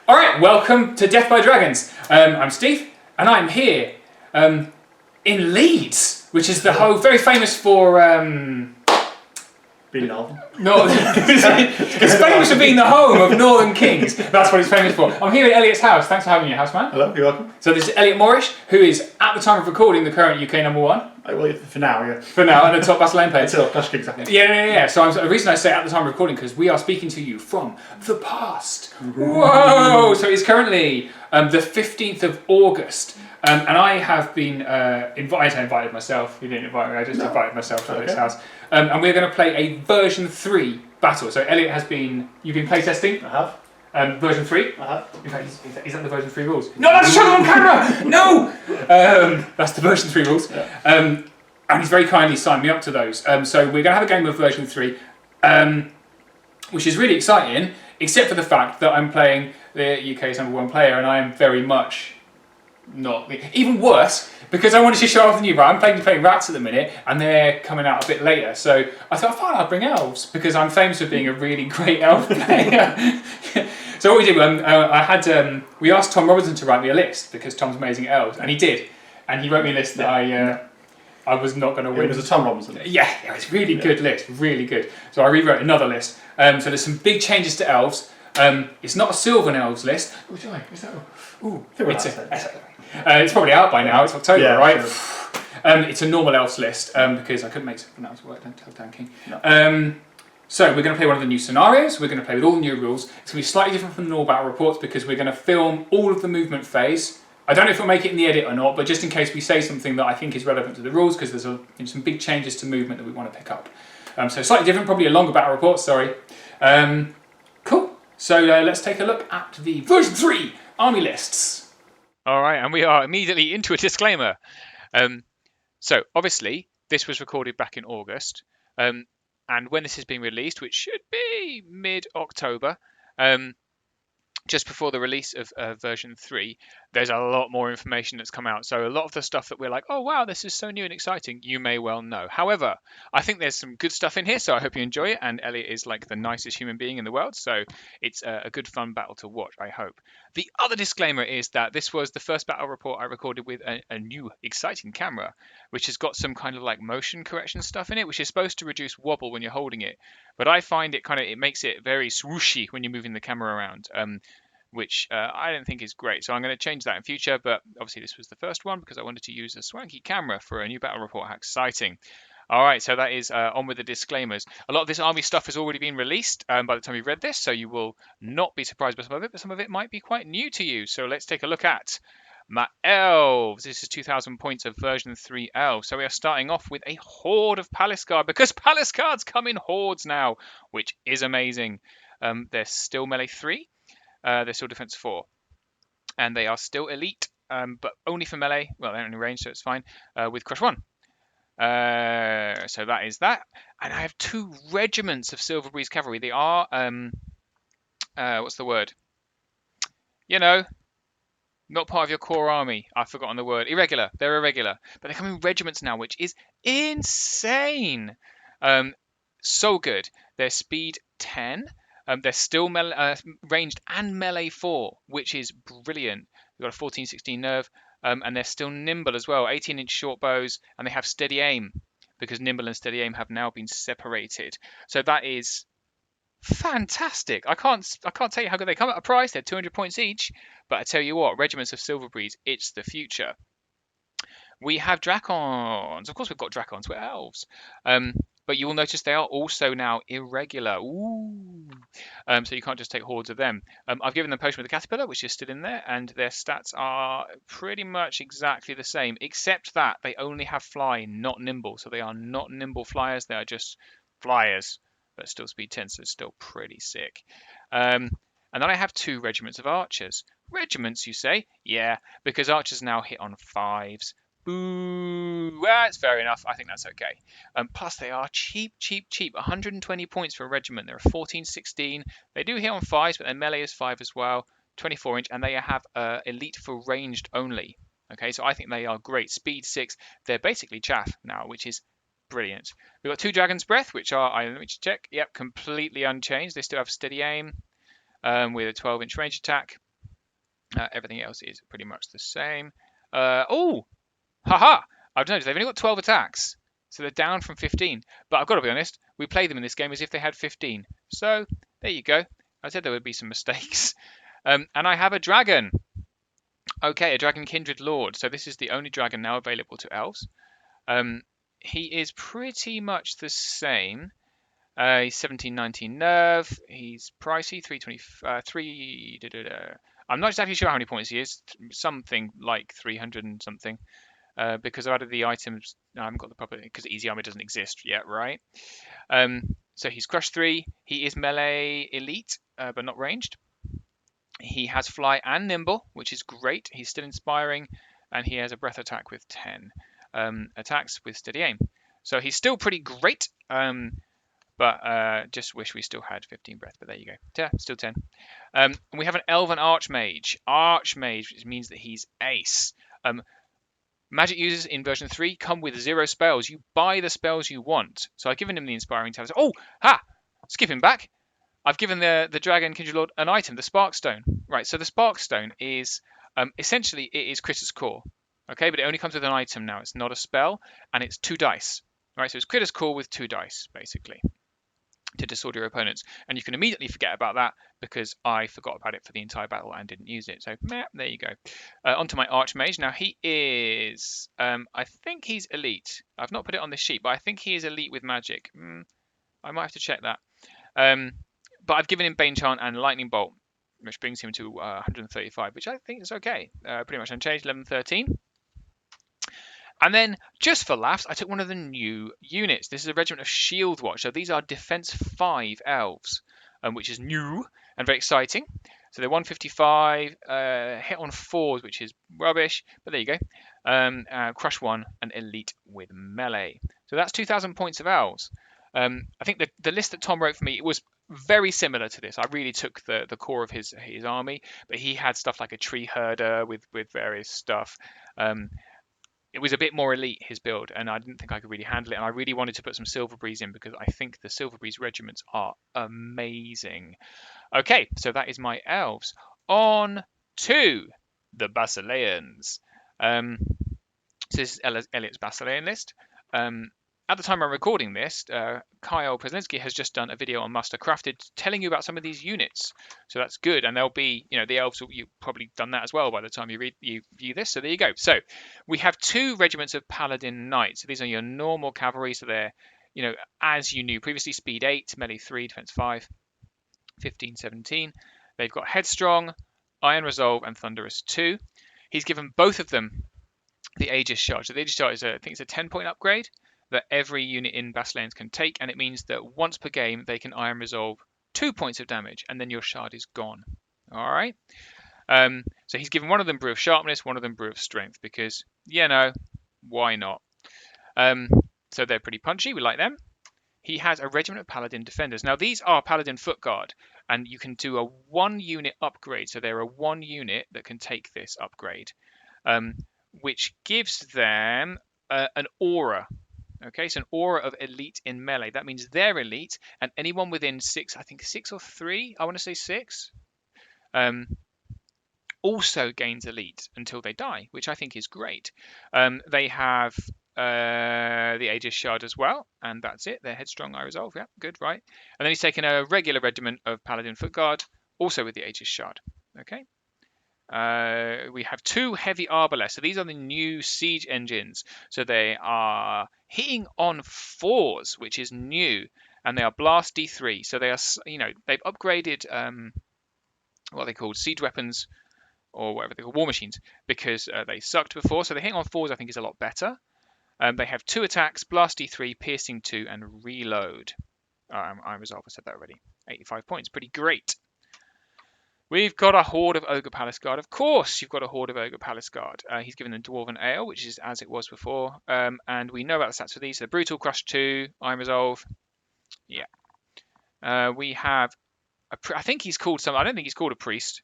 All right, welcome to Death by Dragons. I'm Steve, and I'm here in Leeds, which is the whole very famous for being Northern. It's famous for being the home of Northern Kings. That's what it's famous for. I'm here at Elliott's house. Thanks for having me, houseman. Hello, you're welcome. So this is Elliott Moorish, who is at the time of recording the current UK #1. Well, for now, yeah. For now, and the top Basilea player. Until Clash Kings, I think. Yeah. So the reason I say at the time of recording because we are speaking to you from the past. Whoa! So it's currently the 15th of August, and I have been invited myself. You didn't invite me. I just invited myself to Elliott's house, and we're going to play a version 3 battle. So Elliott you've been playtesting. I have. Version 3? I have. In fact, is that the version 3 rules? No, that's shown on camera! No! That's the version 3 rules. Yeah. And he's very kindly signed me up to those. So we're going to have a game of version 3, which is really exciting, except for the fact that I'm playing the UK's #1 player, and I am very much not. Even worse, because I wanted to show off the new I'm playing rats at the minute, and they're coming out a bit later. So I thought, fine, I'll bring elves, because I'm famous for being a really great elf player. So what we did, we asked Tom Robinson to write me a list, because Tom's amazing at elves, and he did. And he wrote me a list that I was not going to win. It was a Tom Robinson. Yeah, it was a really good list, really good. So I rewrote another list. So there's some big changes to elves. It's not a Sylvan elves list. It's probably out by now. It's October, right? Sure. It's a normal elves list because I couldn't make something else work. Don't tell Dan King. No. So we're going to play one of the new scenarios. We're going to play with all the new rules. It's going to be slightly different from the normal battle reports because we're going to film all of the movement phase. I don't know if we'll make it in the edit or not, but just in case we say something that I think is relevant to the rules, because there's some big changes to movement that we want to pick up. So slightly different, probably a longer battle report, sorry. Cool. So let's take a look at the version 3 army lists. All right, and we are immediately into a disclaimer. So obviously, this was recorded back in August, and when this is being released, which should be mid-October, just before the release of version 3, there's a lot more information that's come out. So a lot of the stuff that we're like, oh wow, this is so new and exciting, you may well know. However, I think there's some good stuff in here, so I hope you enjoy it. And Elliott is like the nicest human being in the world, so it's a good fun battle to watch, I hope. The other disclaimer is that this was the first battle report I recorded with a new exciting camera, which has got some kind of like motion correction stuff in it, which is supposed to reduce wobble when you're holding it. But I find it makes it very swooshy when you're moving the camera around. Which I don't think is great. So I'm going to change that in future, but obviously this was the first one because I wanted to use a swanky camera for a new battle report. How exciting. All right, so that is on with the disclaimers. A lot of this army stuff has already been released by the time you've read this, so you will not be surprised by some of it, but some of it might be quite new to you. So let's take a look at my elves. This is 2,000 points of version 3 elves. So we are starting off with a horde of palace guard because palace guards come in hordes now, which is amazing. They're still melee 3. They're still defense 4, and they are still elite, but only for melee. Well, they're only range, so it's fine. With crush 1, so that is that. And I have 2 regiments of Silver Breeze cavalry. They are what's the word? You know, not part of your core army. I've forgotten the word. Irregular. They're irregular, but they come in regiments now, which is insane. So good. They're speed 10. They're still ranged and melee 4, which is brilliant. We've got a 14-16 nerve, and they're still nimble as well. 18-inch short bows, and they have steady aim because nimble and steady aim have now been separated. So that is fantastic. I can't tell you how good they come at a price. They're 200 points each, but I tell you what, regiments of Silver Breeze, it's the future. We have Dracons. Of course, we've got Dracons. We're elves. But you will notice they are also now irregular. Ooh. So you can't just take hordes of them. I've given them Potion with the Caterpillar, which is still in there, and their stats are pretty much exactly the same, except that they only have fly, not nimble. So they are not nimble flyers. They are just flyers, but still speed 10, so it's still pretty sick. And then I have 2 regiments of archers. Regiments, you say? Yeah, because archers now hit on 5s. Boo! Well, it's fair enough. I think that's okay. Plus, they are cheap. 120 points for a regiment. They're a 14-16. They do hit on 5s, but their melee is 5 as well. 24-inch, and they have elite for ranged only. Okay, so I think they are great. Speed 6. They're basically chaff now, which is brilliant. We've got 2 Dragon's Breath, which are, let me check. Yep, completely unchanged. They still have steady aim with a 12-inch range attack. Everything else is pretty much the same. Oh, haha! I've noticed they've only got 12 attacks, so they're down from 15. But I've got to be honest, we played them in this game as if they had 15. So there you go. I said there would be some mistakes. And I have a dragon. Okay, a dragon kindred lord. So this is the only dragon now available to elves. He is pretty much the same. He's 1719 nerve. He's pricey, 323. I'm not exactly sure how many points he is. Something like 300 and something. Because out of the items, no, I haven't got the proper, because easy armor doesn't exist yet, right? So he's crush 3. He is melee elite, but not ranged. He has fly and nimble, which is great. He's still inspiring, and he has a breath attack with 10 attacks with steady aim. So he's still pretty great. But just wish we still had 15 breath, but there you go. Yeah, still 10. And we have an Elven Archmage. Archmage, which means that he's ace. Magic users in version 3 come with 0 spells. You buy the spells you want. So I've given him the Inspiring Talent. Oh, skipping back. I've given the Dragon Kindred Lord an item, the Spark Stone. Right, so the Spark Stone is, essentially, it is Critter's Core. Okay, but it only comes with an item now. It's not a spell, and it's 2 dice. Right, so it's Critter's Core with 2 dice, basically, to disorder your opponents. And you can immediately forget about that because I forgot about it for the entire battle and didn't use it. So there you go. Onto my Archmage. Now he is, I think he's elite. I've not put it on the sheet, but I think he is elite with magic. I might have to check that. But I've given him Bane Chant and Lightning Bolt, which brings him to 135, which I think is okay. Pretty much unchanged, 1113. And then, just for laughs, I took one of the new units. This is a regiment of Shield Watch. So these are Defense 5 elves, which is new and very exciting. So they're 155, hit on 4s, which is rubbish, but there you go. Crush 1 and elite with melee. So that's 2,000 points of elves. I think the list that Tom wrote for me, it was very similar to this. I really took the core of his army, but he had stuff like a tree herder with various stuff. It was a bit more elite, his build, and I didn't think I could really handle it. And I really wanted to put some Silver Breeze in because I think the Silver Breeze regiments are amazing. Okay, so that is my elves. On to the Basileans. So this is Elliott's Basilean list. At the time I'm recording this, Kyle Preslinski has just done a video on Master Crafted telling you about some of these units. So that's good. And there'll be, the elves, you've probably done that as well by the time you view this. So there you go. So we have 2 regiments of Paladin Knights. So these are your normal cavalry. So they're, as you knew previously, speed 8, melee 3, defense 5, 15, 17. They've got Headstrong, Iron Resolve, and Thunderous 2. He's given both of them the Aegis Shard. So the Aegis Shard is, I think it's a 10-point upgrade that every unit in Basileans can take, and it means that once per game they can Iron Resolve 2 points of damage, and then your shard is gone. All right. So he's given one of them Brew of Sharpness, one of them Brew of Strength, because why not? So they're pretty punchy. We like them. He has a regiment of Paladin Defenders. Now these are Paladin Foot Guard, and you can do a 1-unit upgrade. So they're a 1 unit that can take this upgrade, which gives them an aura. Okay, so an aura of elite in melee. That means they're elite, and anyone within 6, I think 6 or 3, I want to say 6, also gains elite until they die, which I think is great. They have the Aegis Shard as well, and that's it. They're Headstrong, I Resolve. Yeah, good, right. And then he's taken a regular regiment of Paladin Foot Guard, also with the Aegis Shard. Okay. We have 2 heavy arbalests. So these are the new siege engines. So they are hitting on 4s, which is new, and they are blast D3. So they are, they've upgraded what they called siege weapons, or whatever they call war machines, because they sucked before. So the hitting on 4s, I think, is a lot better. They have 2 attacks, blast D3, piercing 2, and reload. I Resolve. I said that already. 85 points, pretty great. We've got a Horde of Ogre Palace Guard. Of course, you've got a Horde of Ogre Palace Guard. He's given them Dwarven Ale, which is as it was before. And we know about the stats for these. So Brutal, Crush 2, Iron Resolve. Yeah. We have, I think he's called I don't think he's called a Priest.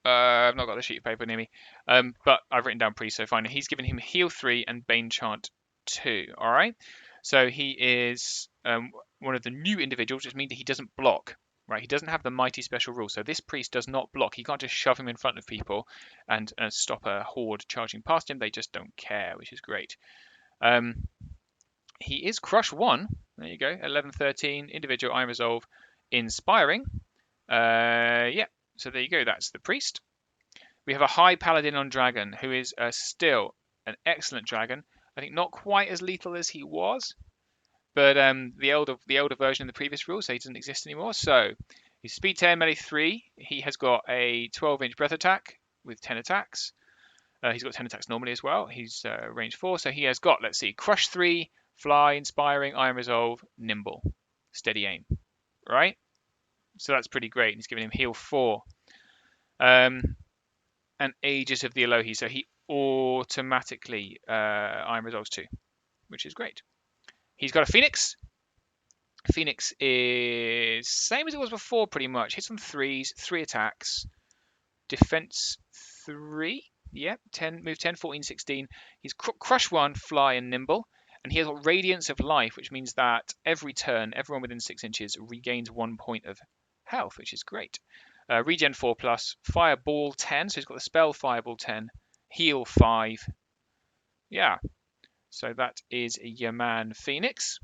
I've not got the sheet of paper near me. But I've written down Priest, so fine. He's given him Heal 3 and Bane Chant 2. All right. So he is one of the new individuals, which means that he doesn't block. right? He doesn't have the mighty special rule, so this priest does not block. He can't just shove him in front of people and stop a horde charging past him. They just don't care, which is great. He is Crush 1. There you go. 11-13, individual, Iron Resolve, Inspiring. Yeah, so there you go. That's the priest. We have a High Paladin on Dragon, who is still an excellent dragon. I think not quite as lethal as he was, but the older version of the previous rule, so he doesn't exist anymore. So he's speed 10, melee 3. He has got a 12-inch breath attack with 10 attacks. He's got 10 attacks normally as well. He's range 4, so he has got, let's see, Crush 3, Fly, Inspiring, Iron Resolve, Nimble, Steady Aim, right? So that's pretty great. He's giving him Heal 4. And Aegis of the Elohi, so he automatically Iron Resolves 2, which is great. He's got a Phoenix. Phoenix is same as it was before, pretty much. Hits on 3s, 3 attacks. Defense 3. Yeah, 10, move 10, 14, 16. He's Crush 1, Fly, and Nimble. And he has got Radiance of Life, which means that every turn, everyone within 6 inches regains 1 point of health, which is great. Regen 4 plus, Fireball 10. So he's got the spell Fireball 10, Heal 5. Yeah, so that is your man Phoenix.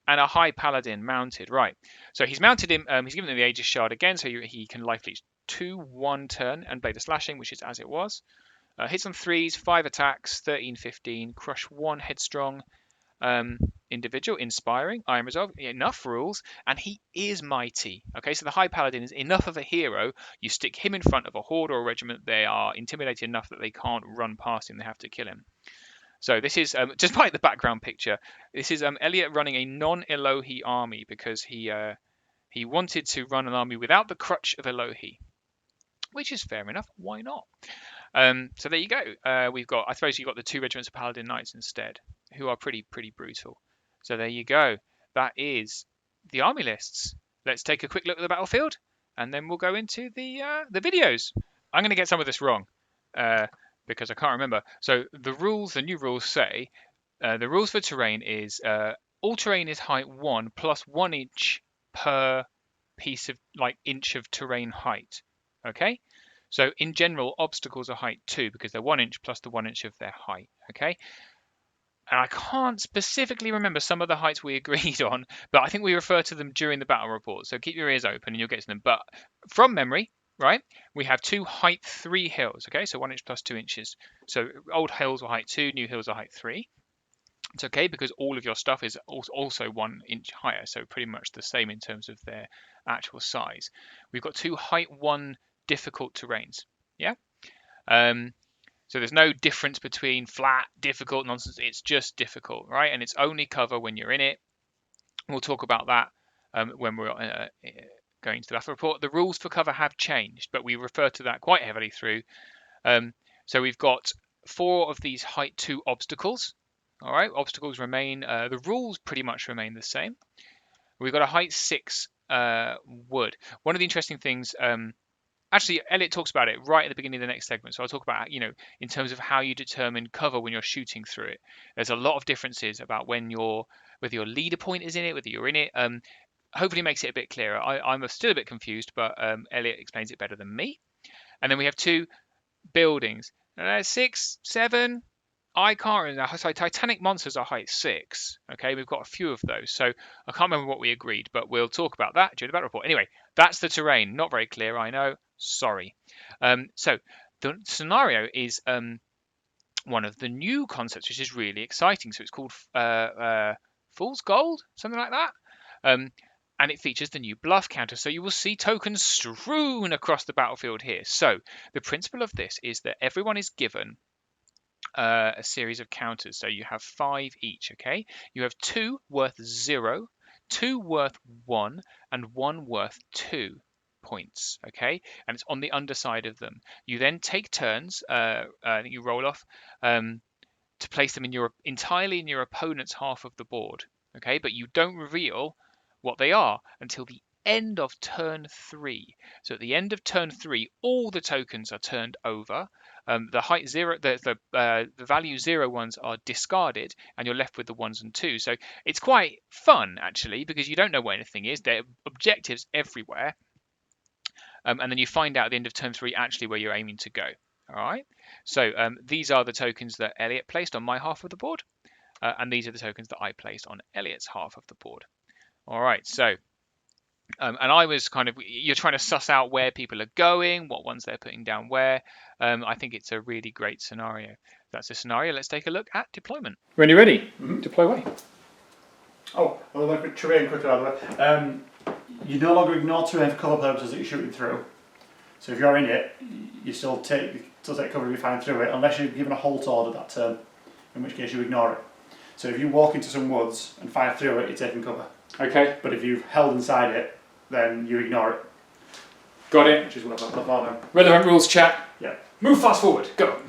And a High Paladin mounted, right. So he's mounted him, he's given him the Aegis Shard again, so he can life leech 2 1 turn and Blade of Slashing, which is as it was. Hits on 3s, 5 attacks, 13, 15, Crush 1, Headstrong, individual, Inspiring, Iron Resolve, enough rules, and he is mighty. Okay, so the High Paladin is enough of a hero. You stick him in front of a horde or a regiment, they are intimidated enough that they can't run past him, they have to kill him. So this is, just by the background picture, this is Elliott running a non-Elohi army because he wanted to run an army without the crutch of Elohi, which is fair enough. Why not? So there you go. We've got, I suppose you've got the 2 regiments of Paladin Knights instead, who are pretty brutal. So there you go. That is the army lists. Let's take a quick look at the battlefield, and then we'll go into the videos. I'm going to get some of this wrong. Because I can't remember. So the rules, the new rules say, the rules for terrain is all terrain is height 1 plus 1 inch per piece of, like, inch of terrain height. Okay? So in general, obstacles are height 2 because they're 1 inch plus the 1 inch of their height. Okay? And I can't specifically remember some of the heights we agreed on, but I think we refer to them during the battle report. So keep your ears open and you'll get to them. But from memory, right, we have 2 height 3 hills. Okay, so 1 inch plus 2 inches. So old hills are height 2, new hills are height 3. It's okay because all of your stuff is also 1 inch higher, so pretty much the same in terms of their actual size. We've got 2 height 1 difficult terrains. Yeah. So there's no difference between flat, difficult, nonsense. It's just difficult, right? And it's only cover when you're in it. We'll talk about that when we're going to the battle report. The rules for cover have changed, but we refer to that quite heavily through. So we've got 4 of these height 2 obstacles. All right, obstacles remain. The rules pretty much remain the same. We've got a height 6 wood. One of the interesting things. Actually, Elliott talks about it right at the beginning of the next segment. So I'll talk about, in terms of how you determine cover when you're shooting through it. There's a lot of differences about whether your leader point is in it, whether you're in it. Hopefully it makes it a bit clearer. I'm still a bit confused, but Elliott explains it better than me. And then we have 2 buildings. 6, 7, I can't remember. So Titanic monsters are height 6. Okay, we've got a few of those. So I can't remember what we agreed, but we'll talk about that during the battle report. Anyway, that's the terrain. Not very clear, I know. Sorry. So the scenario is one of the new concepts, which is really exciting. So it's called Fool's Gold, something like that. And it features the new bluff counter. So you will see tokens strewn across the battlefield here. So the principle of this is that everyone is given a series of counters. So you have 5 each, okay? You have 2 worth 0, 2 worth 1, and 1 worth 2 points, okay? And it's on the underside of them. You then take turns, you roll off to place them entirely in your opponent's half of the board, okay? But you don't reveal what they are until the end of turn 3. So at the end of turn 3, all the tokens are turned over. The height 0, the value 0 ones are discarded, and you're left with the 1s and 2s. So it's quite fun actually, because you don't know where anything is. There are objectives everywhere, and then you find out at the end of turn 3 actually where you're aiming to go. All right. So these are the tokens that Elliott placed on my half of the board, and these are the tokens that I placed on Elliott's half of the board. All right. So. And I was you're trying to suss out where people are going, what ones they're putting down where. I think it's a really great scenario. That's a scenario. Let's take a look at deployment. When you're ready, deploy away. Oh, well, a quick terrain quickly out of the way. You no longer ignore terrain for cover purposes that you're shooting through. So if you're in it, you still take cover if you find through it, unless you're given a halt order that turn, in which case you ignore it. So if you walk into some woods and fire through it, you're taking cover. Okay. But if you've held inside it, then you ignore it. Got it. Which is what I've got now. Relevant rules, chat. Yeah. Move fast forward. Go.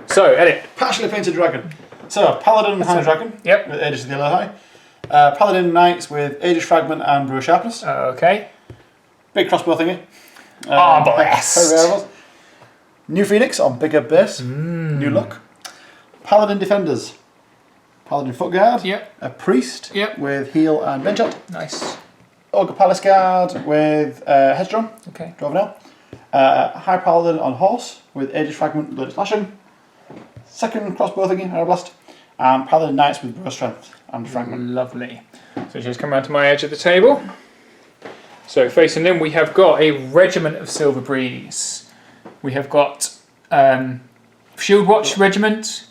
So, edit. Partially painted dragon. So, Paladin Hand Dragon. Yep. With Aegis of the Elohai. Paladin Knights with Aegis Fragment and Brewer Sharpness. Okay. Big crossbow thingy. Blessed. New Phoenix on bigger base. New look. Paladin Defenders. Paladin Footguard. Yep. A Priest. Yep. With Heal and Benchot. Nice. Ogre Palace Guard with Headstrong. Okay. Drovenel. High Paladin on Horse with Aegis Fragment, Loaded Slashing. Second crossbow thingy, Aeroblast. And Paladin Knights with Brewer Strength and Fragment. Lovely. So just come around to my edge of the table. So facing them, we have got a regiment of Silver Breeze. We have got Shield Watch Regiment,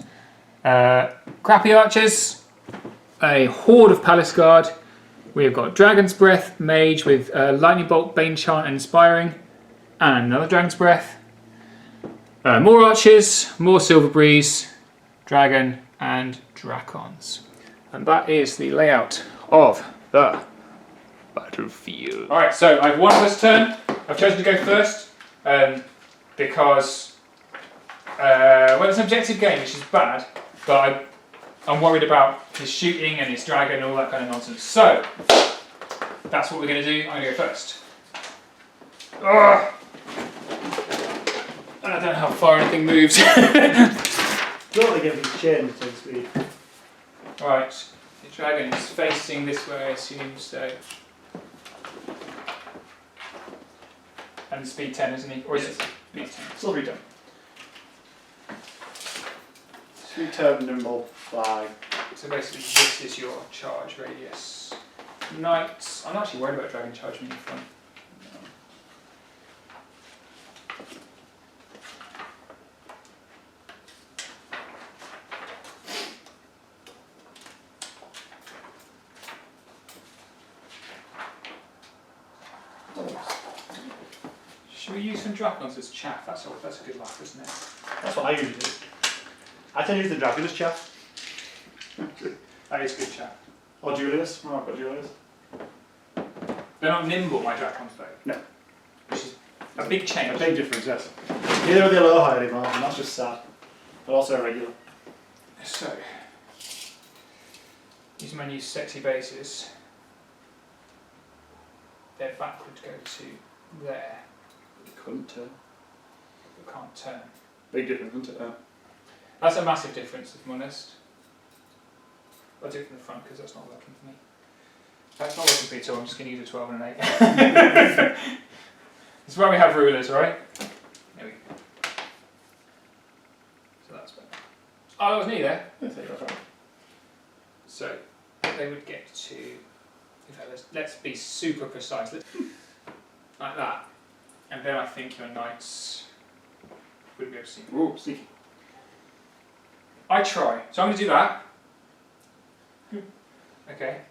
Crappy Archers, a Horde of Palace Guard. We have got Dragon's Breath Mage with Lightning Bolt, Bane Chant and Inspiring, and another Dragon's Breath. More Archers, more Silver Breeze, Dragon, and Dracons. And that is the layout of the battlefield. Alright, so I've won this turn. I've chosen to go first because, well, it's an objective game, which is bad, but I'm worried about his shooting and his dragon and all that kind of nonsense. So, that's what we're going to do. I'm going to go first. Ugh. I don't know how far anything moves. Don't really give his chin to speed. Right, the dragon is facing this way, I assume, so. And speed 10, isn't he? Or is it speed 10? Still 3 turn. 3 turn, nimble, fly. So basically, this is your charge radius. Knights. I'm not actually worried about dragon charging in the front. Should we use some dragons as chaff? That's a good laugh, isn't it? That's what I usually do. I tend to use the dragon as chaff. That is good chaff. Or Julius. Oh, I've got Julius. They're not nimble, my dragons, though. No. Which is a big change. A big difference, yes. Neither are the Aloha anymore, and that's just sad. But also irregular. So, these my new sexy bases. Their back would go to there. Couldn't turn. But can't turn. Big difference, isn't it? That's a massive difference, if I'm honest. I'll do it from the front because that's not working for me. That's not working for me, so I'm just going to use a 12 and an 8. This is where we have rulers, right? There we go. So that's better. Oh, that was me there. So they would get to. In fact, let's be super precise. Like that. And then I think your knights would be able to see. Ooh, sneaky. I try. So I'm going to do that. Okay.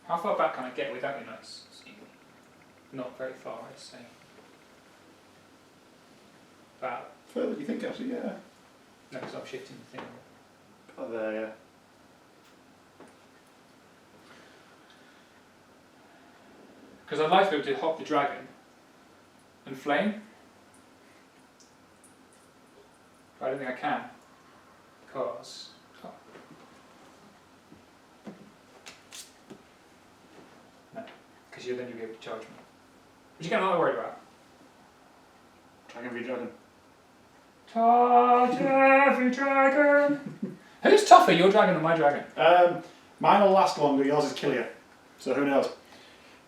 How far back can I get without your knights? Not very far, I'd say. About. Further than you think, actually, yeah. No, because I'm shifting the thing. Oh, there, yeah. Because I'd like to be able to hop the dragon and flame. But I don't think I can. Because. Oh. No. Because then you'll be able to charge me. Which again, I'm not worried about. Dragon v dragon. Charge every dragon! Who's tougher, your dragon or my dragon? Mine will last longer, yours is killier. So who knows?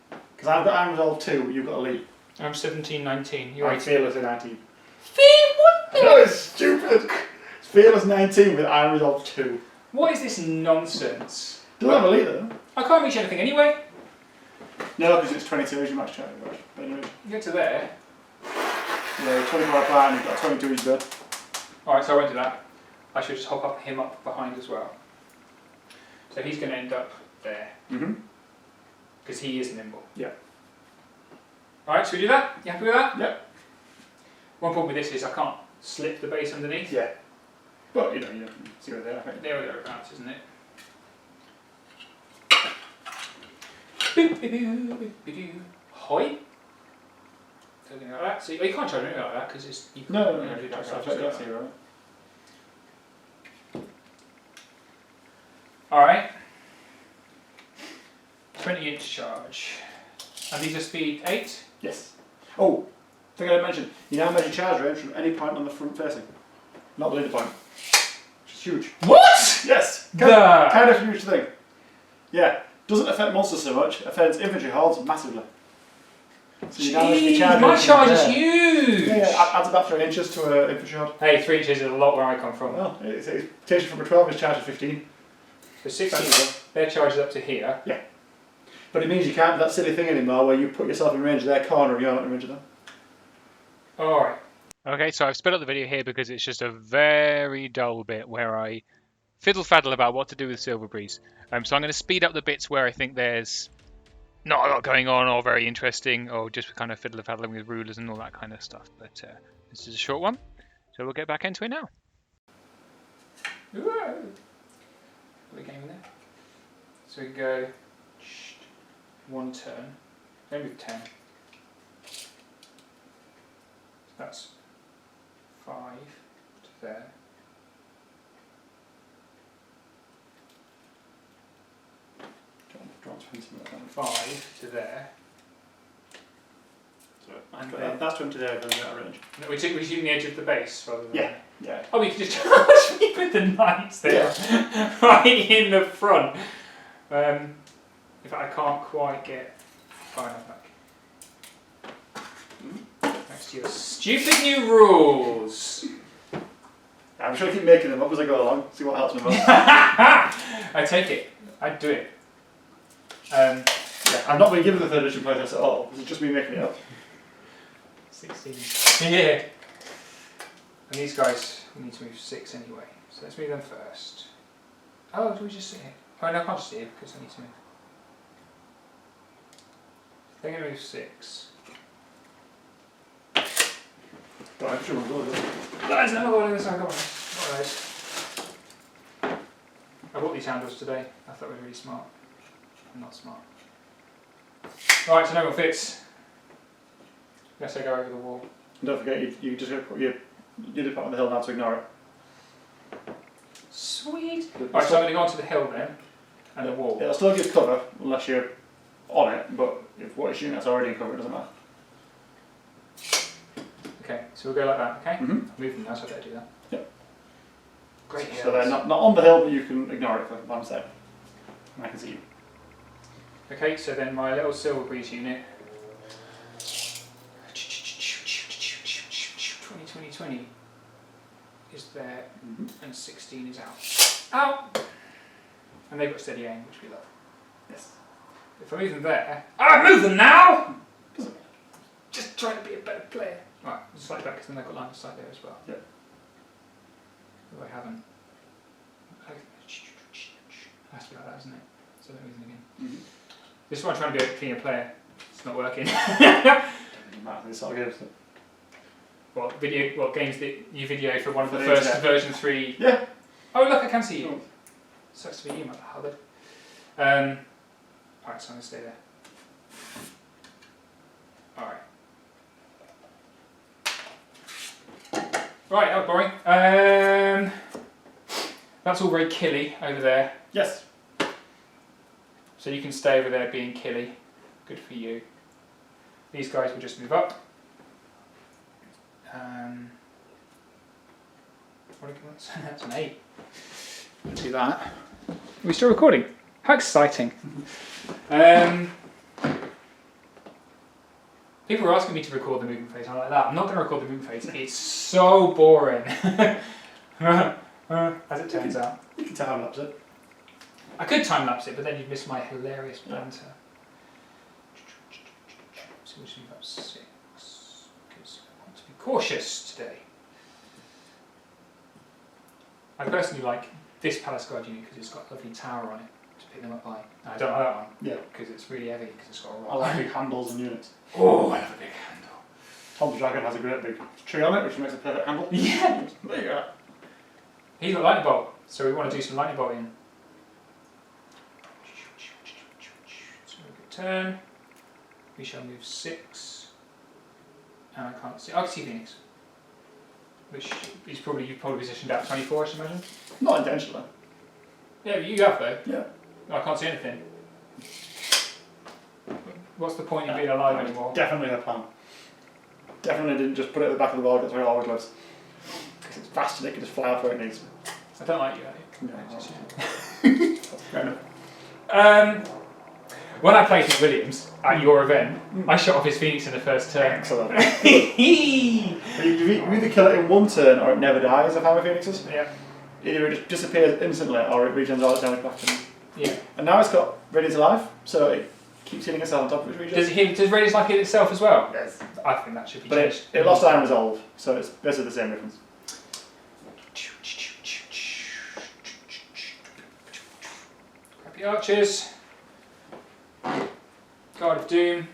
Because I've got Iron Resolve 2, but you've got a lead. I'm 17, 19. You're I'm 18. Fearless at 19. What the? No, it's stupid! It's Fearless 19 with Iron Resolve 2. What is this nonsense? Doesn't have a lead though. I can't reach anything anyway. No, because it's 22 as your max charge. But anyway. You get to there. Yeah, 24 apply and you've got 22 each bird. Alright, so I won't do that. I should just hop him up behind as well. So he's going to end up there. Mm-hmm. Because he is nimble. Yeah. Alright, should we do that? You happy with that? Yep. One problem with this is I can't slip the base underneath. Yeah. But, you know, see where they are, I think. There we go, thereabouts, isn't it? Hoi. Something like that. So you can't charge anything like that because it's. You can't, No, you know, do that that's stuff. here, right? Alright. 20-inch charge. And these are speed 8? Yes. Oh, thing I mentioned, you now measure charge range from any point on the front facing. Not the leader point. Which is huge. What? Yes! Kind of huge thing. Yeah. Doesn't affect monsters so much, affects infantry hordes massively. So you now measure your charge my range charge from is there. huge! Yeah, adds about 3 inches to an infantry horde. Hey, 3 inches is a lot where I come from. Well, it takes you from a 12 inch charge to 15. So 16, their charge is up to here. Yeah. But it means you can't do that silly thing anymore where you put yourself in range of their corner and you're not in range of them. Alright. Okay, so I've sped up the video here because it's just a very dull bit where I fiddle-faddle about what to do with Silver Breeze. So I'm going to speed up the bits where I think there's not a lot going on or very interesting or just kind of fiddle-faddling with rulers and all that kind of stuff. But this is a short one. So So we'll get back into it now. Whoa. Put the game in there. So we can go 1 turn, maybe 10. So that's 5 to there. Draw 20 minutes. 5 to there. So And that's 20 there, going out of range. No, we're shooting the edge of the base rather than. Yeah, yeah. Oh, we can just charge me with the knights there, right in the front. In fact, I can't quite get far enough back. Thanks to your stupid new rules. I'm sure I keep making them up as I go along, see what helps me most. I take it. I'd do it. Yeah, I've not been given the 3rd edition playtest at all. This is just me making it up. 16. Yeah. And these guys, we need to move 6 anyway. So let's move them first. Oh, do we just sit here? Oh, no, I can't just sit here because I need to move. They're going to move 6. I'm sure we'll do it. Guys, no, go on this one, go on. Alright. I bought these handles today. I thought it was really smart. I'm not smart. Right, so no one fits. Unless I go over the wall. And don't forget, you just got to put your dip on the hill now to ignore it. Sweet! Right, so I'm going to go onto the hill then, and the wall. It'll still give cover, unless you're on it, but if what you're shooting at's already in cover, it doesn't matter. Okay, so we'll go like that, okay? Mm-hmm. Move them now, so I better do that. Yep. Great hills. So they're not on the hill, but you can ignore it for one sec. And I can see you. Okay, so then my little silver breeze unit. 20 is there, and 16 is out. Out! And they've got steady aim, which we love. Yes. If I move them there. Ah, move them now! Just trying to be a better player. Right, slightly back because then I've got line of sight there as well. Yep. Oh, I haven't. It has to be like that, isn't it? So don't move them again. Mm-hmm. This is why I'm trying to be a cleaner player. It's not working. Doesn't matter, this sort of games. What games that you videoed for one of the For first internet. version 3? Yeah. Oh look, I can see you. Oh. Sucks to be you, Mother Hubbard. Alright, so I'm going to stay there. Alright. Right, that was boring. That's all very killy over there. Yes. So you can stay over there being killy. Good for you. These guys will just move up. That's an 8. Let's do that. Are we still recording? How exciting. People were asking me to record the movement phase. I'm like, that. I'm not going to record the movement phase. It's so boring. As it turns out. You can time lapse it. I could time lapse it, but then you'd miss my hilarious banter. So we'll just move up 6 because I want to be cautious today. I personally like this Palace Guard unit because it's got a lovely tower on it to pick them up by. I don't like that one. Yeah. Because it's really heavy because it's got a rock. I like big handles and units. Oh, I love a big handle. Tom the Dragon has a great big tree on it, which makes a perfect handle. Yeah. There you go. He's got lightning bolt, so we want to do some lightning bolt in. So a good turn. We shall move 6. And I can't see. I can see Phoenix. Which is probably, you've probably positioned out 24, I should imagine. Not intentionally. Yeah, but you have though. Yeah. I can't see anything. What's the point of being alive anymore? Definitely a plan. Definitely didn't just put it at the back of the wall, that's where it always lives. Because it's fast and it can just fly off where it needs. I don't like you, No, Fair enough. When I played with Williams at your event, I shot off his Phoenix in the first turn. Excellent. You either kill it in one turn or it never dies, if I'm a Phoenixes. Yeah. Either it just disappears instantly or it regens all its damage back to me. Yeah. And now it's got Ready to Life, so it keeps healing itself on top of its regen. Does Radius Life heal itself as well? Yes. I think that should be But changed. it lost Iron Resolve, so it's basically the same difference. Crappy archers. Guard of Doom.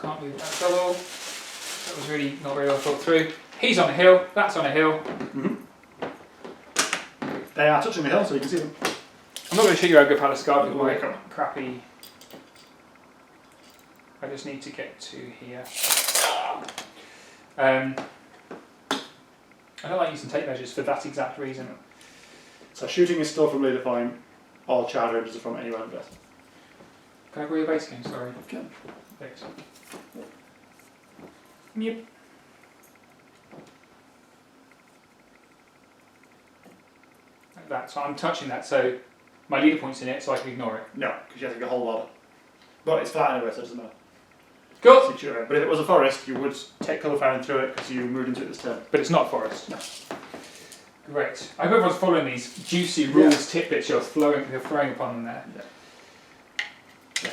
Can't move that double. That was really not very well thought through. He's on a hill, that's on a hill. They are touching the hill, so you can see them. I'm not going to shoot you Ogre Paliscar with my Okay. crappy... I just need to get to here. I don't like using tape measures for that exact reason. So shooting is still from leader point. All charge ranges are from anywhere on the base. Can I borrow your base again? Sorry. Okay. Thanks. Yep. Like that. So I'm touching that, so my leader point's in it, so I can ignore it. No, because you have to get a whole lot. But it's flat anyway, so it doesn't matter. Cool. But if it was a forest, you would take cover firing through it because you moved into it this turn. But it's not forest. No. Great. I hope everyone's following these juicy rules, tidbits you're throwing upon them there. Yeah.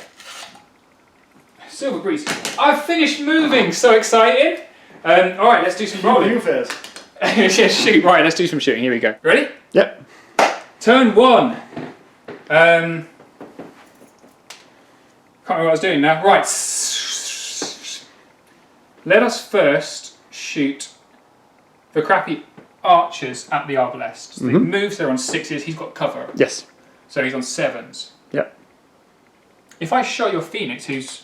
Silver Breeze. I've finished moving. So exciting. All right, let's do some rolling. You first. Yeah, shoot. Right, let's do some shooting. Here we go. Ready? Yep. Turn 1. Can't remember what I was doing now. Right. Let us first shoot the crappy archers at the arbalest. So they move, so they're on 6s. He's got cover. Yes. So he's on 7s. Yep. If I shot your Phoenix, is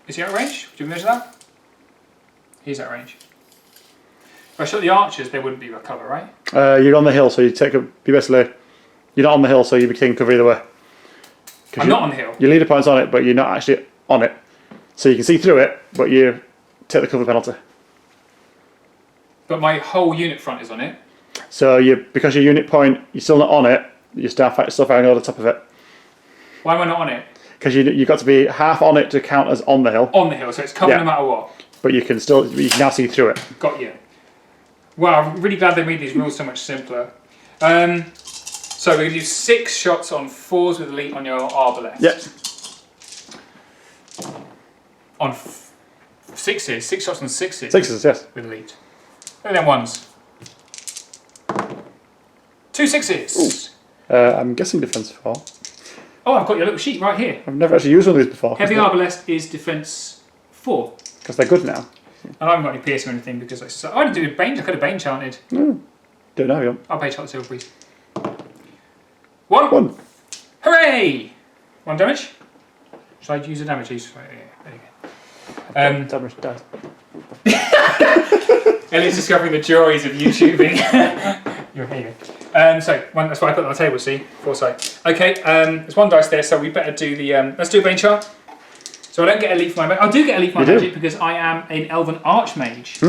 he out of range? Do we measure that? He's out of range. If I shot the archers, they wouldn't be with cover, right? You're on the hill, so you take a. You basically. You're not on the hill, so you be taking cover either way. I'm not on the hill. Your leader point's on it, but you're not actually on it. So you can see through it, but you take the cover penalty. But my whole unit front is on it. So because your unit point, you're still not on it. You still firing over the top of it. Why am I not on it? Because you've got to be half on it to count as on the hill. On the hill, so it's covered no matter what. But you can now see through it. Got you. Wow, I'm really glad they made these rules so much simpler. So we're going to do 6 shots on 4s with elite on your arbalest. Yep. On 6s, 6 shots on 6s. 6s, yes. With elite. And then 1s. 2 6s. I'm guessing defense 4. Oh, I've got your little sheet right here. I've never actually used one of these before. Heavy arbalest is defense 4. Because they're good now. And I haven't got any piercing or anything because I didn't do a Bane. I could have Bane chanted. Don't know, you. I'll Bane chant the Silver Breeze. 1. 1. Hooray! 1 damage. Should I use a damage? There you go. Damage dies. Elliott's discovering the joys of YouTubing. You're here. So that's why I put it on the table. See, foresight. Okay. There's 1 dice there, so we better do the. Let's do a Bane chart. So I don't get elite for my magic. I do get elite for my magic because I am an Elven Archmage.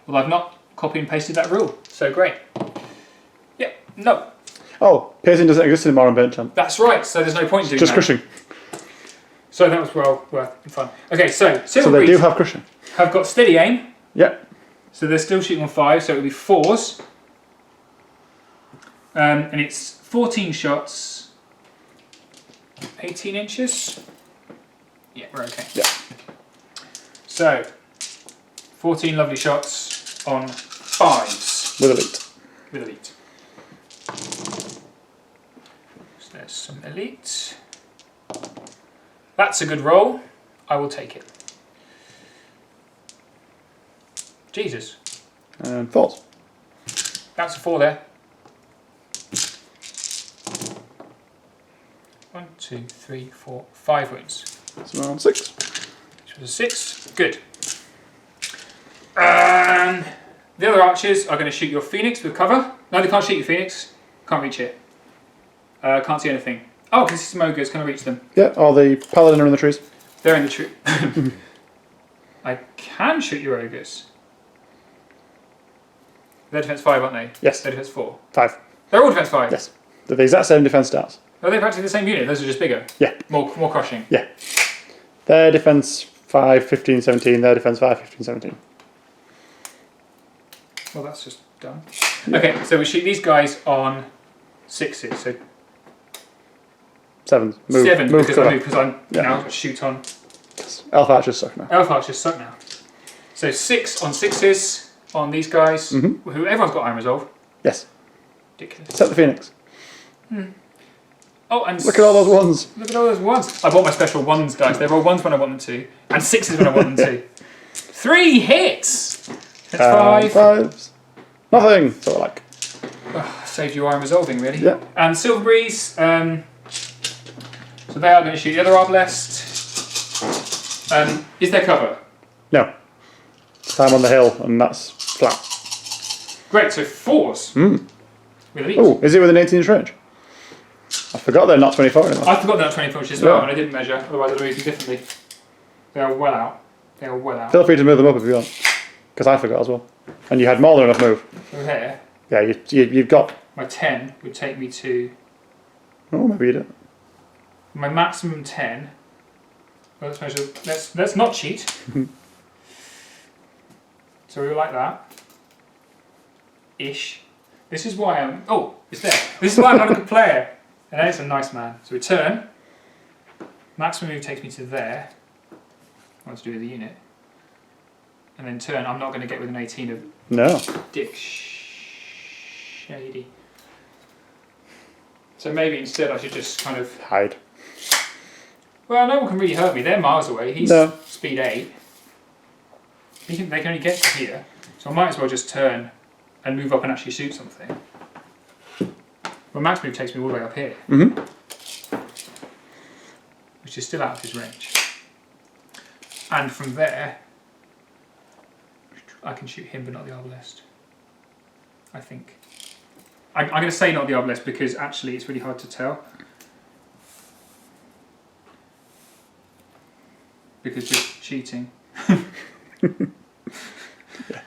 Well, I've not copy and pasted that rule, so great. Yep. No. Oh, piercing doesn't exist anymore on Burnt Champ. That's right. So there's no point in doing Just that. crushing. So that was well worth and fun. Okay, so So they do have crushing. Have got steady aim. Yep. So they're still shooting on 5, so it would be 4s. And it's 14 shots, 18 inches. Yeah, we're okay. Yeah. So 14 lovely shots on 5s. With elite. With elite. So there's some elite. That's a good roll. I will take it. Jesus. And 4s. That's a 4 there. 1, 2, 3, 4, 5 wounds. So around 6. Which was a 6. Good. And the other archers are going to shoot your Phoenix with cover. No, they can't shoot your Phoenix. Can't reach it. Can't see anything. Oh, because it's some ogres. Can I reach them? Yeah, or the paladin are in the trees. They're in the tree. I can shoot your ogres. They're defense 5, aren't they? Yes. They're defense 4. 5. They're all defense 5? Yes. They're the exact same defense stats. Are they practically the same unit? Those are just bigger? Yeah. More crushing? Yeah. Their defense 5, 15, 17. Their defense 5, 15, 17. Well, that's just done. Yeah. Okay, so we shoot these guys on 6s. So 7. Move, 7 move because I'm now shoot on. Yes. Elf archers suck now. Elf archers suck now. So 6 on 6s on these guys. Who everyone's got Iron Resolve. Yes. Ridiculous. Except the Phoenix. Oh, and look at all those 1s. Look at all those 1s. I bought my special 1s dice. They roll 1s when I want them to, and 6s when I want them to. 3 hits. That's 5. Fives. Nothing. So like. Saved you iron resolving, really. Yeah. And Silver Breeze. So they are going to shoot the other Arbalest. Is there cover? No. I'm on the hill, and that's flat. Great, so 4s. With elite. Oh, is it with an 18-inch range? I forgot they're not 24 anymore. I forgot they're not 24 inches as well, and I didn't measure, otherwise I'd have used them differently. They are well out. They are well out. Feel free to move them up if you want. Because I forgot as well. And you had more than enough move. So here, Yeah, you've got... my 10 would take me to... Oh, maybe you don't. My maximum 10... Well, let's measure... Let's not cheat. So we were like that. Ish. This is why I'm... Oh, it's there. This is why I'm not a good player. And then it's a nice man. So we turn. Maximum move takes me to there. What to do with the unit. And then turn. I'm not going to get with an 18 of... No. Dick shady. So maybe instead I should just kind of... Hide. Well, no one can really hurt me. They're miles away. He's speed 8. They can only get to here. So I might as well just turn and move up and actually shoot something. Well, max move takes me all the way up here. Which is still out of his range. And from there, I can shoot him but not the Arbalest. I think. I'm going to say not the Arbalest because actually it's really hard to tell. Because just cheating.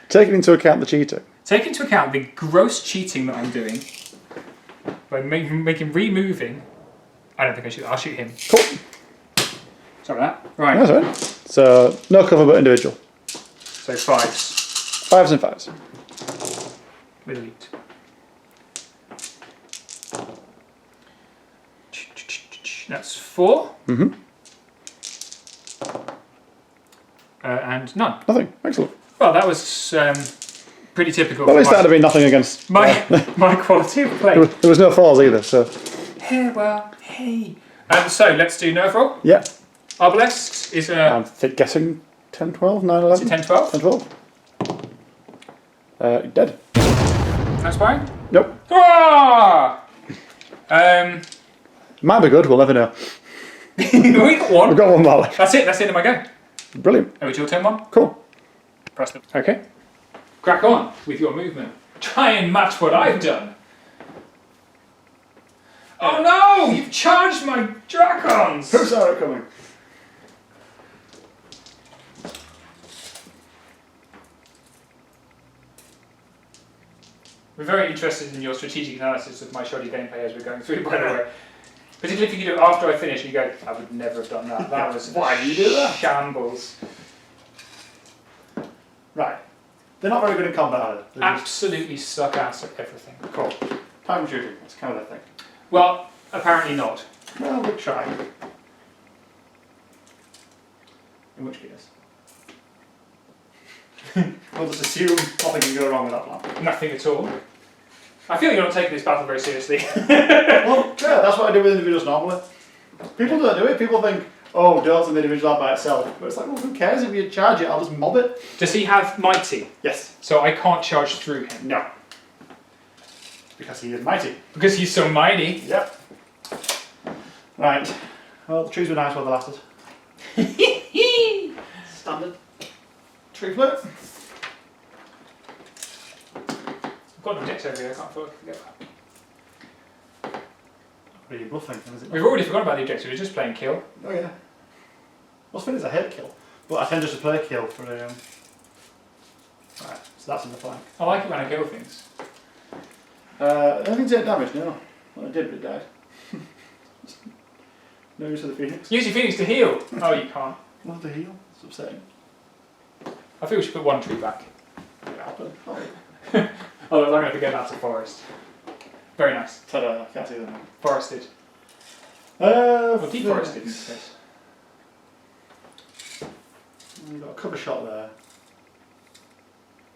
Taking into account the cheating. Take into account the gross cheating that I'm doing by making removing. I don't think I should. I'll shoot him. Cool. Sorry about that. Right. That's right. So, no cover but individual. So 5s. 5s and 5s. With elite. That's 4. And none. Nothing. Excellent. Well, that was pretty typical. Well, at least that would have been nothing against... my quality of play. There was no falls either, so... Hey, well, hey. So, let's do nerve roll. Yeah. Arbalest is I'm guessing 10, 12, 9, 11? Is it 10, 12? 10, 12. Dead. That's fine. Nope. Ah! Might be good, we'll never know. We got one. We've got one more left. That's it, that's the end of my go. Brilliant. Oh, it's your turn, one. Cool. Press them. Okay. Crack on with your movement. Try and match what I've done. Oh no! You've charged my Dracons! Who saw it coming? We're very interested in your strategic analysis of my shoddy gameplay as we're going through, by the way. Particularly if you do it after I finish and you go, I would never have done that. That was Why did you do that? Shambles. Right. They're not very good in combat, are they? Absolutely suck ass at everything. Cool. Time shooting, that's kind of their thing. Well, apparently not. Well, we'll try. In which case? We'll just assume nothing can go wrong with that plan. Nothing at all. I feel you're not taking this battle very seriously. Well, yeah, that's what I do with individuals normally. People don't do it. People think, oh, don't send the individual out by itself. But it's like, well, who cares if you charge it? I'll just mob it. Does he have mighty? Yes. So I can't charge through him. No. Because he is mighty. Because he's so mighty. Yep. Right. Well, the trees were nice while they lasted. Standard. Tree flip. I've got no decks over here, I can't forget that. Really bluffing, is it? We've already forgotten about the objective, we're just playing kill. Oh yeah. What's funny is I hate kill, but I tend just to play kill for Right, so that's in the flank. I like it when I kill things. Anything take damage? No. Well, I did, but it died. No use of the Phoenix. Use your Phoenix to heal! Oh, you can't. Not to heal. It's upsetting. I think we should put one tree back. Yeah, I'll put it. Oh, I'm going to forget that's a forest. Very nice. Ta-da, I can't see them now. Forested. Well, Or deforested in this case. You've got a cover shot there.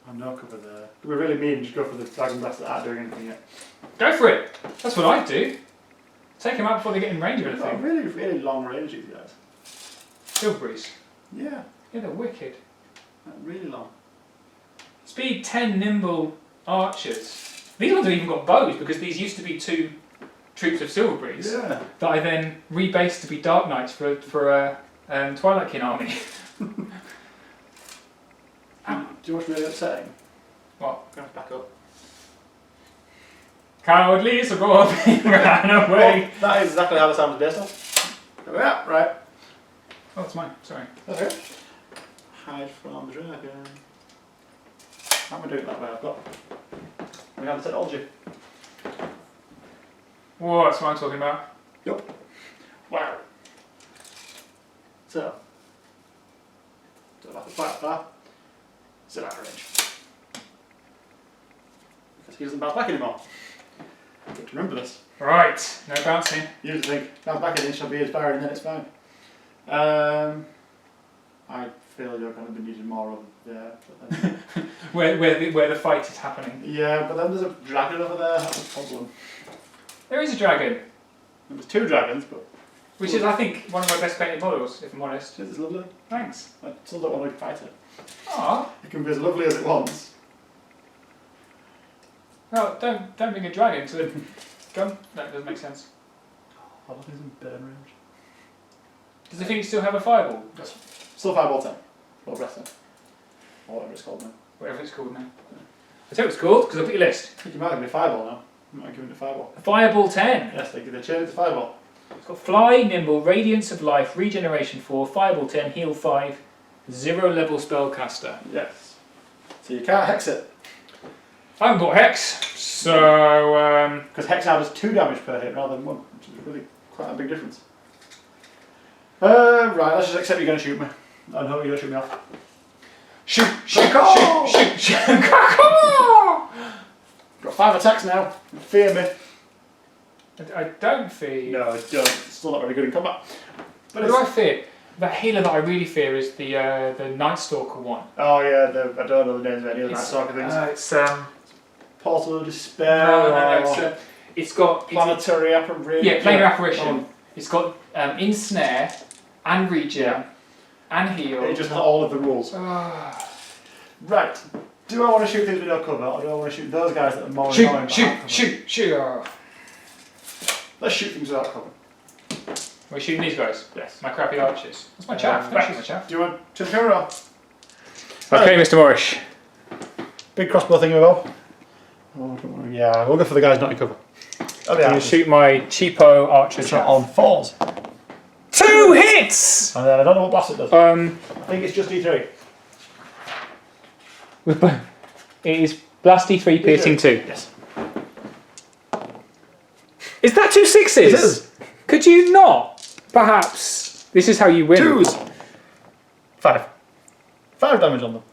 And no cover there. We're really mean and just go for the dragon blast that aren't doing anything yet. Go for it! That's what I do. Take them out before they get in range of They've got anything. really, really long range, these guys. Silver Breeze. Yeah, Yeah, they're wicked. really long. Speed 10 nimble archers. These ones have even got bows because these used to be 2 troops of Silverbreeze that I then rebased to be Dark Knights for Twilight King army. Do you want to really upsetting? What? I'm going to back up. Cowardly Sir Robin ran away. Well, that is exactly how the sound is based on. Yeah, right. Oh, it's mine. Sorry. That's okay. Hide from the dragon. How am I doing that way? I've got. We have the technology. Whoa, that's what I'm talking about. Yup. Wow. So. Don't have to fight that. Sit out of range. Because he doesn't bounce back anymore. Good to remember this. Right, no bouncing. You used to think, bounce back an inch, I'll be inspired and then it's fine. I feel you're going to be needing more of there. But then where the fight is happening. yeah, but then there's a dragon over there, that's a problem. There is a dragon. There's 2 dragons, but. Which is, I think, one of my best painted models, if I'm honest. It's lovely. Thanks. I still don't want to fight it. Ah. It can be as lovely as it wants. No, don't bring a dragon to the gun. That doesn't make sense. I don't think it's in burn range. Does the thing still have a fireball? Yes. Still fireball 10. Or breath 10. Or whatever it's called now. Whatever it's called now. I tell you what it's called, because I've got your list. I think you might have given it fireball now. You might have given it fireball. Fireball 10. Yes, they changed it to fireball. It's got Fly, Nimble, Radiance of Life, Regeneration 4, Fireball 10, Heal 5, 0 level spellcaster. Yes. So you can't hex it. I haven't got Hex, so Because hex now does 2 damage per hit rather than 1, which is really quite a big difference. Right, let's just accept you're going to shoot me. I know you're going to shoot me off. shoot. Got 5 attacks now. Fear me. I don't fear you. No, I don't. It's still not very good in combat. But what do I fear? The healer that I really fear is the Night Stalker one. Oh yeah, I don't know the names of any of the Night Stalker things. It's Portal of Despair. No. It's got Planetary Apparition. Yeah, Planar Apparition. It's got Ensnare and Regen and Heal. It just has all of the rules. Right. Do I want to shoot things with no cover, or do I want to shoot those guys that are more annoying? Shoot! Let's shoot things without cover. We're shooting these guys? Yes. My crappy archers. That's my chaff. Don't shoot my chaff. Do you want to cover or? Okay, Mr. Morrish. Big crossbow thing above. Oh, yeah, we'll go for the guys not in cover. I'm going to shoot my cheapo archer chaff. On 4s. 2 hits! And then I don't know what blast it does. I think it's just D3. It is Blast D3 piercing 2. Yes. Is that 2 6s? It is. Could you not? Perhaps this is how you win. 2s. 5. 5 damage on them.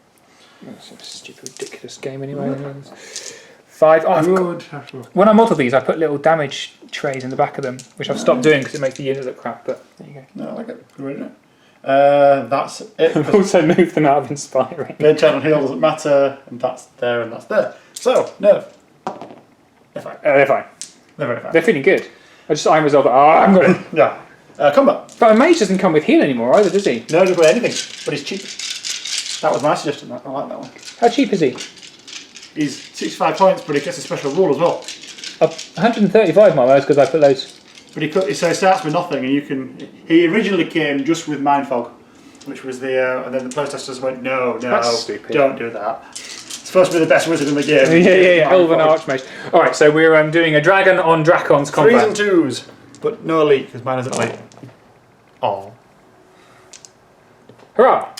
That's a stupid, ridiculous game anyway. 5. Oh, when I model these, I put little damage trays in the back of them, which I've stopped doing because it makes the unit look crap. But there you go. No, I like it. Good, isn't it? That's it. I've also moved them out of inspiring. Main channel heal doesn't matter, and that's there and that's there. So, no. They're fine. They're fine. They're very fine. They're feeling good. I'm resolved. I'm gonna. Yeah. Combat. But a mage doesn't come with heal anymore either, does he? No, just weigh anything, but he's cheap. That was my suggestion. I like that one. How cheap is he? He's 65 points, but he gets a special rule as well. 135 miles because I put those. But so he starts with nothing, and you can. He originally came just with Mind Fog, which was the. And then the playtesters went, no, That's stupid. don't do that. It's supposed to be the best wizard in the game. Yeah. Elven Archmage. All right, so we're doing a dragon on Dracon's combat. 3s and 2s, but no elite because mine isn't elite. Oh. Hurrah!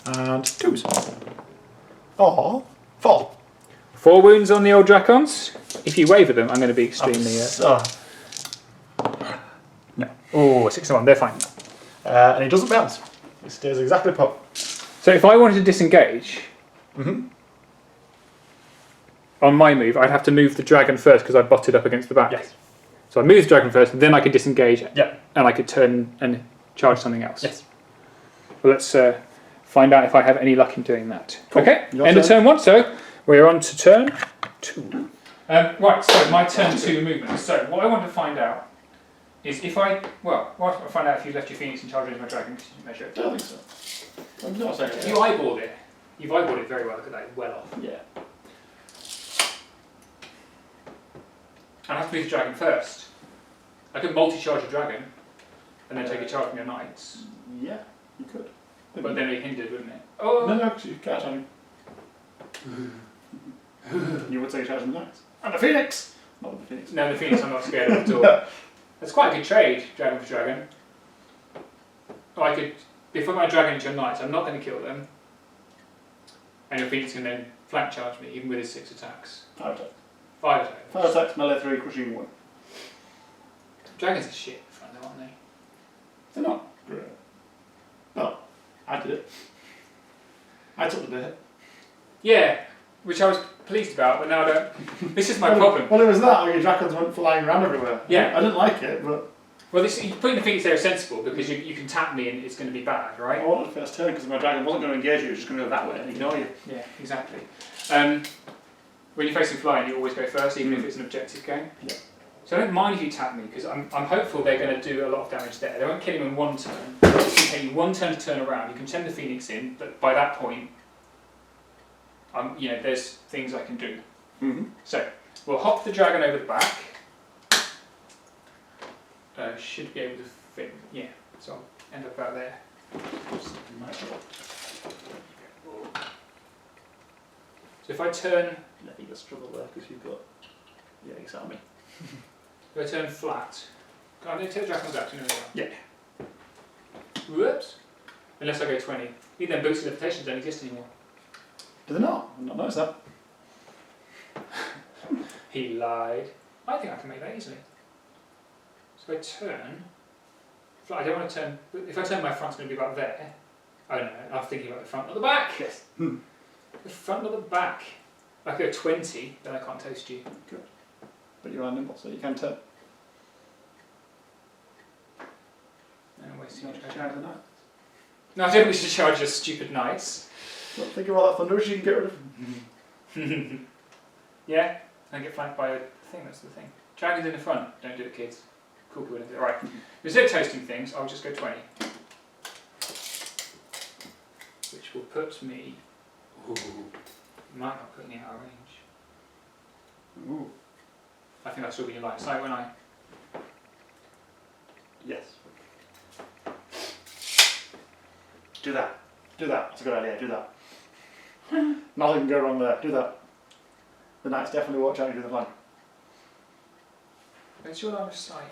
And 2s. Oh. 4. 4 wounds on the old Dracons. If you waver them, I'm going to be extremely. No. Oh, 6 and 1. They're fine. And he doesn't bounce. He stays exactly put. So if I wanted to disengage, on my move, I'd have to move the dragon first because I botted up against the back. Yes. So I move the dragon first, and then I could disengage. Yeah. And I could turn and charge something else. Yes. Well, let's find out if I have any luck in doing that. Cool. Okay. Your End of turn. turn 1. So we're on to turn 2. Right. So my turn 2 movement. So what I want to find out is if I find out if you left your Phoenix in charge of my dragon because you didn't measure it. I don't think so. I'm not saying You eyeballed it. You've eyeballed it very well. Look at that, well off. Yeah. I have to beat the dragon first. I could multi-charge a dragon and then take a charge from your knights. Yeah, you could. But then it'd be hindered, wouldn't it? Oh! No, because you can't charge him. You would take a charge from the knights. And the phoenix! Not the phoenix. No, the phoenix I'm not scared of at all. That's quite a good trade, dragon for dragon. Oh, I could, if I put my dragon into your knights, I'm not going to kill them. And your phoenix can then flank charge me, even with his 6 attacks. 5 attacks. 5 attacks. 5 attacks, melee 3, crushing 1. Dragons are shit in front though, aren't they? They're not great. Well, I did it. I took the bit. Yeah, which I was pleased about, but now I don't. This is my problem. Well, it was that, your dragons went flying around everywhere. Yeah. I didn't like it, but... Well, putting the phoenix there is sensible, because you can tap me and it's going to be bad, right? I wanted the first turn because my dragon wasn't going to engage you, it was just going to go that way and ignore you. Yeah, exactly. When you're facing flying, you always go first, even if it's an objective game. Yeah. So I don't mind if you tap me, because I'm hopeful they're going to do a lot of damage there. They won't kill him in one turn. It can take you one turn to turn around. You can send the phoenix in, but by that point, there's things I can do. Mm-hmm. So we'll hop the dragon over the back. Should be able to fit. Yeah. So I'll end up about there. So if I turn, I think you'll struggle there because you've got... Yeah, exactly. if I turn flat, can I take the dragon's action? Yeah. Whoops. Unless I go 20. Even then, boots and levitations don't exist anymore. Do they not? I've not noticed that. He lied. I think I can make that easily. So if I turn, I don't want to turn, if I turn my front's going to be about there. Oh no, I'm thinking about the front or the back. Yes. The front or the back. If I go 20, then I can't toast you. Good. But you are nimble, so you can turn. And I'm wasting your Charge treasure. the knight. No, I don't wish to charge your stupid knights. Well, think of all that thunder you can get rid of. Yeah? And get flanked by a thing, that's the thing. Dragons in the front, don't do it, kids. Cool, cool, don't do it. Right. Instead of toasting things, I'll just go 20. Which will put me. Ooh. Might not put me out of range. Ooh. I think I'll still be in line of sight, won't I? Yes. Do that. Do that. That's a good idea. Do that. Nothing can go wrong there. Do that. The knights definitely watch out you do the flank. Where's your line of sight?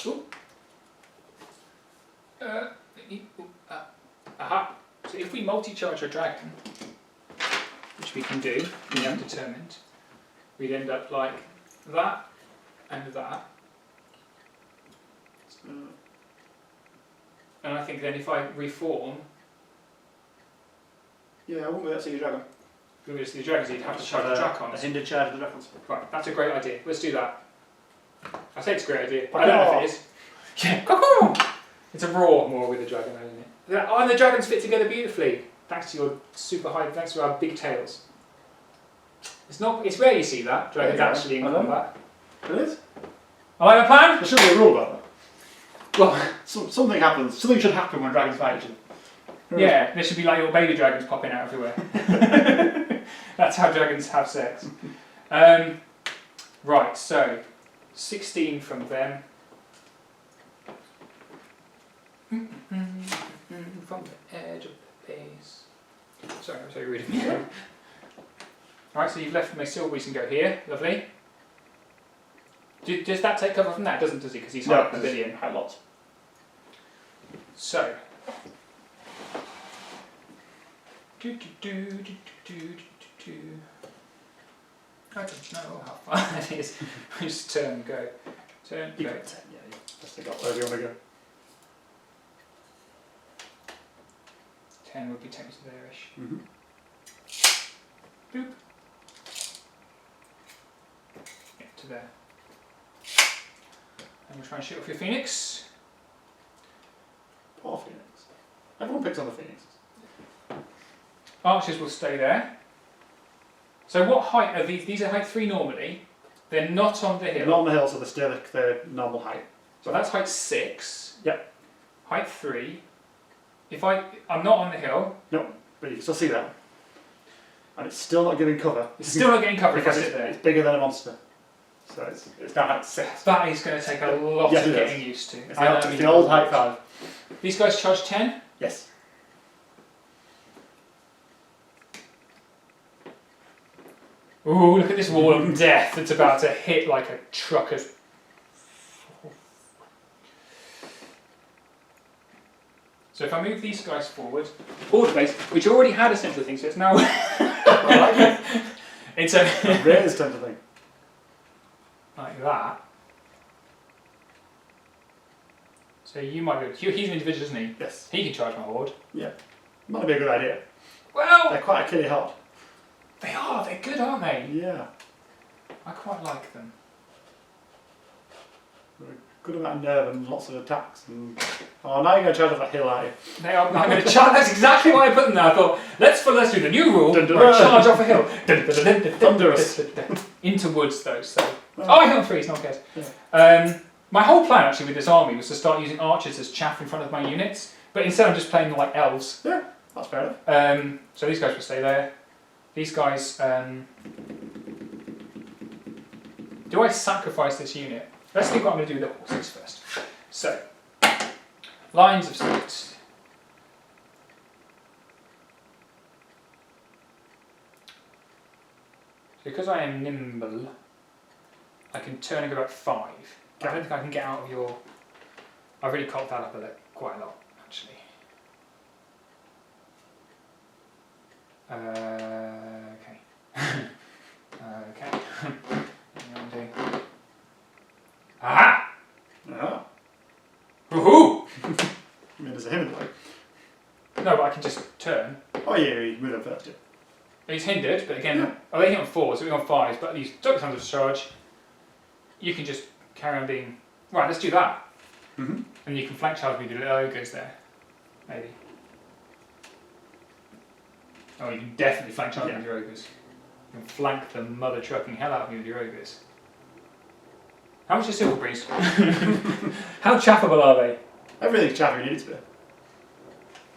Ooh. Aha. So if we multi-charge a dragon, which we can do, we have determined, we'd end up like that and that. And I think then if I reform, Yeah, I wouldn't be able to see your dragon. if we were to see the dragons, you'd have to charge the A dragons. hindered charge of the dragons. Right, that's a great idea. Let's do that. I say it's a great idea. But I don't know if it is. Yeah, cuckoo! It's a roar more with the dragon, isn't it? Yeah, oh, and the dragons fit together beautifully. Thanks to your super high, thanks to our big tails. It's not. It's rare you see that dragons Yeah, actually in I know. combat. It is? Am I a plan? There should be a rule about that. Well, Something happens. Something should happen when dragons fight each other. yeah, there should be like little baby dragons popping out everywhere. That's how dragons have sex. Right, so 16 from them. From the edge of the base. Sorry, I'm so rude of me. Right, so you've left my Silveries and go here. Lovely. Does that take cover from that? Doesn't, does he? Because he's high pavilion. High lots. So. I don't know how far that is. Just turn, go. Turn, You go. got 10, yeah. Just take up wherever you want to go. 10 would be take me to there-ish. Mm-hmm. Boop. Yeah, to there. And we'll try and shoot off your Phoenix. Poor Phoenix. Everyone picks on the Phoenixes. Archers will stay there. So what height are these? These are height 3 normally. They're not on the hill. Not on the hill, so they're still their normal height. So that's height 6. Yep. Height 3. If I'm not on the hill. Nope. but you can still see that. And it's still not giving cover. It's still not getting cover if I because sit there. it's bigger than a monster. So it's now height 6. That is going to take a lot Yes, of it is. getting used to. It's the old height 5. These guys charge 10? Yes. Ooh, look at this wall of death that's about to hit like a truck of... So if I move these guys forward, border base, which already had a central thing, so it's now... it's a... Raised central thing. Like that. So you might be able to... He's an individual, isn't he? Yes. He can charge my horde. Yeah. Might be a good idea. Well... They're quite a killy horde. They are, they're good, aren't they? Yeah. I quite like them. Good amount of nerve and lots of attacks. And... Oh, now you're going to charge off that hill, aren't you? They are, I'm going to charge, that's exactly why I put them there. I thought, let's do the new rule, Dun, dun, where I dun. charge off a hill. Thunderous. Into woods though, so. Well, Oh, I hit on 3s, no one cares. Yeah. My whole plan actually with this army was to start using archers as chaff in front of my units, but instead I'm just playing them like elves. Yeah, that's fair enough. So these guys will stay there. These guys, do I sacrifice this unit? Let's think what I'm going to do with the horses first. So, lines of sight. Because I am nimble, I can turn and go about 5. I don't think I can get out of your... I've really cocked that up quite a lot, actually. Okay. Okay. What do you want to do? Aha! Ah. Woohoo! I mean, there's a hindered way. No, but I can just turn. Oh yeah, you move them first, yeah. He's hindered, but again, Yeah. oh, they hit on 4, so we're on 5s, but these took tons of charge. You can just carry on being... Right, let's do that. Mm-hmm. And you can flank charge me with the ogres there. Maybe. Oh, you can definitely flank charge me with your ogres. You can flank the mother trucking hell out of me with your ogres. How much is Silver Breeze? How chaffable are they? Everything's chaff you need it to be.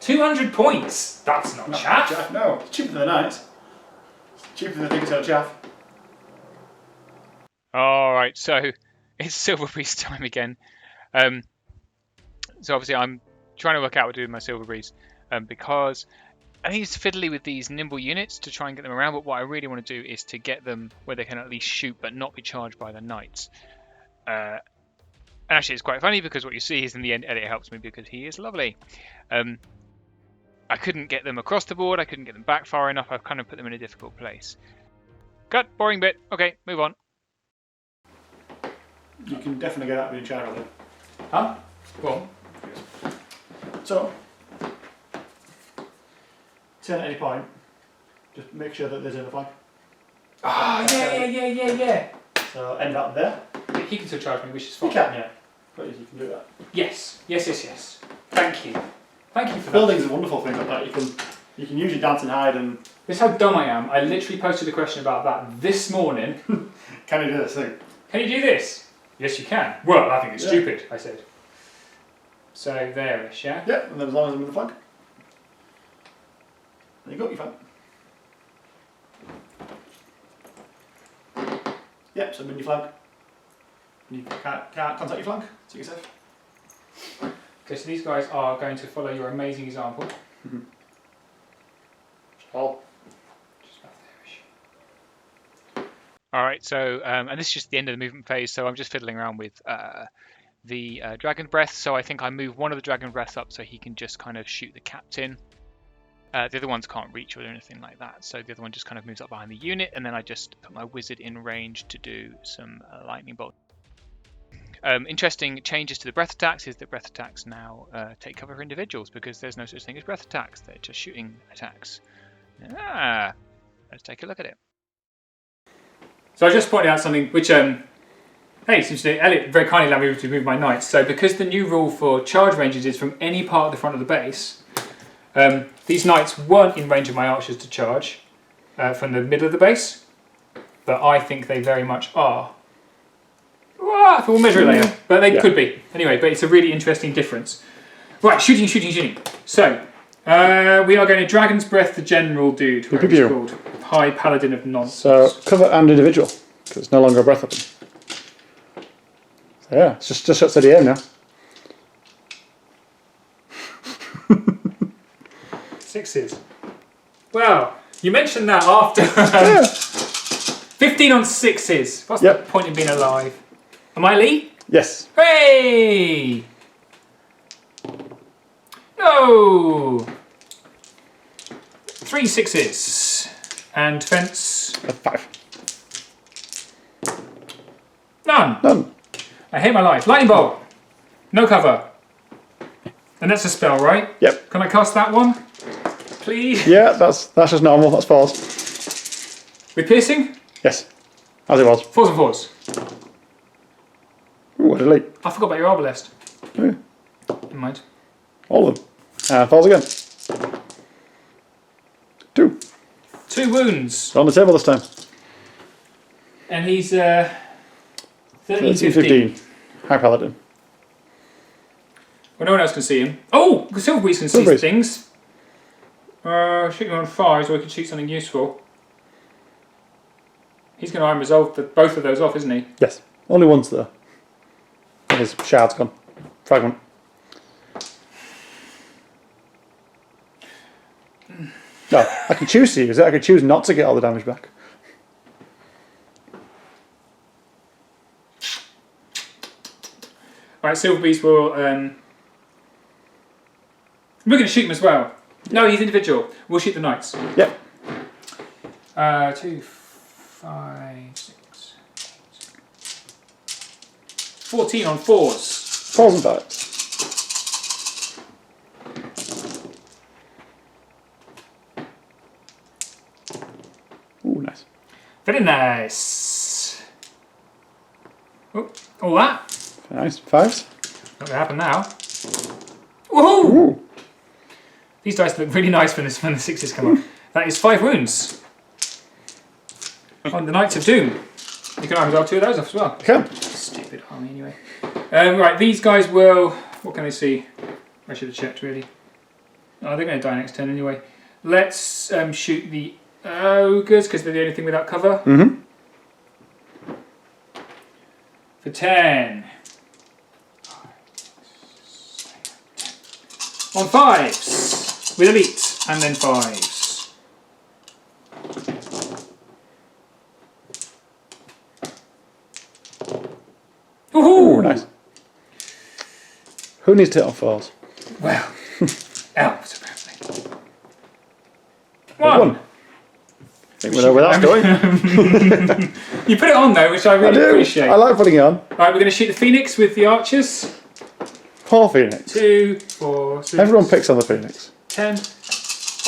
200 points! That's not chaff. No, it's cheaper than the knights. It's cheaper than the things out of chaff. Alright, so it's Silver Breeze time again. So obviously I'm trying to work out what to do with my Silver Breeze because I think it's fiddly with these nimble units to try and get them around, but what I really want to do is to get them where they can at least shoot but not be charged by the knights. And actually it's quite funny because what you see is in the end Elliott helps me because he is lovely. I couldn't get them across the board, I couldn't get them back far enough, I've kind of put them in a difficult place. Cut, boring bit, okay, move on. You can definitely get that with your charge, Huh? Go on. So, turn at any point, just make sure that there's in the flank. Ah, yeah. So end up there. He can still charge me, which is You fine. can, yeah. But you can do that. Yes. Thank you. Thank you for that. Building's a wonderful thing like that. You can use your dance and hide and... This is how dumb I am. I literally posted a question about that this morning. Can you do this thing? Can you do this? Yes, you can. Well, I think it's Yeah. stupid, I said. So, there-ish, yeah? Yeah, and then as long as I'm in the flank. There you go, you flank. Yep, so I'm in your flank. You can't contact your flank, so you're safe. Okay, so these guys are going to follow your amazing example. Mm-hmm. All. Just about there-ish. Alright, so, and this is just the end of the movement phase, so I'm just fiddling around with the Dragon Breath, so I think I move one of the Dragon Breaths up so he can just kind of shoot the captain. The other ones can't reach or anything like that, so the other one just kind of moves up behind the unit, and then I just put my wizard in range to do some lightning bolt. Interesting changes to the breath attacks is that breath attacks now take cover for individuals because there's no such thing as breath attacks, they're just shooting attacks. Let's take a look at it. So I just pointed out something which, hey, essentially, Elliott very kindly allowed me to move my knights. So because the new rule for charge ranges is from any part of the front of the base, these knights weren't in range of my archers to charge from the middle of the base, but I think they very much are. Well, we'll measure it later, but they could be. Anyway, but it's a really interesting difference. Right, shooting. So, We are going to Dragon's Breath, the general dude. Whatever Pew, he's pew. called. High Paladin of Nonsense. So cover and individual, because it's no longer a breath weapon. So yeah, it's just shuts to the air now. 6s. Well, you mentioned that after. Yeah. 15 on 6s. What's Yep. the point in being alive? Am I elite? Yes. Hey! No! 3 6s. And defense. 5. None. None. I hate my life. Lightning bolt. No cover. And that's a spell, right? Yep. Can I cast that one? Please? Yeah, that's just normal. That's 4s. With piercing? Yes. As it was. 4s and 4s. Ooh, a delete. I forgot about your arbalest. Yeah. Never mind. All of them. And falls again. 2. 2 wounds. On the table this time. And he's 13, 15. 15. High Paladin. Well, no one else can see him. Oh! Silverbreeze can see Silverbreeze. things. Shooting on 5s, or we can shoot something useful. He's going to iron resolve both of those off, isn't he? Yes. Only one's there. And his shard's gone. Fragment. No, I can choose to use it. I can choose not to get all the damage back. Alright, Silverbreeze will... we're going to shoot him as well. No, he's individual. We'll shoot the knights. Yep. 2, 5, 6, 14 on 4s. 4s and 5s. Ooh, nice. Very nice. Oh, all that. Nice. 5s. Not going to happen now. Woohoo! Ooh. These dice look really nice when the 6s come up. That is 5 wounds. On the Knights of Doom. You can iron resolve 2 of those off as well. Okay. Stupid army anyway. Right, these guys will... What can they see? I should have checked really. Oh, they're going to die next turn anyway. Let's shoot the ogres because they're the only thing without cover. Mm-hmm. For 10. On 5s. With elite. And then 5s. Woohoo! Ooh, nice. Who needs to hit on 4s? Well, elves apparently. 1. I think we know where that's going. You put it on though, which I I really do. appreciate. I like putting it on. Right, we're going to shoot the Phoenix with the archers. Poor Phoenix. 2, 4, 6, Everyone picks on the Phoenix. 10.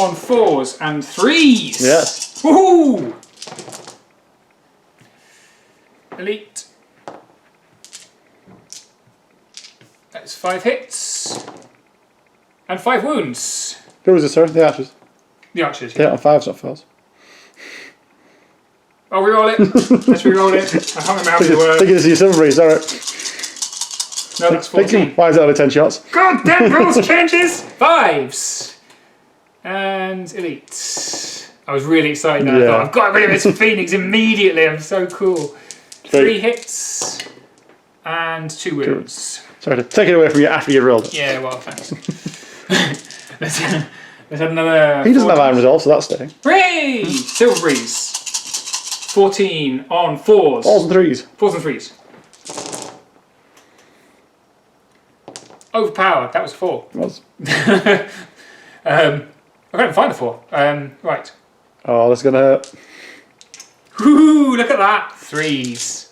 On 4s and 3s. Yes. Woohoo! Elite. That's 5 hits. And 5 wounds. Who was it, sir? The archers. The archers. They hit on 5s, not 4s. I'll reroll it. Let's reroll it. I can't remember how many there were. Thinking this is your Silverbreeze, alright. No, that's 14. Why is that only 10 shots? God damn rules changes! 5s. And elite. I was really excited now. I Yeah. thought, I've got rid of this Phoenix immediately. I'm so cool. 3 hits. And 2 wounds. Sorry to take it away from you after you rolled it. Yeah, well, thanks. let's have another... He doesn't have iron resolve, so that's staying. Hooray! Silverbreeze. 14 on 4s. 4s and 3s. 4s and 3s. Overpowered. That was 4. It was. I can't find the 4. Right. Oh, that's going to hurt. Woohoo! Look at that. 3s.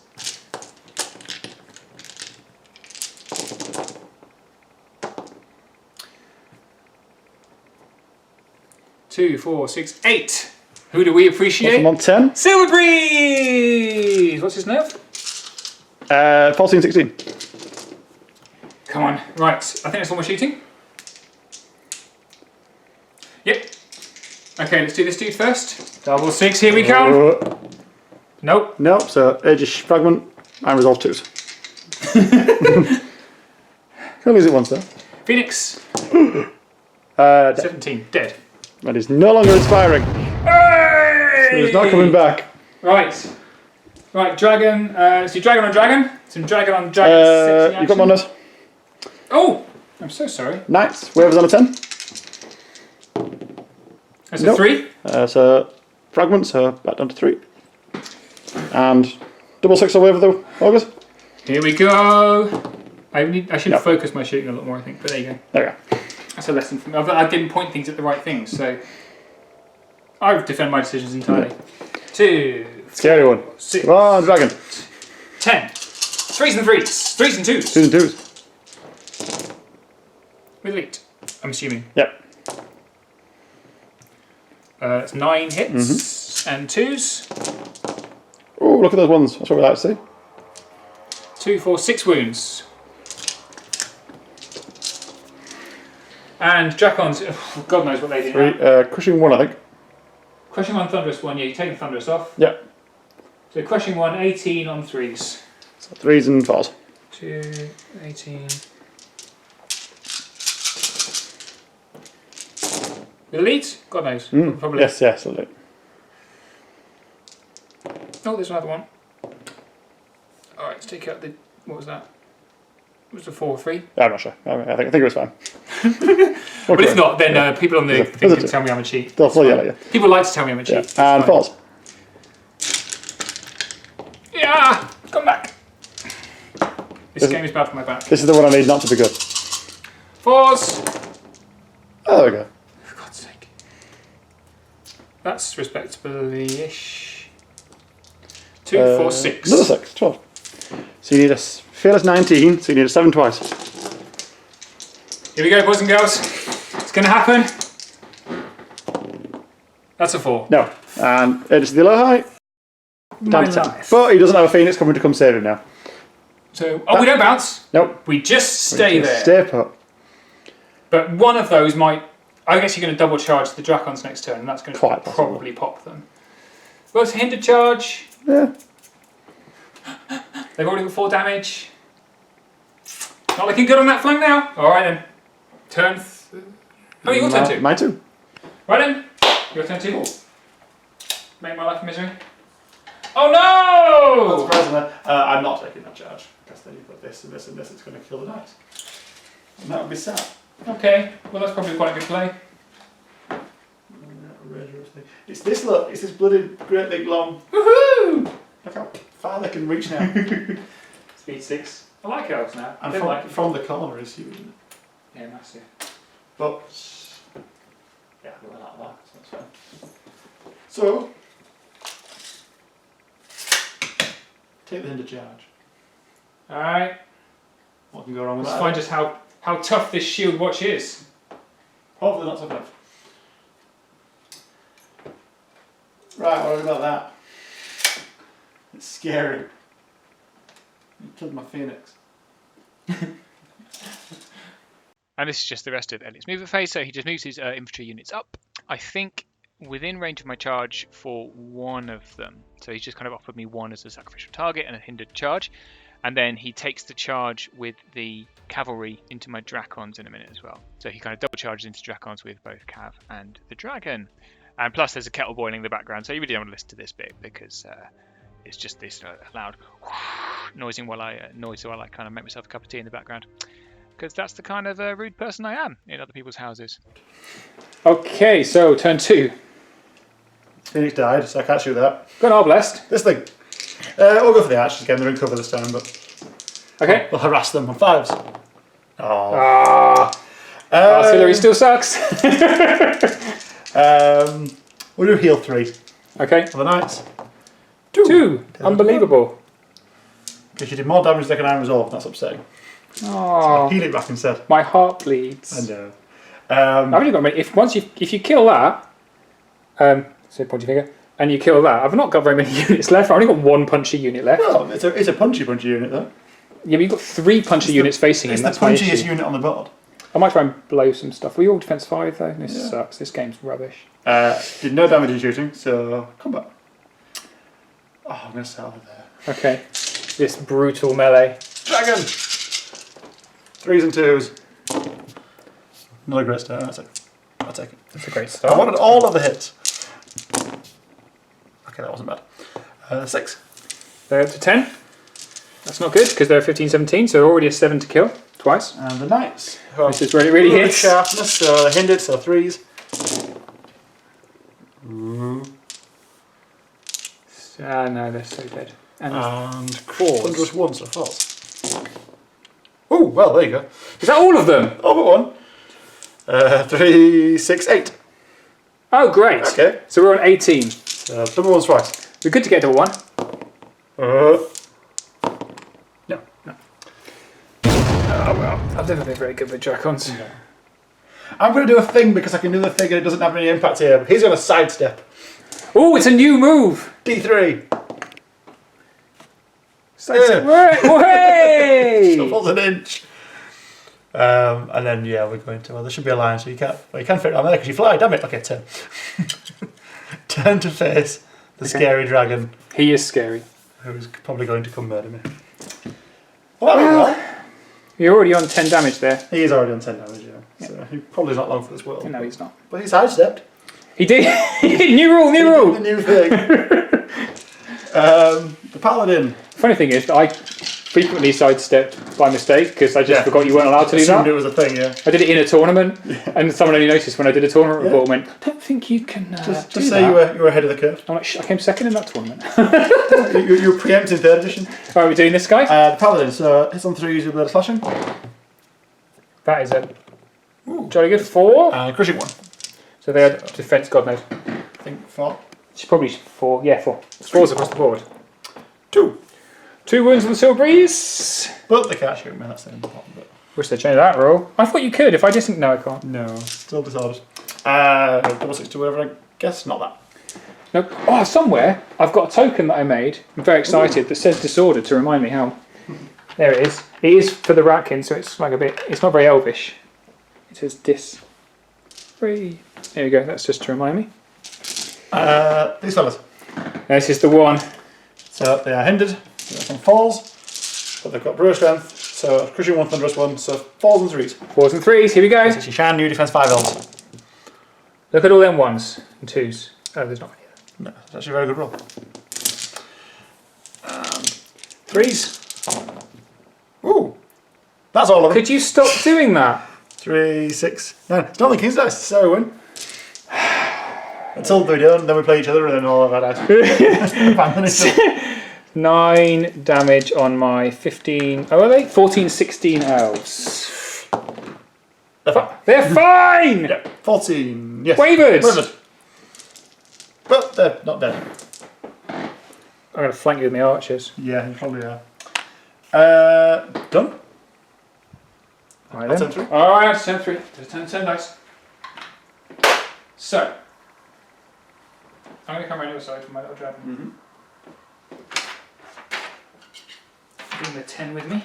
Two, 4, 6, 8. Who do we appreciate? I'm on 10. Silverbreeze! What's his nerve? 14, 16. Come on. Right. I think that's all we're shooting. Yep. Okay, let's do this dude first. Double 6, here we come. Nope. Nope, so Aegis Fragment, iron resolve 2s. Can only use it once though. Phoenix. Dead. 17. Dead. And he's no longer inspiring. Hey! So he's not coming back. Right. Right, dragon. So dragon on dragon. Some dragon on dragon. You got one, Ness? Oh! I'm so sorry. Knights. Waves on a 10. That's a 3. So fragments, so back down to 3. And double 6 away with the augurs. Here we go. I should focus my shooting a lot more, I think, but there you go. There we go. That's a lesson for me. I didn't point things at the right things, so I defend my decisions entirely. 2, Scary one. 6, Come on, dragon. 10. 3s and 3s. 3s and 2s. 2s and 2s. With elite, I'm assuming. Yep. It's 9 hits and 2s. Oh, look at those ones. That's what we like to see. 2, 4, 6 wounds. And Dracons, God knows what they do. 3, crushing 1, I think. Crushing 1, Thunderous 1, yeah, you're taking Thunderous off. Yep. So crushing 1, 18 on 3s. So 3s and 4s. 2, 18. With elite? God knows. Probably. Yes, yes, I'll do it. Oh, there's another one. Alright, let's take out the. What was that? It was a 4 or 3. I'm not sure. I think it was fine. But if not, then people on the thing can tell me I'm a cheat. They'll fully yell at you. People like to tell me I'm a cheat. Yeah. And 4s. Yeah! Come back! This game is bad for my back. This is the one I need not to be good. 4s! Oh, there we go. For God's sake. That's respectably-ish. 2, 4, 6. Another 6, 12. So you need a fearless 19, so you need a 7 twice. Here we go, boys and girls. It's going to happen. That's a 4. No. And it's the low height. My Down to 10. life. But he doesn't have a phoenix coming to come save him now. So, we don't bounce. Nope. We just stay there. Stay put. But one of those might. I guess you're going to double charge the Dracons next turn, and that's going to Quite possible. probably pop them. Well, it's a hindered charge. Yeah. They've already got 4 damage. Not looking good on that flank now. Alright then. Turn. Oh, your turn 2. Mine too. Right then. Your turn 2. Make my life a misery. Oh no! Surprisingly, I'm not taking that charge. Because then you've got this and this and this, it's going to kill the knight. And that would be sad. Okay, well that's probably quite a good play. It's this look, it's this bloody great big long. Woohoo! Look how far they can reach now. Speed 6. I like elves now. And I don't like it. from the corner is huge, isn't it? Yeah, massive. But yeah, I like that, so that's fine. So take the hinder charge. Alright. What can go wrong with Let's that? find just how tough this shield watch is. Hopefully not tough enough. Right, what about that? It's scary. You killed my phoenix. And this is just the rest of Elliott's movement phase, so he just moves his infantry units up. I think within range of my charge for one of them. So he's just kind of offered me one as a sacrificial target and a hindered charge. And then he takes the charge with the cavalry into my Dracons in a minute as well. So he kind of double charges into Dracons with both Cav and the Dragon. And plus there's a kettle boiling in the background, so you really don't want to listen to this bit because it's just this loud noise while I kind of make myself a cup of tea in the background. Because that's the kind of rude person I am in other people's houses. Okay, so turn 2. Phoenix died, so I can't shoot that. Got all blessed. This thing. We'll go for the archers again, they're in cover this time, but Okay. we'll harass them on 5s. Oh. Ah. Artillery still sucks. We'll do heal 3 Okay. for the knights. 2. Unbelievable. Because you did more damage than I resolve, that's upsetting. Oh, Heal it back instead. my heart bleeds. I know. I've only got if you kill that, so point your finger, and you kill that, I've not got very many units left. I've only got 1 punchy unit left. Well, it's a punchy unit though. Yeah, but you've got 3 punchy units facing him. It's That's the my punchiest issue. unit on the board. I might try and blow some stuff. We all defense 5 though. This sucks. This game's rubbish. Did no damage in shooting, so combat. Oh, I'm going to start with there. Okay. This brutal melee. Dragon! 3s and 2s. Another great start, that's it. I take it. That's a great I start. wanted all of the hits. Okay, that wasn't bad. 6. They're up to 10. That's not good because they're 15, 17, so already a 7 to kill twice. And the knights. This is really, really hits. Sharpness, so they're hindered, so 3s. No, they're so dead. And And 4s. thunderous 1, so 4s. Oh, well, there you go. Is that all of them? Over 1. 3, 6, 8. Oh, great. Okay. So we're on 18. So double 1s twice. We're good to get to 1. No. Oh, well. I've never been very good with dragons. No. I'm going to do a thing because I can do the thing and it doesn't have any impact here. He's going to sidestep. Oh, it's a new move. D3. Hey! Shuffles an inch. And then, yeah, we're going to... Well, there should be a line, so you can't... Well, you can fit it on there because you fly. Damn it. Okay, turn. Turn to face the scary dragon. He is scary. Who's probably going to come murder me. Well, You're already on 10 damage there. he is already on 10 damage, yeah. So he's probably not long for this world. No, he's not. But he's sidestepped. He did. New rule, new rule. The new thing. The paladin. Funny thing is, I frequently sidestepped by mistake because I just forgot you weren't allowed to do Assumed that. it was a thing, yeah. I did it in a tournament, and someone only noticed when I did a tournament report and went, I don't think you can Just do say that. you were ahead of the curve. I'm like, I came second in that tournament. you were preempted third edition. Right, we're doing this guy? The paladin, so hits on 3s with a bit of slashing. That is a jolly good 4. Crushing 1. So they had defense, God knows. I think 4. It's probably 4. Yeah, 4. 4s across the board. 2. 2 wounds on the Silbreeze. But they can't shoot me, that's the important bit. Wish they changed that rule. I thought you could. If I didn't, no, I can't. No, still disordered. Double 6 to whatever, I guess. Not that. Nope. Oh, somewhere I've got a token that I made. I'm very excited that says disordered to remind me how. There it is. It is for the Ratkin, so it's like a bit. It's not very elvish. It says dis. Free. There you go. That's just to remind me. These fellas. This is the one. So they are hindered. They've got some falls, but they've got brewer strength. So crushing 1, thunderous 1. So falls and 3s. 4s and 3s. Here we go. That's Shan, new defense 5 elves. Look at all them 1s and 2s. Oh, there's not many of them. No, it's actually a very good roll. 3s. Ooh, that's all of them. Could you stop doing that? 3, 6, 9. It's not the king's dice. So we win. Until they're done, then we play each other, and then all of our dice. 9 damage on my 15. Oh, are they? 14, 16 elves. They're fine. They're fine! Yeah, 14. Yes. Wavered! But they're not dead. I'm going to flank you with my archers. Yeah, you probably are. Done. Alright That's then. turn 3. Alright, that's turn 3. There's 10 dice. So, I'm going to come around your side for my little dragon. Bring the 10 with me.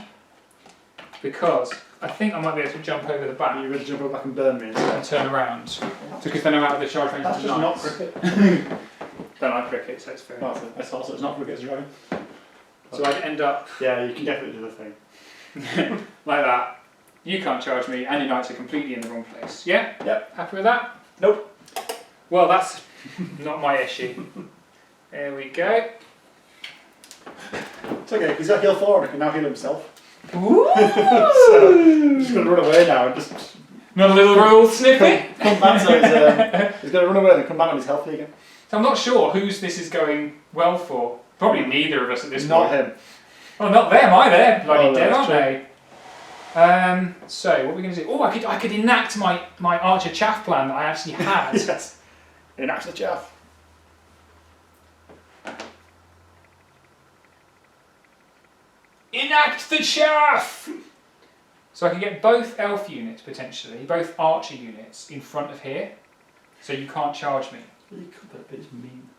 Because I think I might be able to jump over the back You're going to jump up back and burn me instead. and turn around. Because then I'm out of the charge range That's of the just not knights. cricket. Don't like cricket, so it's fair enough. That's also, it's not cricket, it's a dragon. So I'd end up Yeah, you can definitely do the thing. like that. You can't charge me, and your knights are completely in the wrong place. Yeah? Yep. Happy with that? Nope. Well, that's not my issue. There we go. It's okay, he's got heal 4 and he can now heal himself. Ooh! So, he's going to run away now and just Not a little roll snippy? come back so he's going to run away and then come back when he's healthy again. So I'm not sure whose this is going well for. Probably neither of us at this Not point. him. Oh, not them either. Bloody Oh, dead, that's aren't true. they? So, what are we going to do? Oh, I could enact my Archer Chaff plan that I actually had. Yes. Enact the chaff. Enact the chaff! So I can get both elf units, potentially, both archer units, in front of here. So you can't charge me. You could, but it's mean.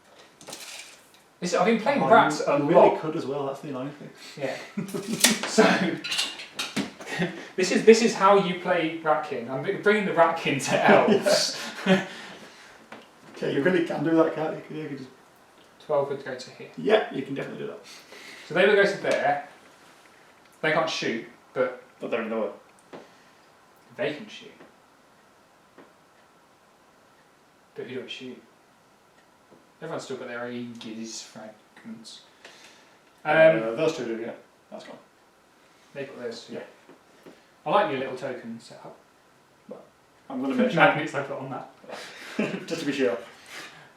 I've been playing rats a you lot. really could as well, that's the annoying thing. Yeah. So, this is how you play Ratkin. I'm bringing the Ratkin to elves. Okay, you really can do that, can't you? You can just... 12 would go to here. Yeah, you can definitely do that. So they will go to there. They can't shoot, but But they're in the way. they can shoot. But who do I shoot? Everyone's still got their Aegis fragments. Those two do, yeah. That's gone. They've got those too. Yeah. I like your little token setup. I'm going to make sure. Magnets I put on that. Just to be sure.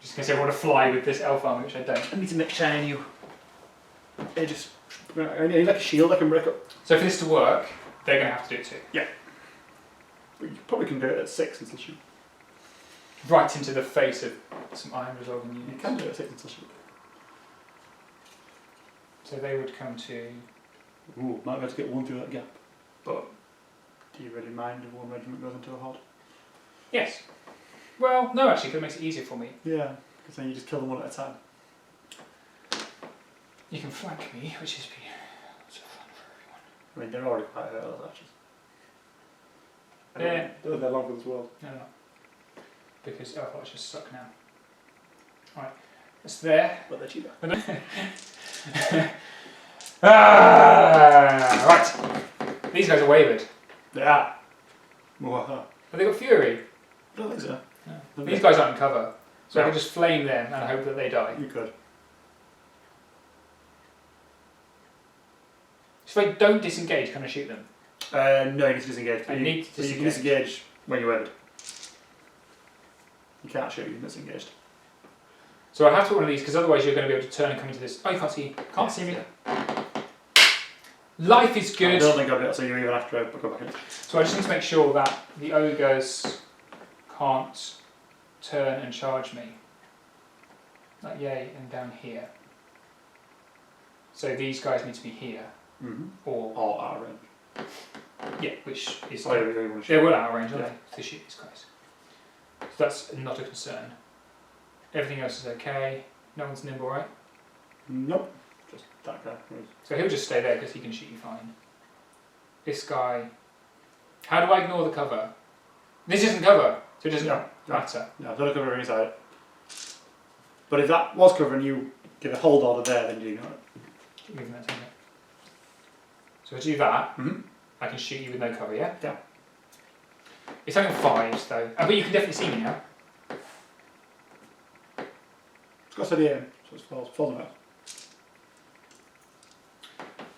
Just in case I want to fly with this elf armor, which I don't. I need to make shine you. I need like a shield I can break up. So for this to work, they're going to have to do it too. But you probably can do it at 6 until shoot. Right into the face of some iron resolving units. You can do it at 6 until shoot. So they would come to. Ooh, might be able to get one through that gap. But do you really mind if one regiment goes into a horde? Yes. Well, no, actually, because it makes it easier for me. Yeah, because then you just kill them one at a time. You can flank me, which is so fun for everyone. I mean, they're already quite hurt, those archers. Yeah. They're long for this world. No, no. Because elf archers suck now. Right, it's there. But they're cheaper. Right. These guys are wavered. They are. But Have they got fury? I don't think so. No. These guys aren't in cover. So I No. can just flame them and hope that they die. You could. So if I don't disengage, can I shoot them? No, you need to disengage. I need to You can disengage when you're webbed. You can't shoot, you're disengaged. So I have to put one of these because otherwise you're going to be able to turn and come into this. Oh, you can't see. Can't see me. Life is I good. don't think I'll be able to see you even after I go back in. So I just need to make sure that the ogres can't turn and charge me. Like yay, and down here. So these guys need to be here. Or Or out of range. yeah, which is Oh, yeah, you want to they're shoot. well out of range, aren't Yeah. they? To shoot these guys. So that's not a concern. Everything else is okay. No one's nimble, right? Nope. Just that guy. So he'll just stay there because he can shoot you fine. This guy. How do I ignore the cover? This isn't cover, so it doesn't matter. No, don't cover inside it. But if that was covering you, get a hold order there, then you ignore it. Keep moving that, isn't it? So if I do that, Mm-hmm. I can shoot you with no cover, yeah? Yeah. It's only 5s though. But you can definitely see me now. It's got steady aim, so it's falling out.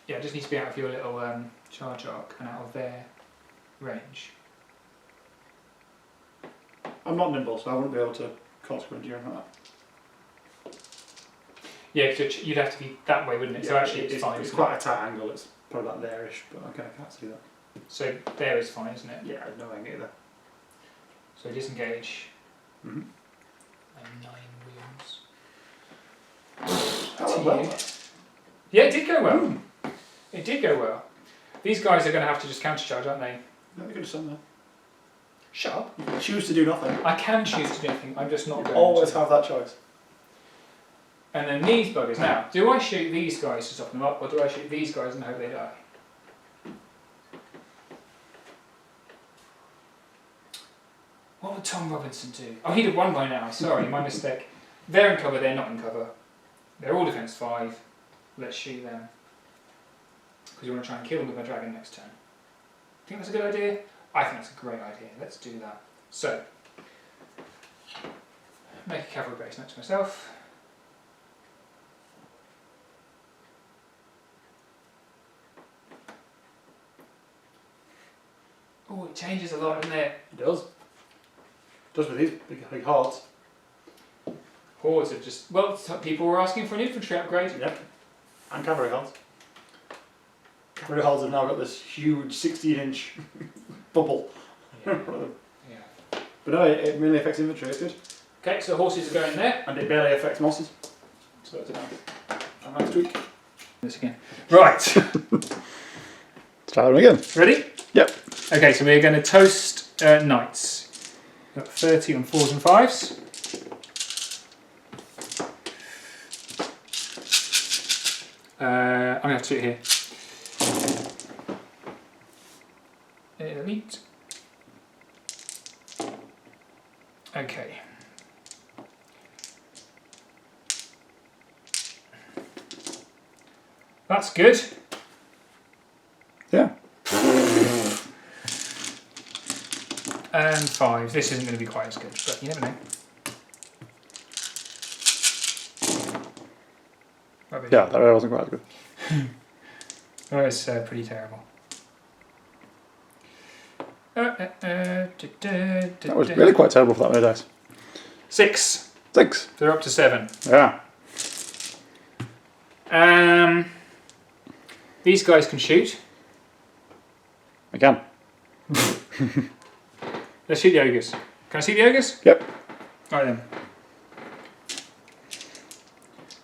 Yeah, it just needs to be out of your little charge arc and out of their range. I'm not nimble, so I wouldn't be able to consequence you or anything like that. Yeah, because you'd have to be that way, wouldn't it? So actually it's fine. It's isn't quite a tight angle, it's probably about there-ish, but I can't see that. it? So there is fine, isn't it? Yeah, no angle either. So disengage. Mm-hmm. And 9 wounds. That went well. Yeah, it did go well. It did go well. These guys are going to have to just countercharge, aren't they? No, you could have done that. Shut up. You can choose to do nothing. I can choose to do anything, I'm just not You going always to. have that choice. And then these buggers. Now, do I shoot these guys to soften them up, or do I shoot these guys and hope they die? What would Tom Robinson do? Oh, he'd have won by now. Sorry, my mistake. They're in cover, they're not in cover. They're all defense 5. Let's shoot them. Because we want to try and kill them with my dragon next turn. Think that's a good idea? I think that's a great idea. Let's do that. So, make a cavalry base next to myself. Oh, it changes a lot, doesn't it? It does. It does with these big hordes. Hordes are just... Well, people were asking for an infantry upgrade. Yep. And cavalry hordes. Cavalry hordes have now got this huge 16-inch bubble. Yeah. Yeah. But no, it mainly affects infantry, it's good. Okay, so horses are going there. And it barely affects monsters. So that's a nice tweak. This again. Right. Let's try that one again. Ready? Yep. Okay, so we're going to toast knights. Got 30 on 4s and 5s. I'm going to have to do it here. Elite. Okay. That's good. Yeah. And 5s. This isn't going to be quite as good, but you never know. Yeah, that wasn't quite good. That was pretty terrible. That was really quite terrible for that many dice. 6. 6. They're up to 7. Yeah. These guys can shoot. Again. Let's shoot the ogres. Can I see the ogres? Yep. Alright then.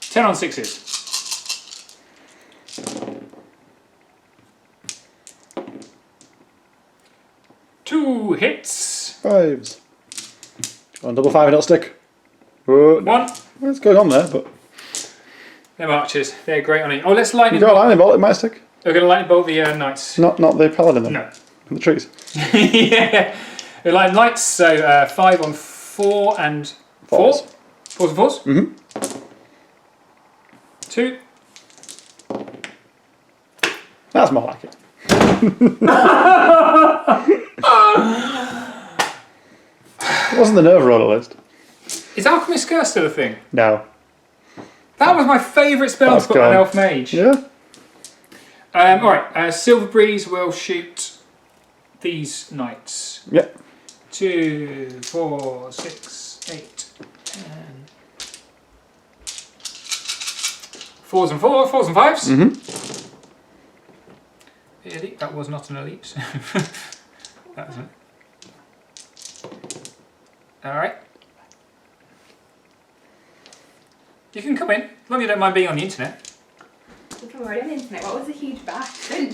10 on 6s. 2 hits. 5s. Go on, double 5 and it'll stick. Oh, no. 1. What's going on there? But Them archers. They're great on it. Oh, let's lightning you've got a bolt. lightning bolt, it might stick. We're going to lightning bolt the knights. Not the paladin then. No. The trees. Yeah. They're like knights, so 5 on 4 and 4. 4s and 4s? Mm-hmm. 2. That's more like it. It wasn't the nerve roller list. Is Alchemist Curse still a thing? No. That was my favourite spell That's to put on gone. Elf Mage. Yeah? Alright, Silver Breeze will shoot these knights. Yep. 2, 4, 6, 8, 10. 4s and 4, 4s and 5s. Mm-hmm. Elite, that was not an elite. That wasn't. Alright. You can come in, as long as you don't mind being on the internet. I'm already on the internet. What was the huge bash? Don't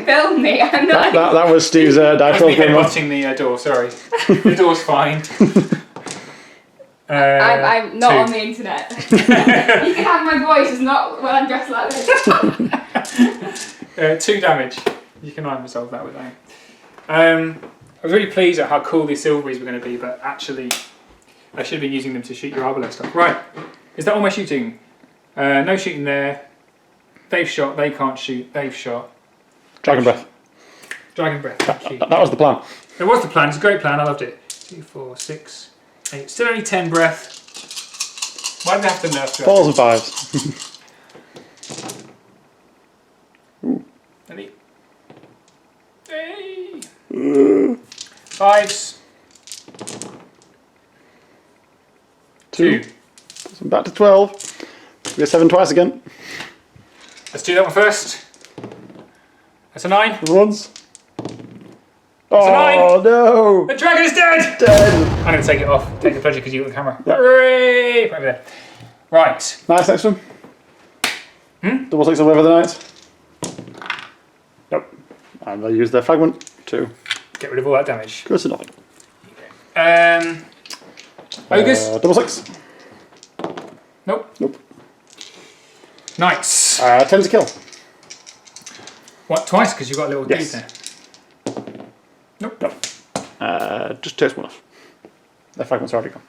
film me. I'm not. That was Steve's That's dice me roll. watching the door, sorry. The door's fine. I'm not 2. on the internet. You can have my voice, it's not when I'm dressed like this. 2 damage. You can resolve that with that. I was really pleased at how cool these Silveries were going to be, but actually I should have been using them to shoot your arbalest stuff. Right, is that all my shooting? No shooting there. They've shot, they can't shoot, they've shot. Dragon breath. Dragon breath. That was the plan. It was the plan, it's a great plan, I loved it. 2, 4, 6, 8. Still only 10 breath. Why did they have to nerf to 4s and 5s. Elite. Hey. 5s. 2. So back to 12. We get 7 twice again. Let's do that one first. That's a 9. The ones. a 9. Oh no! The dragon is dead! Dead! I'm going to take it off. Take the pleasure because you got the camera. Yep. Hooray! Over there. Right. Nice, next one. Double 6 away for the knights. Yep. And they use their fragment to Get rid of all that damage. go to nothing. Ogres? Double 6. Nope. Nope. Knights. 10 to kill. What, twice? Because you've got a little Yes. dude there. Nope. Nope. Just takes 1 off. Their fragment's already gone.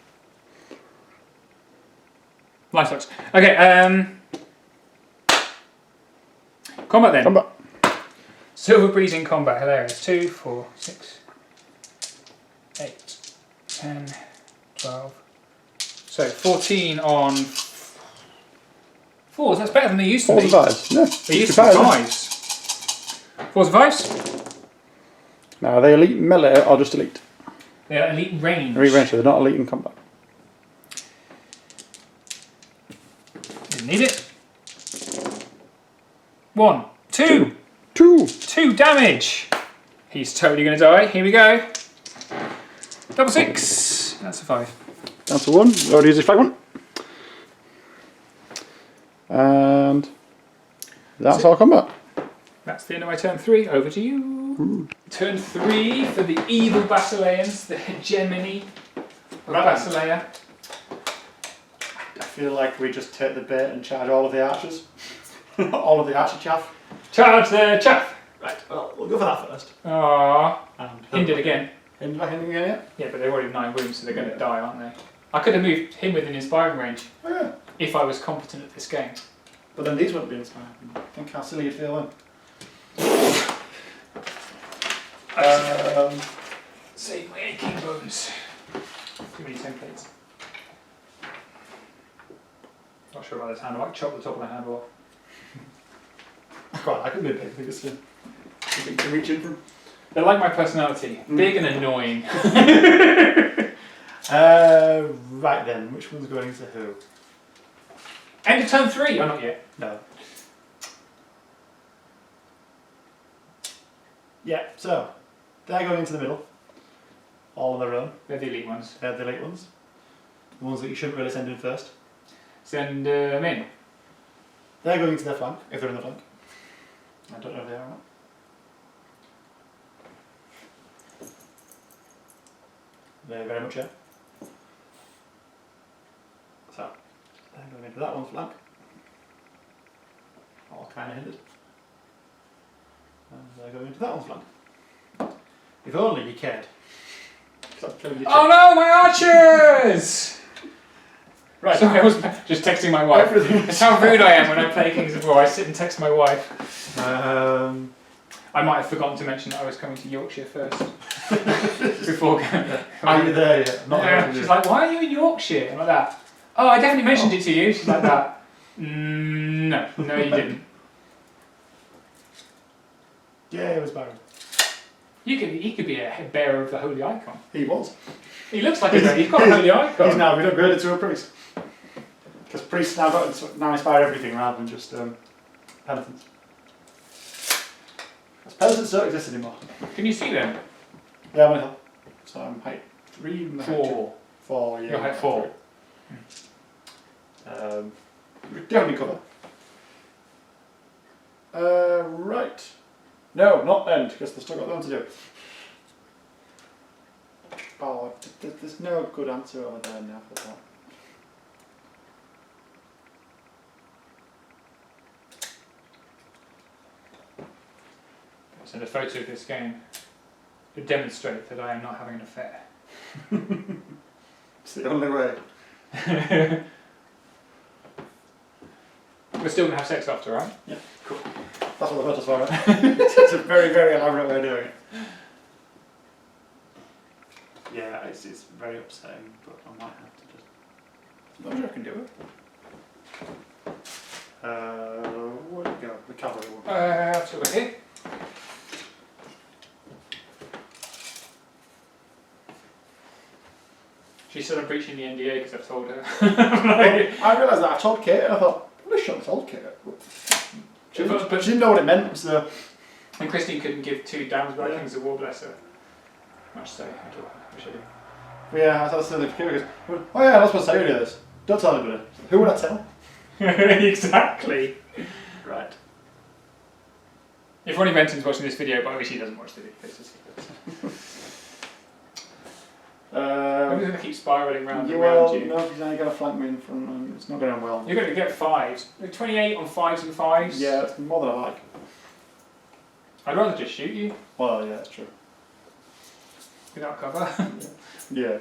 Life sucks. Okay, combat then. Combat. Silver Breeze in combat. Hilarious. 2, 4, 6, 8, 10, 12. So 14 on 4s. That's better than they used to 4s be. and 5s. Yeah. They used to be 5s. 4s and 5s? Now, are they elite melee or just elite? They're elite range. Elite range, so they're not elite in combat. Didn't need it. 1, 2. 2. Damage. He's totally going to die. Here we go. Double 6. That's a 5. Down to 1. Already used his fragment. And that's our combat. That's the end of my turn 3. Over to you. Turn 3 for the evil Basileans, the hegemony of Basilea. I feel like we just take the bait and charge all of the archers. All of the archer chaff. Charge the chaff. Right, well, we'll go for that first. Aww. And Hindered again. Hindered again, yeah? Yeah, but they're already 9 wounds, so they're going to die, aren't they? I could have moved him within inspiring range Oh, yeah. if I was competent at this game. But then these wouldn't be inspired. Think how silly you'd feel then. Save my aching bones. Too many templates. Not sure about this handle. I chop the top of the handle off. I quite like it a bit big. I think it's a big to reach in from. They're like my personality. Big and annoying. Right then, which one's going to who? End of turn 3. Oh, not yet. No. Yeah, so they're going into the middle, all on their own. They're the elite ones. They're the late ones. The ones that you shouldn't really send in first. Send them in. They're going to their flank, if they're in the flank. I don't know if they are or not. They very much are. So, they're going into that one's flank. All kind of hindered. And they're going into that one's flank. If only you cared. Oh no, my archers! Right. Sorry, I was just texting my wife. That's how rude I am when I play Kings of War. I sit and text my wife. I might have forgotten to mention that I was coming to Yorkshire first. Before going. Are you there yet? Not Yeah, there. she's like, why are you in Yorkshire? I'm like that. Oh, I definitely mentioned it to you. She's like that. No, you didn't. Yeah, it was Baron. He could be a bearer of the holy icon. He was. He looks like he's got a holy icon. He's now been upgraded to a priest. Because priests now inspire everything rather than just penitents. Because penitents don't exist anymore. Can you see them? Yeah, I'm on a hill. So I'm height 3 and height 4. 4, yeah. You're height 4. Definitely cover. Right. No, not end, because they've still got one to do. Oh, there's no good answer over there now for that. I'll send a photo of this game to demonstrate that I am not having an affair. It's the only way. We're still going to have sex after, right? Yeah. Cool. That's what the photos for, right? It's a very, very elaborate way of doing it. Yeah, it's very upsetting, but I might have to just... As long as I can do it. Where'd it go? The cavalry one. That's over here. She said I'm breaching the NDA because I've told her. I realised that. I told Kate and I thought, I shouldn't have told Kate. But she didn't know what it meant, so... And Christine couldn't give 2 damns about Kings of War, bless her. Much so, I wish I did. But yeah, I was saying to Kate, oh yeah, I'm not supposed to tell you this. Don't tell anybody. Who would I tell? Exactly. Right. If Ronnie Benton's watching this video, but obviously he doesn't watch the video, it's a secret. I'm just going to keep spiralling round and round you. No, because now you're going to flank me in front and it's not going to end well. You're going to get 5s. 28 on 5s and 5s. Yeah, it's more than I like. I'd rather just shoot you Well, yeah, that's true. without cover. Yeah.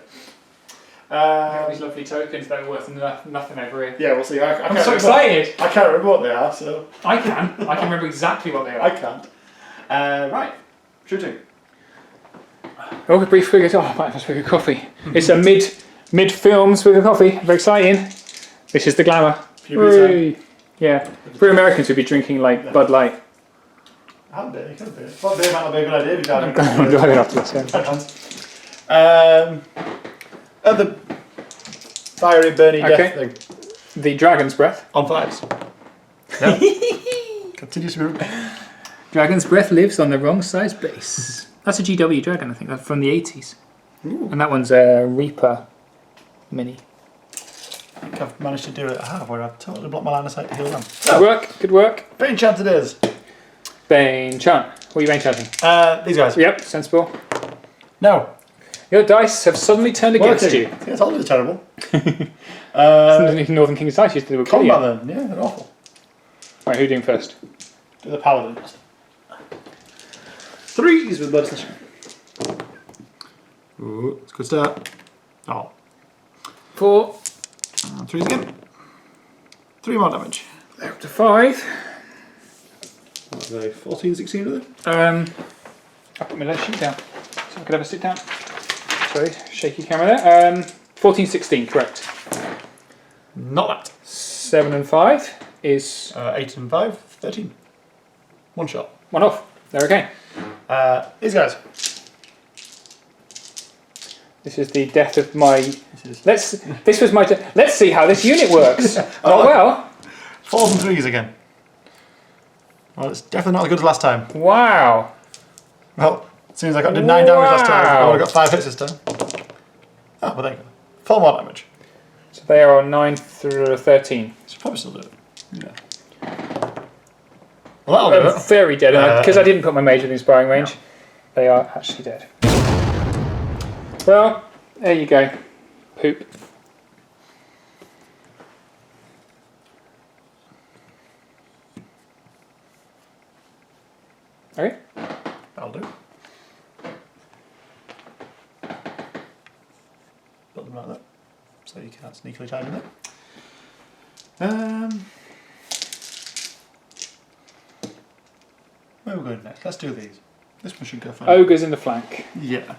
These lovely tokens that are worth nothing over here. Yeah, we'll see. I'm so excited! I can't remember what they are, so... I can remember exactly what they are. I can't. Right. Shooting. Oh, a brief figure. Oh, I might have a swig of coffee. It's a mid film swig of coffee. Very exciting. This is the glamour. Yeah. For Americans, we'd be drinking like Bud Light. I'll be. It could be. Well, beer might not be a good idea if you're I'm driving after this. Other fiery, burning death thing. The Dragon's Breath. On 5s. No. Continue to move. Dragon's Breath lives on the wrong size base. That's a GW Dragon, I think. That's from the 80s. Ooh. And that one's a Reaper Mini. I think I've managed to do it. I have, where I've totally blocked my line of sight to heal them. Good work, good work. Bane chant it is. Bane chant. What are you Bane chanting? These guys. Yep, sensible. No. Your dice have suddenly turned against you. It's always terrible. Northern King's dice used to do a Combat then. Yeah, they're awful. Right, who are you doing first? Do the paladin. 3s with blood slash. Ooh, it's a good start. Oh. 4. And 3s again. 3 more damage. They're up to 5. What are they? 14, 16 are they? I put my left sheet down so I could have a sit down. Sorry, shaky camera there. 14, 16, correct. Not that. 7 and 5 is 8 and 5, 13. One shot. 1 off. They're okay. These guys. This is the death of my. This is Let's see how this unit works. Oh well. 4s and 3s again. Well, it's definitely not as good as last time. Wow. Well, it seems like I did 9 damage last time. I only got 5 hits this time. Oh, well, there you go. 4 more damage. So they are on 9 through 13. Should probably still do it. Yeah. Well, that'll do it. Very dead. Because I didn't put my mage in the inspiring range, no. They are actually dead. Well, there you go. Poop. Okay. That'll do. Put them like that, so you can't sneakily time in there. Where are we going next? Let's do these. This one should go fine. Ogres in the flank. Yeah.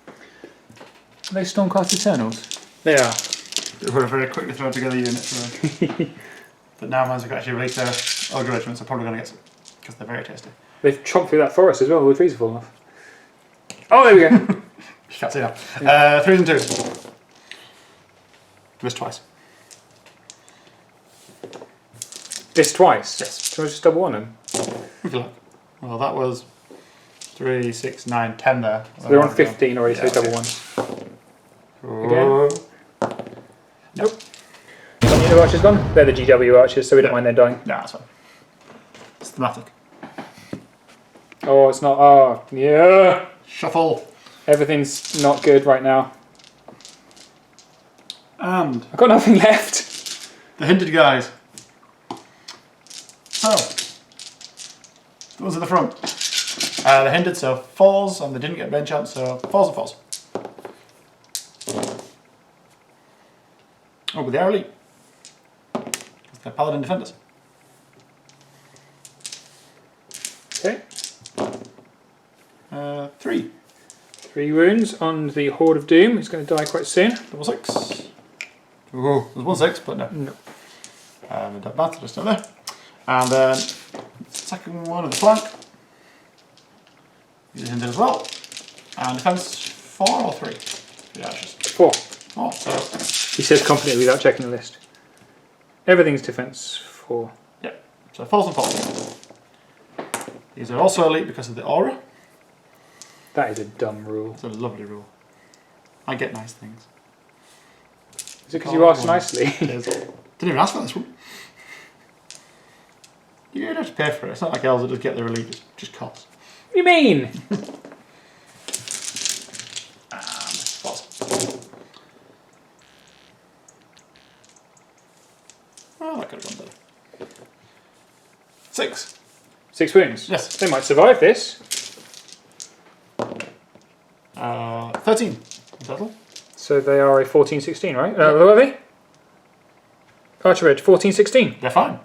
Are they Stormcast Eternals? They are. We're very quickly thrown together units. But now man's actually release their ogre regiments are probably going to get some, because they're very tasty. They've chopped through that forest as well, all the trees have fallen off. Oh, there we go. You can't see that. Yeah. 3s and 2s. This twice. This twice? Yes. Can I just double one them? If you like. Well, that was 3, 6, 9, 10 there. So they're on 15 already, yeah, so double one. Again. Nope. One unit of archers gone? They're the GW archers, so we don't mind them dying. No, that's fine. It's thematic. Oh, it's not. Oh, yeah. Shuffle. Everything's not good right now. And I've got nothing left. the hindered guys. So, the ones at the front. They're hindered, so 4s, and they didn't get bench chance, so 4s and 4s. Oh, but they are elite. Because they're paladin defenders. Okay. 3. 3 wounds on the Horde of Doom. He's going to die quite soon. Double 6. Oh, there's 1 6, but no. No. And the battle just down there. And then second one of the flank. He's hindered as well. And defense 4 or 3? The archers. 4. Oh, so He says confidently without checking the list. Everything's defense 4. yeah. So 4s and 4s. These are also elite because of the aura. That is a dumb rule. It's a lovely rule. I get nice things. Is it because you asked nicely? It is. Didn't even ask for this one. You don't have to pay for it. It's not like elves that just get their elite, it just costs. What do you mean? And 4s. Oh, that could have gone better. 6. 6 wounds? Yes. They might survive this. 13. Total. So they are a 14-16, right? What are they? Archer Edge, 14-16. They're fine.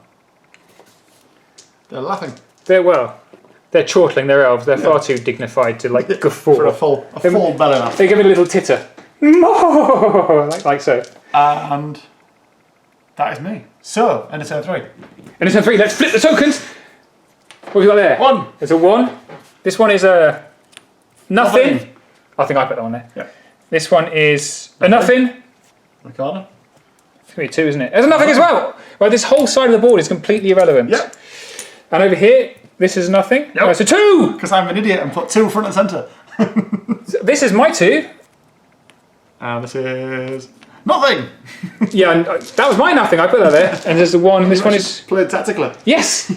They're laughing. They're chortling, they're elves. They're far too dignified to like guffaw. For a full belly laugh. They give it a little titter. like so. And that is me. So, end of turn 3. And it's turn 3, let's flip the tokens! What have we got there? 1. There's a 1. This one is a nothing. I think I put that one there. Yeah. This one is a nothing. In the corner. It's going to be 2, isn't it? There's a nothing as well! Well, this whole side of the board is completely irrelevant. Yep. And over here, this is nothing. Yep. Oh, so 2! Because I'm an idiot and put 2 front and centre. This is my 2. And this is nothing. Yeah, and that was my nothing. I put that there. And there's the 1. This one is played tactically. yes.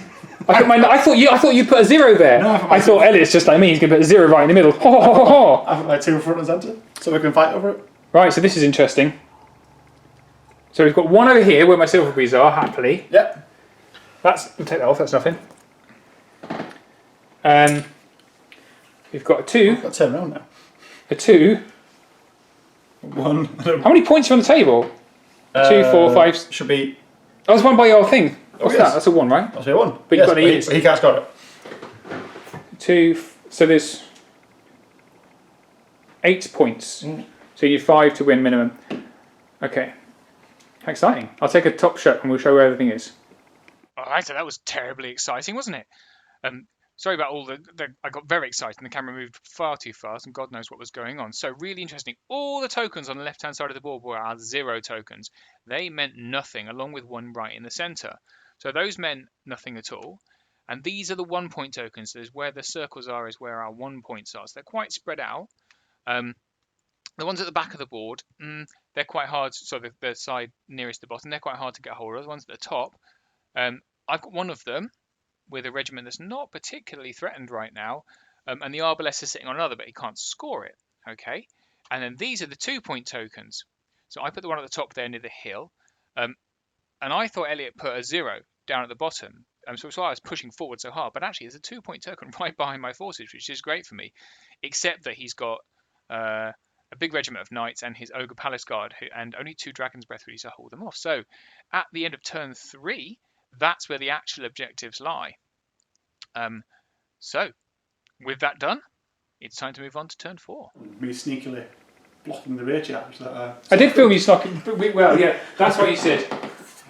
I thought you put a 0 there. No, I thought Elliott's just like me. He's going to put a 0 right in the middle. Ho, ho, ho, ho. I put my 2 front and centre so we can fight over it. Right. So this is interesting. So we've got 1 over here where my silver breeze are happily. Yep. We'll take that off. That's nothing. We've got a 2. I've got to turn around now. A 2. 1. How many points are on the table? 2, 4, 5. Should be. Oh, there's 1 by your thing. What's yes. that? That's a 1, right? That's a 1. But you've got the units. He can't score it. 2. So there's 8 points. So you need 5 to win minimum. Okay. How exciting. I'll take a top shot and we'll show where everything is. Alright, so that was terribly exciting, wasn't it? Sorry about all I got very excited and the camera moved far too fast and God knows what was going on. So really interesting. All the tokens on the left-hand side of the board were our 0 tokens. They meant nothing, along with one right in the centre. So those meant nothing at all. And these are the 1 point tokens. So where the circles are is where our 1 points are. So they're quite spread out. The ones at the back of the board, they're quite hard. So the side nearest the bottom, they're quite hard to get hold of. The ones at the top, I've got one of them with a regiment that's not particularly threatened right now, and the Arbalest is sitting on another, but he can't score it. Okay, and then these are the 2 point tokens. So I put the one at the top there near the hill, and I thought Elliott put a 0 down at the bottom. So that's why I was pushing forward so hard. But actually, there's a 2 point token right behind my forces, which is great for me, except that he's got a big regiment of knights and his Ogre Palace Guard, and only 2 Dragon's Breath release to hold them off. So at the end of turn 3, that's where the actual objectives lie. So with that done, it's time to move on to turn 4. Me sneakily blocking the rear charge. I did film you snocking, well, yeah, that's what you said.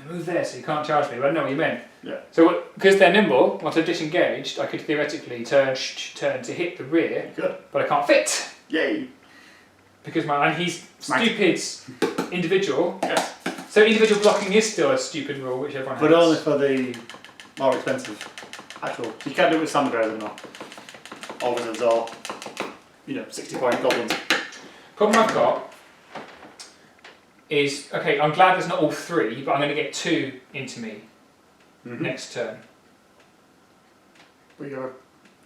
Move there so you can't charge me, but I know what you meant. Yeah. So because they're nimble, once I've disengaged, I could theoretically turn to hit the rear, Good. but I can't fit. Yay! Because and he's stupid individual. Yes. So individual blocking is still a stupid rule, which everyone But hates. only for the more expensive actual. So you can't do it with standard or not. Or wizards or 60 point goblins. Problem I've got is, okay, I'm glad there's not all 3, but I'm going to get 2 into me next turn. But you're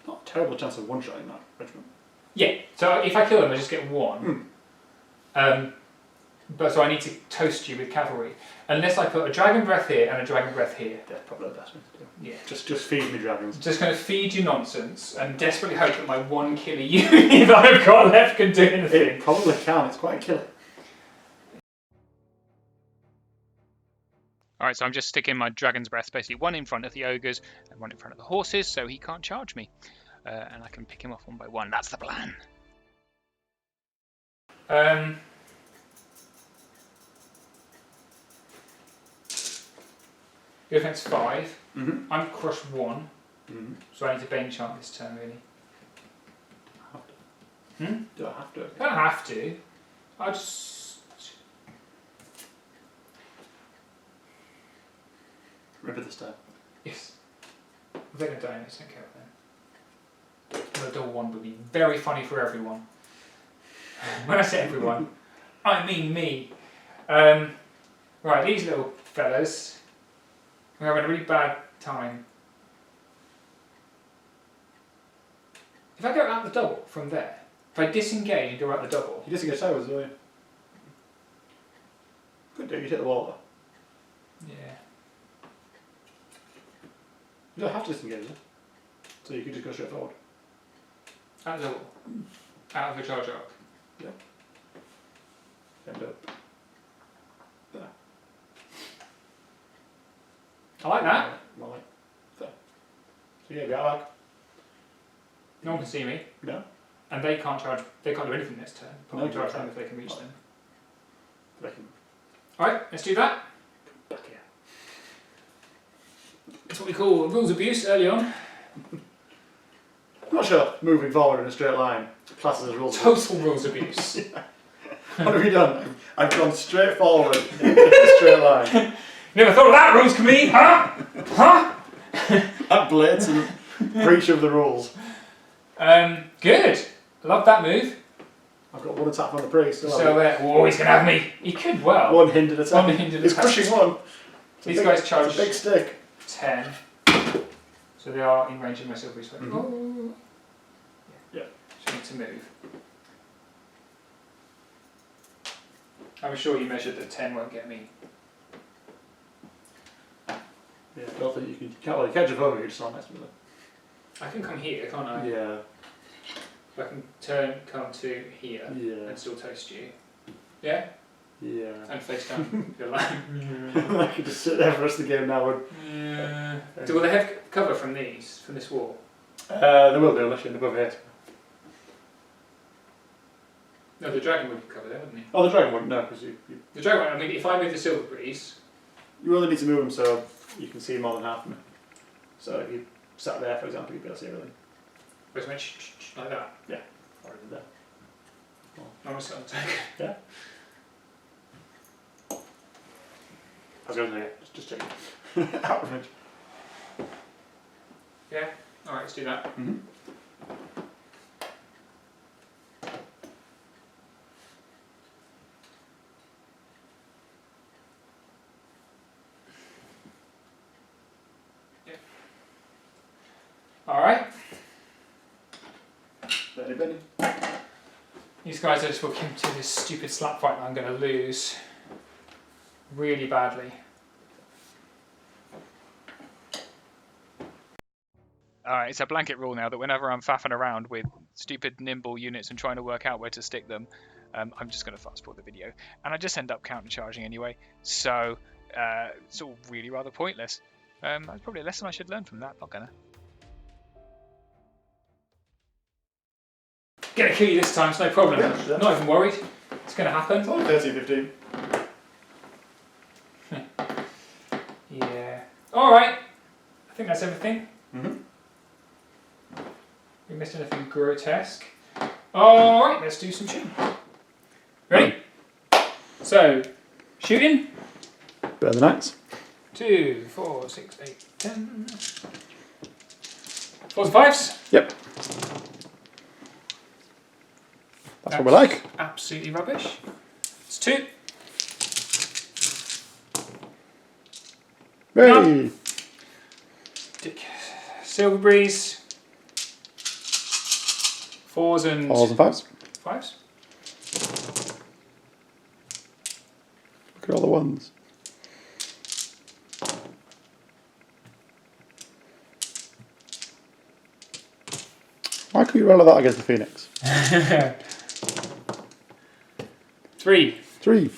not a terrible chance of one-shotting that regiment. Yeah, so if I kill them, I just get 1. But so I need to toast you with cavalry. Unless I put a Dragon Breath here and a Dragon Breath here. That's probably the best thing to do. Yeah. Just feed me dragons. Just going to feed you nonsense and desperately hope that my 1 killer unit that I've got left can do anything. It probably can, it's quite a killer. Alright, so I'm just sticking my Dragon's Breath, basically 1 in front of the ogres and 1 in front of the horses, so he can't charge me. And I can pick him off 1 by 1. That's the plan. Your offense 5. Mm-hmm. I'm crush 1. Mm-hmm. So I need to Bane Chant this turn, really. Do I have to? I don't have to. I just. Remember this time. Yes. They're going to die, I don't care about them. The double 1 would be very funny for everyone. When I say everyone, I mean me. Right, these little fellas. We're having a really bad time. If I go out the double from there, if I disengage and go out the double. You disengage towers, don't you? Good do, you hit the wall though. Yeah. You don't have to disengage it. So you can just go straight forward. Out the double. Out of the charge arc. Yeah. End up. There. I like that. More like there. So yeah, be out like. No one can see me. No. And they can't charge. They can't do anything this turn. No, Can't charge they them can't. if they can reach them. They can Alright, let's do that. back here. It's what we call rules abuse early on. I'm not sure moving forward in a straight line classes as rules. Total rules abuse. What have you done? I've gone straight forward in a straight line. Never thought of that, rules committee, huh? Huh? That blatant breach of the rules. Good. Love that move. I've got 1 attack from the priest. So, oh, he's going to have me. He could well. 1 hindered attack. 1 hindered He's attack. pushing 1. These guys charge It's a big stick. 10. So they are in range of my silvery sword. Oh. Yeah. So I need to move. I'm sure you measured that 10 won't get me. Yeah, I don't think you can't really catch a over, you're just not next to it. I can come here, can't I? Yeah. I can come to here Yeah. and still toast you. Yeah? Yeah. And face down. You're like, I could just sit there for the rest of the game now. yeah. Will they have cover from this wall? They will do, unless you're above 8. No, the dragon would cover there, wouldn't he? Oh, the dragon wouldn't, no, because The dragon, I mean, if I move the silver breeze... you only need to move them so you can see more than half of them. So if you sat there, for example, you'd be able to see everything. Where's my like that? Yeah, already there. I'm just going to take it. Yeah. I was going to say, just check it. Out of range. Yeah? Alright, let's do that. Mm-hmm. Alright. Benny, Benny. These guys are just walking to this stupid slap fight that I'm going to lose really badly. Alright, it's a blanket rule now that whenever I'm faffing around with stupid nimble units and trying to work out where to stick them, I'm just going to fast forward the video. And I just end up counter-charging anyway, so it's all really rather pointless. That's probably a lesson I should learn from that, not gonna. Gonna kill you this time, it's no problem. Yeah. Not even worried. It's gonna happen. It's only 13-15. Yeah. Alright. I think that's everything. Mm-hmm. We missed anything grotesque. Alright, let's do some shooting. Ready? So, shooting. Better the knights. 2, 4, 6, 8, 10. 4s and 5s. Yep. That's what we like. Absolutely rubbish. It's 2. Hey! Dick. Silver breeze. 4s and 5s. 5s. Look at all the ones. Why could you roll that against the Phoenix? 3. 3.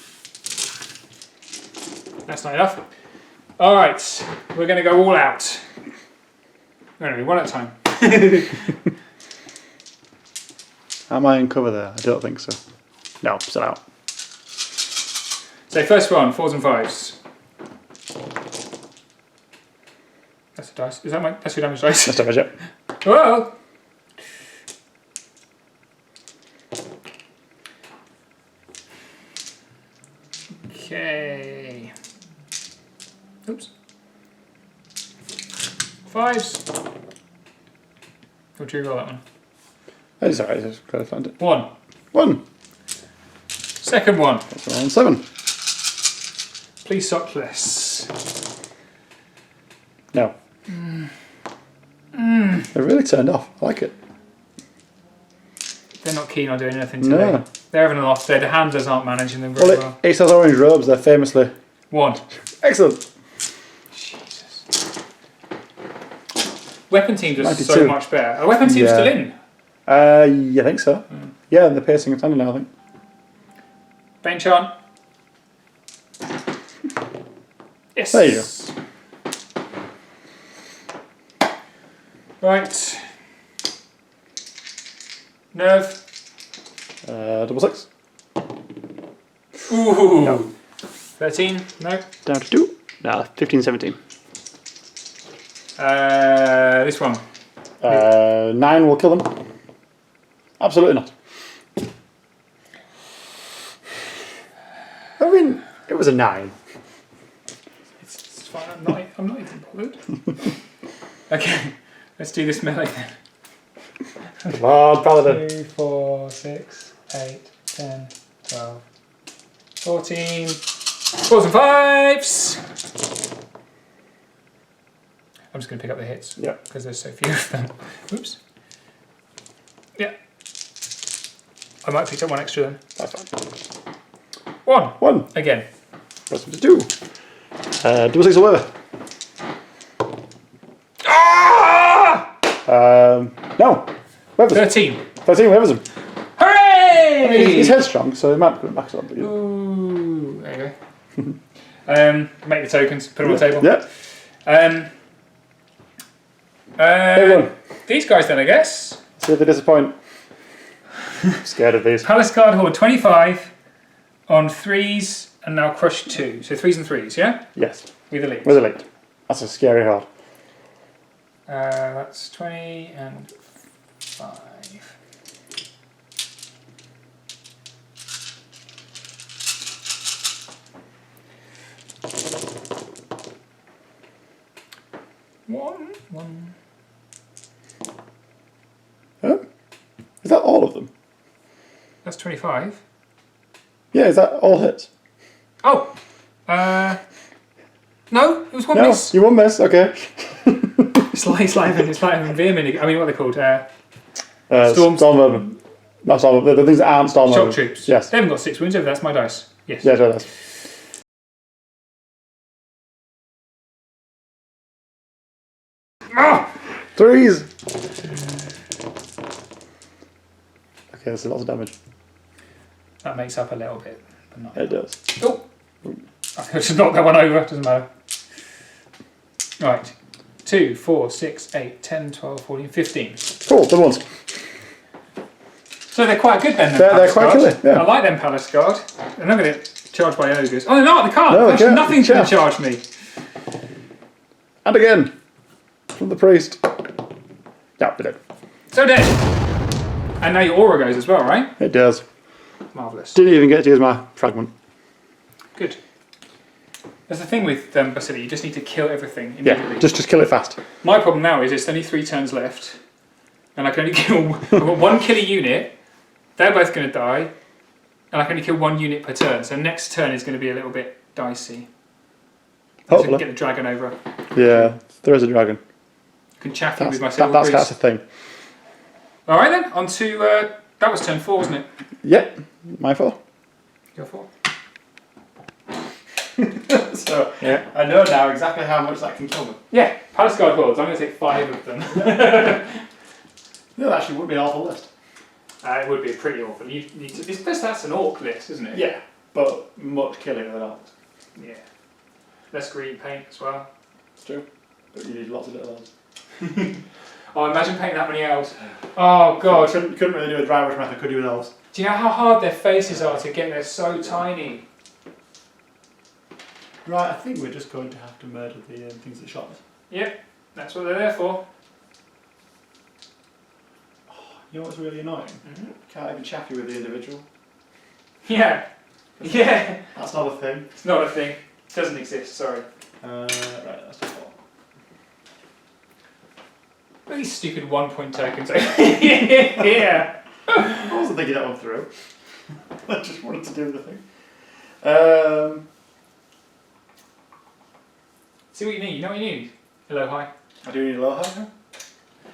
That's not enough. Alright, we're going to go all out. We're going to do one at a time. Am I in cover there? I don't think so. No, still out. So first one, 4s and 5s. That's a dice. Is that my... That's your damage dice? That's damage, yep. Whoa! Okay. Oops. 5s. Or do you roll that one? That's alright, just gotta find it. 1. 1. Second one. That's around 7. Please suck less. No. They're really turned off. I like it. They're not keen on doing anything today. No. They're having an off day. The handlers aren't managing them very well. It says orange robes, they're famously... 1. Excellent. Jesus. Weapon team does so 92. much better. Are the weapon team still in? Yeah, I think so. Yeah, and they're piercing and standing now, I think. Bench on. Yes. There you go. Right. Nerve. 6. Ooh. No. 13. No. Down to 2. No, 15, 17. This one. 9 will kill them. Absolutely not. I mean, it was a 9. It's fine. I'm not even bothered. Okay. Let's do this melee then. Come on, Paladin. 2, 4, 6, 8, 10, 12, 14. 4s and 5s. I'm just going to pick up the hits. Yeah. Because there's so few of them. Oops. Yeah. I might pick up 1 extra then. That's fine. 1. 1. Again. That's 2. Double 6 or whatever. No. Webers. 13. 13 Webers him. Hooray! I mean, he's headstrong, so he might put him back on. But yeah. Ooh, there you go. Make the tokens, put them on the table. Yeah. Everyone. These guys then, I guess. See if they disappoint. Scared of these. Palace Guard Horde 25 on 3s and now crush 2. So 3s and 3s, yeah? Yes. With elite. With elite. That's a scary card. That's 20 and 5. One. Huh? Is that all of them? That's 25. Yeah, is that all hits? Oh! No, it was one No, miss. you won miss, okay. It's like Veermin. I mean, what are they called? Storm Vermin. No, Storm the things that aren't Storm Shock Vermin. troops. Yes. They haven't got 6 wounds over. That's my dice. Yes. Yes, it is. Ah! 3s! Okay, there's lots of damage. That makes up a little bit, but not. It does. Oh! I think I should knock that one over. Doesn't matter. Right. 2, 4, 6, 8, 10, 12, 14, 15. Cool, good ones. So they're quite good then. They're quite killer, yeah. I like them Palace Guard. They're not going to charge by ogres. Oh, they're not. They can't. No, they can't. Nothing's going to charge me. And again. From the priest. Yeah, we did. So dead. And now your aura goes as well, right? It does. Marvellous. Didn't even get to use my fragment. Good. That's the thing with Basilea, you just need to kill everything immediately. Yeah, just kill it fast. My problem now is it's only 3 turns left, and I can only kill I've got 1 kill a unit. They're both going to die, and I can only kill 1 unit per turn. So next turn is going to be a little bit dicey. So I can get the dragon over. Yeah, there is a dragon. I can chaff you with my silver That's the thing. All right then, on to that was turn 4, wasn't it? Yep, my fault. Your 4. So Yeah. I know now exactly how much that can kill them. Yeah, Palace Guard Hordes. I'm going to take 5 of them. No, that actually would be an awful list. It would be pretty awful. You need to. That's an orc list, isn't it? Yeah, but much killier than ours. Yeah. Less green paint as well. It's true. But you need lots of little elves. Oh, imagine painting that many elves. Oh god. Couldn't really do a dry brush method, could you, with elves? Do you know how hard their faces are to get? They're so tiny. Right, I think we're just going to have to murder the things that shot us. Yep, that's what they're there for. You know what's really annoying? Can't even chaff you with the individual. Yeah. Yeah. That's not a thing. It's not a thing. It doesn't exist, sorry. Right, that's just all. These stupid 1-point tokens. Yeah. I wasn't thinking that one through. I just wanted to do the thing. See what you need. You know what you need? Hello, hi. I do need a low high.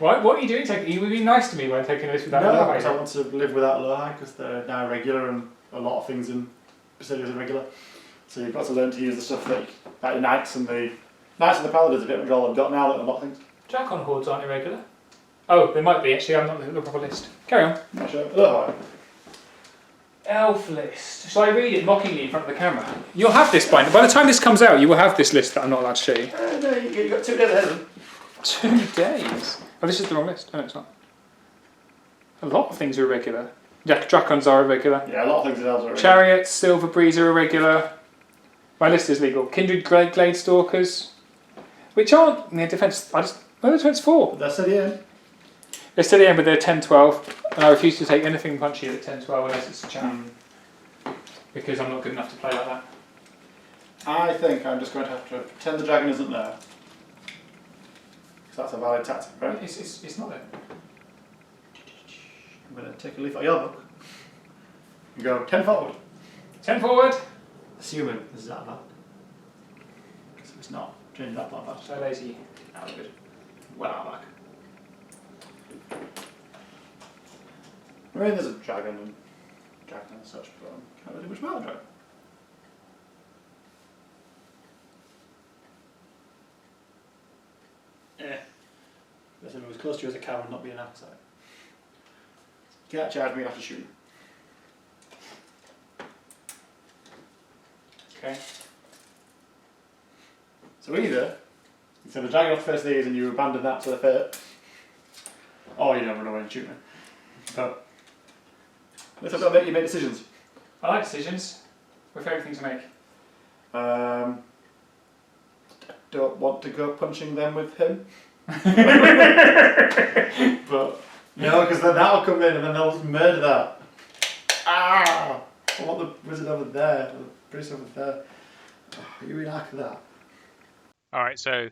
What are you doing? You would be nice to me when taking this without No, hello, because I hi. want to live without low high because they're now regular and a lot of things in Basilia's irregular. So you've got to learn to use the stuff that like the knights and the paladins are pretty much all I've got now. That a lot of things. Drakon hordes aren't irregular. Oh, they might be actually. I'm not looking at the proper list. Carry on. Not sure. Low high. Elf list. Shall I read it mockingly in front of the camera? You'll have this by the time this comes out. You will have this list that I'm not allowed to show you. No, you got 2 days ahead of them. 2 days. Oh, this is the wrong list. Oh, no, it's not. A lot of things are irregular. Drakons are irregular. Yeah, a lot of things in elves are irregular. Chariots, Silver Breeze are irregular. My list is legal. Kindred Glade Stalkers, which aren't near defence. They're defence 4. They're steady in. They're still the end, but they're 10-12, and I refuse to take anything punchy at 10-12 unless it's a champ, because I'm not good enough to play like that. I think I'm just going to have to pretend the dragon isn't there. Because that's a valid tactic, right? It's not there. I'm going to take a leaf out of your book and go 10 forward. 10 forward. Assuming this is that bad. Because if it's not, change that part back. So lazy. That was good. Well out back. I mean, there's a dragon and such, but I can't really do much about a dragon. Yeah. If it was close to you as a cow and not be an outside. You can't charge me, you have to shoot. Okay. So either you send the dragon off first these and you abandon that to the fate, or you don't run away and shoot me. But Let's have to make you make decisions. I like decisions. My favourite thing to make. I don't want to go punching them with him. But no, because then that'll come in and then they'll just murder that. Ah! I want the wizard over there, the priest over there. You in after that. Alright, so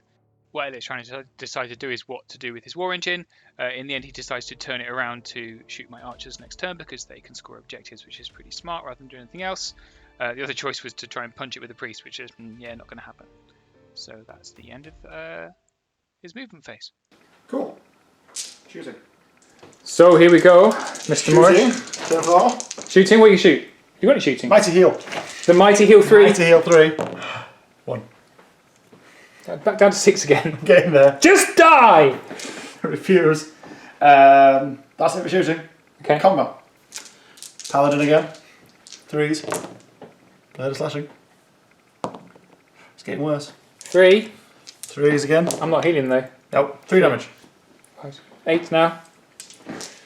what Elliott's trying to decide to do is what to do with his war engine. In the end, he decides to turn it around to shoot my archers next turn because they can score objectives, which is pretty smart rather than doing anything else. The other choice was to try and punch it with the priest, which is, yeah, not going to happen. So that's the end of his movement phase. Cool. Shooting. So here we go, Mr. Morris. So far. Shooting, what do you shoot? You got any shooting? Mighty heal. The Mighty Heal 3. Mighty heal 3. 1. Back down to 6 again. Get in there. Just die! Refuse. That's it for shooting. Okay. Combat. Paladin again. 3s. Blade of slashing. It's getting worse. 3. 3s again. I'm not healing though. Nope. 3 damage. 8 now.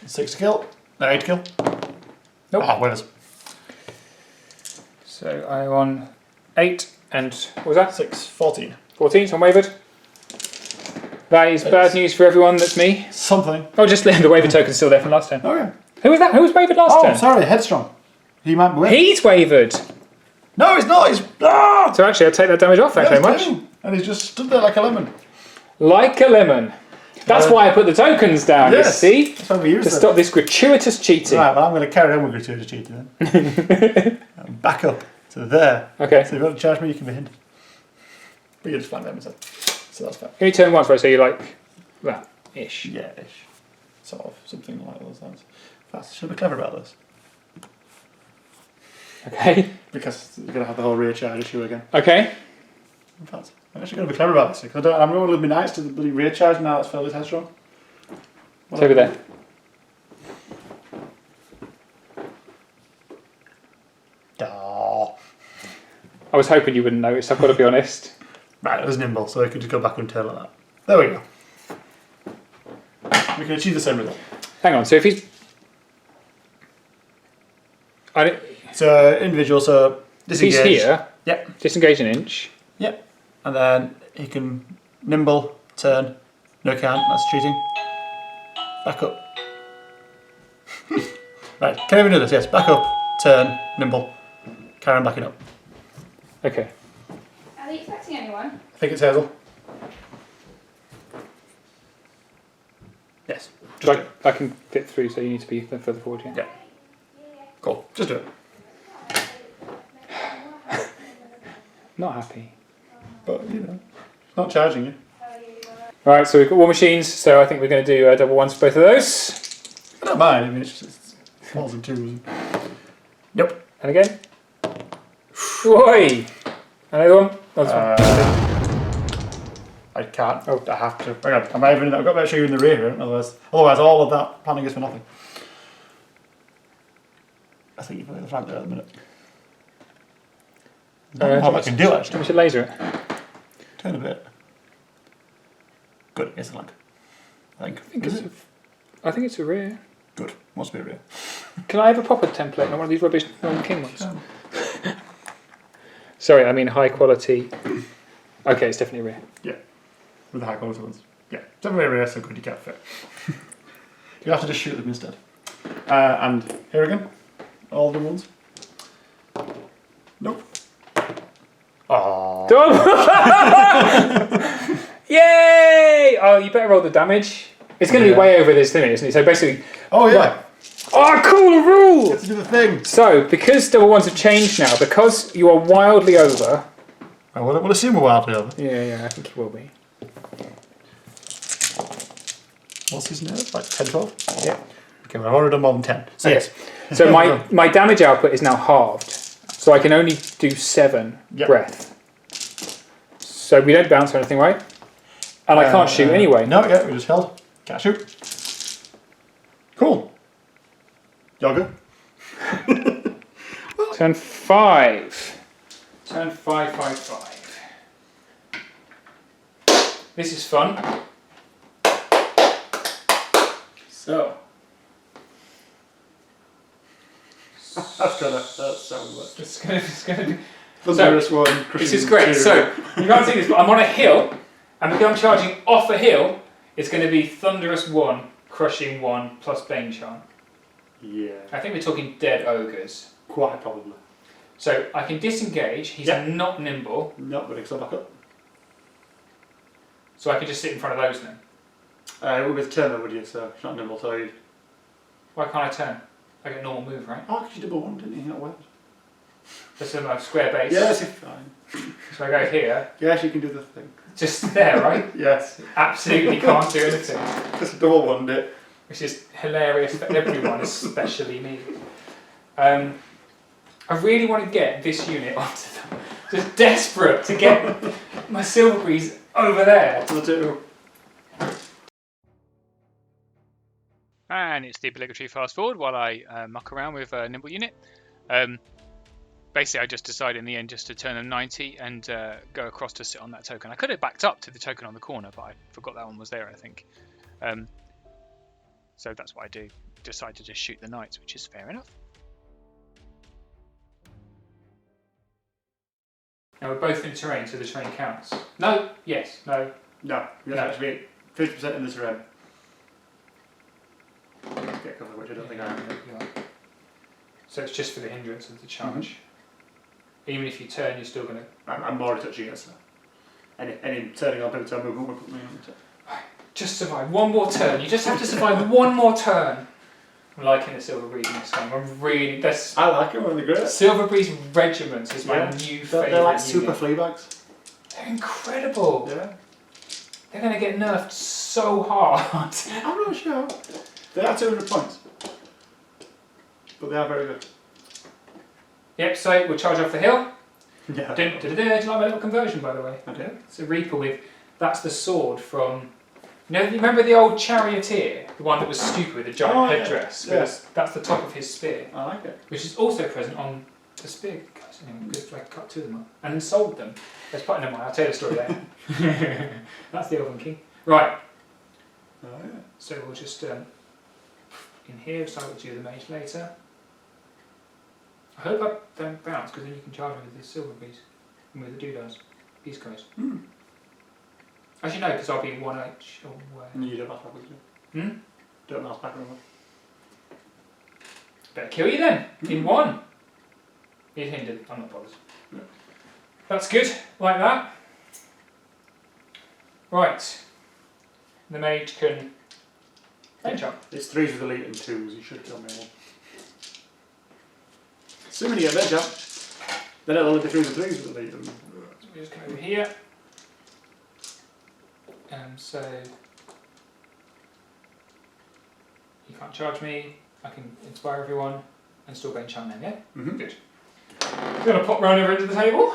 6 to kill. No, 8 to kill. Nope. Ah, winners. So I'm on 8 and what was that? 6, 14. 14, so I'm wavered. That is bad news for everyone, that's me. Something. Oh, just the waver token's still there from last turn. Oh, yeah. Who was that? Who was wavered last turn? Oh, sorry, headstrong. He might be wavered. He's wavered! No, he's not. He's. Ah! So actually, I'll take that damage off, thanks very much. And he's just stood there like a lemon. Like a lemon. That's why I put the tokens down, Yes. you see? That's why we use To them. stop this gratuitous cheating. Right, well, I'm going to carry on with gratuitous cheating then. And back up to there. Okay. So if you want to charge me, you can be hindered. But you're just fine damage then. So that's fine. Only turn once, right? So you're like that-ish. Yeah, ish. Sort of. Something like those lines. Fast. Should be clever about this. Okay. Because you're going to have the whole rear charge issue again. Okay. In fact, I'm actually going to be clever about this. Because I'm going to be nice to the bloody rear charge now that's fairly headstrong. It's over there. Duh. I was hoping you wouldn't notice, I've got to be honest. Right, it was nimble, so I could just go back and turn like that. There we go. We can achieve the same result. Hang on, so if he's... So, individual, so disengage. If he's here, Yep. disengage an inch. Yep. And then he can nimble, turn. No can't, that's cheating. Back up. Right, can I even do this? Yes, back up, turn, nimble. Carry on backing up. Okay. Are they expecting anyone? I think it's Hazel. Yes. So I can fit through, so you need to be further forward here. Yeah. Cool. Just do it. Not happy. But, you know, it's not charging you. Right, so we've got war machines, so I think we're going to do double ones for both of those. I don't mind, I mean, it's just falls in twos. Yep. And again. Oi! Another one? Oh, this one. I can't. Oh, I have to. Hang on. I've got to make sure you're in the rear here, otherwise all of that planning is for nothing. I think you're putting the flank there at the minute. Not what I can do actually. We should laser it. Turn a bit. Good, it's the flank. I think. I think it's a rear. Good. Must be a rear. Can I have a proper template, not one of these rubbish Norman King ones? Sorry, I mean high quality. Okay, it's definitely rear. Yeah. With the high quality ones. Yeah. Definitely a rear, so good you can't fit. You have to just shoot them instead. And here again. All the ones. Nope. Aww. Yay! Oh, you better roll the damage. It's going to be way over this limit, isn't it? So basically... Oh yeah. Oh, cool rule! Let's do the thing. So, because double ones have changed now, because you are wildly over... I will assume we're wildly over. Yeah, I think you will be. What's his nerve? Like 10, 12? Yeah. Okay, well, I've already done more than 10. So Okay. So my damage output is now halved. So I can only do 7 breath. So we don't bounce or anything, right? And I can't shoot anyway. No, yeah, we just held. Can't shoot. Cool. Y'all good? Turn 5. Turn 5, 5, 5. This is fun. So. That's so much. It's gonna be. Thunderous one. This is great. So you can't see this, but I'm on a hill, and because I'm charging off a hill, it's going to be Thunderous 1, Crushing 1 plus Bane Charm. Yeah. I think we're talking dead ogres. Quite probably. So I can disengage. He's not nimble. Not going to back up. So I can just sit in front of those then. It would be the turn, would you? So it's not nimble. So you... Why can't I turn? I get normal move, right? Oh, because you double one, didn't you? Not well. Just in my square base. Yes, you're fine. So I go here. Yes, you can do the thing. Just there, right? Yes. Absolutely can't do anything. Just double one it. Which is hilarious for everyone, especially me. I really want to get this unit onto them. Just desperate to get my Silver Breeze over there. Will do. And it's the obligatory fast forward while I muck around with a nimble unit. Basically, I just decided in the end just to turn them 90 and go across to sit on that token. I could have backed up to the token on the corner, but I forgot that one was there, I think. So that's what I do. Decide to just shoot the knights, which is fair enough. Now we're both in terrain, so the terrain counts. No, yes, no. No, you No. have to be 50% in the terrain. Get cover, which I don't think I am. Yeah. So it's just for the hindrance of the charge. Even if you turn, you're still going to... I'm more touchy, yes. So. Any turning on pivot movement will put me on the top. Just survive one more turn. You just have to survive one more turn. I'm liking the Silver Breeze in this game. I'm really... I like it, one of the great. Silver Breeze Regiments is my new favourite. They're like super flea bags. They're incredible. Yeah. They're going to get nerfed so hard. I'm not sure. They are 200 points. But they are very good. Yep, so we'll charge off the hill. Yeah. Do you like my little conversion, by the way? I do. It's a Reaper with... That's the sword from... You remember the old charioteer? The one that was stupid with the giant headdress? Yeah. That's the top of his spear. I like it. Which is also present on the spear cuts. Because I cut two of them up and sold them. Let's put them on. I'll tell you the story later. That's the Elven King. Right. Oh, yeah. So we'll just in here, so we'll do the mage later. I hope I don't bounce because then you can charge me with this Silver Breeze and with the doodads. These guys. Actually no, because I'll be 1H away. You don't mouse back, would you? Don't mouse back, remember. Better kill you then, in one. He's hindered, I'm not bothered. No. That's good, like that. Right. The mage can bench up. It's 3s with elite and 2s, you should kill me one. Assuming you get bench up, then it'll only be 3s and 3s with elite. So we just come over here. So you can't charge me, I can inspire everyone and still bench on them, yeah? Good. I'm going to pop round over into the table.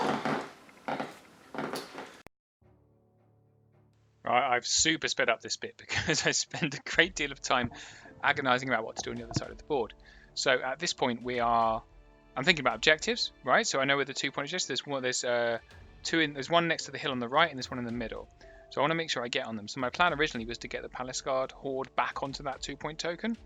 Right, I've super sped up this bit because I spend a great deal of time agonising about what to do on the other side of the board. So at this point I'm thinking about objectives, right? So I know where the 2 point objectives. There's one next to the hill on the right and there's one in the middle. So I want to make sure I get on them. So my plan originally was to get the Palace Guard Horde back onto that 2 point token.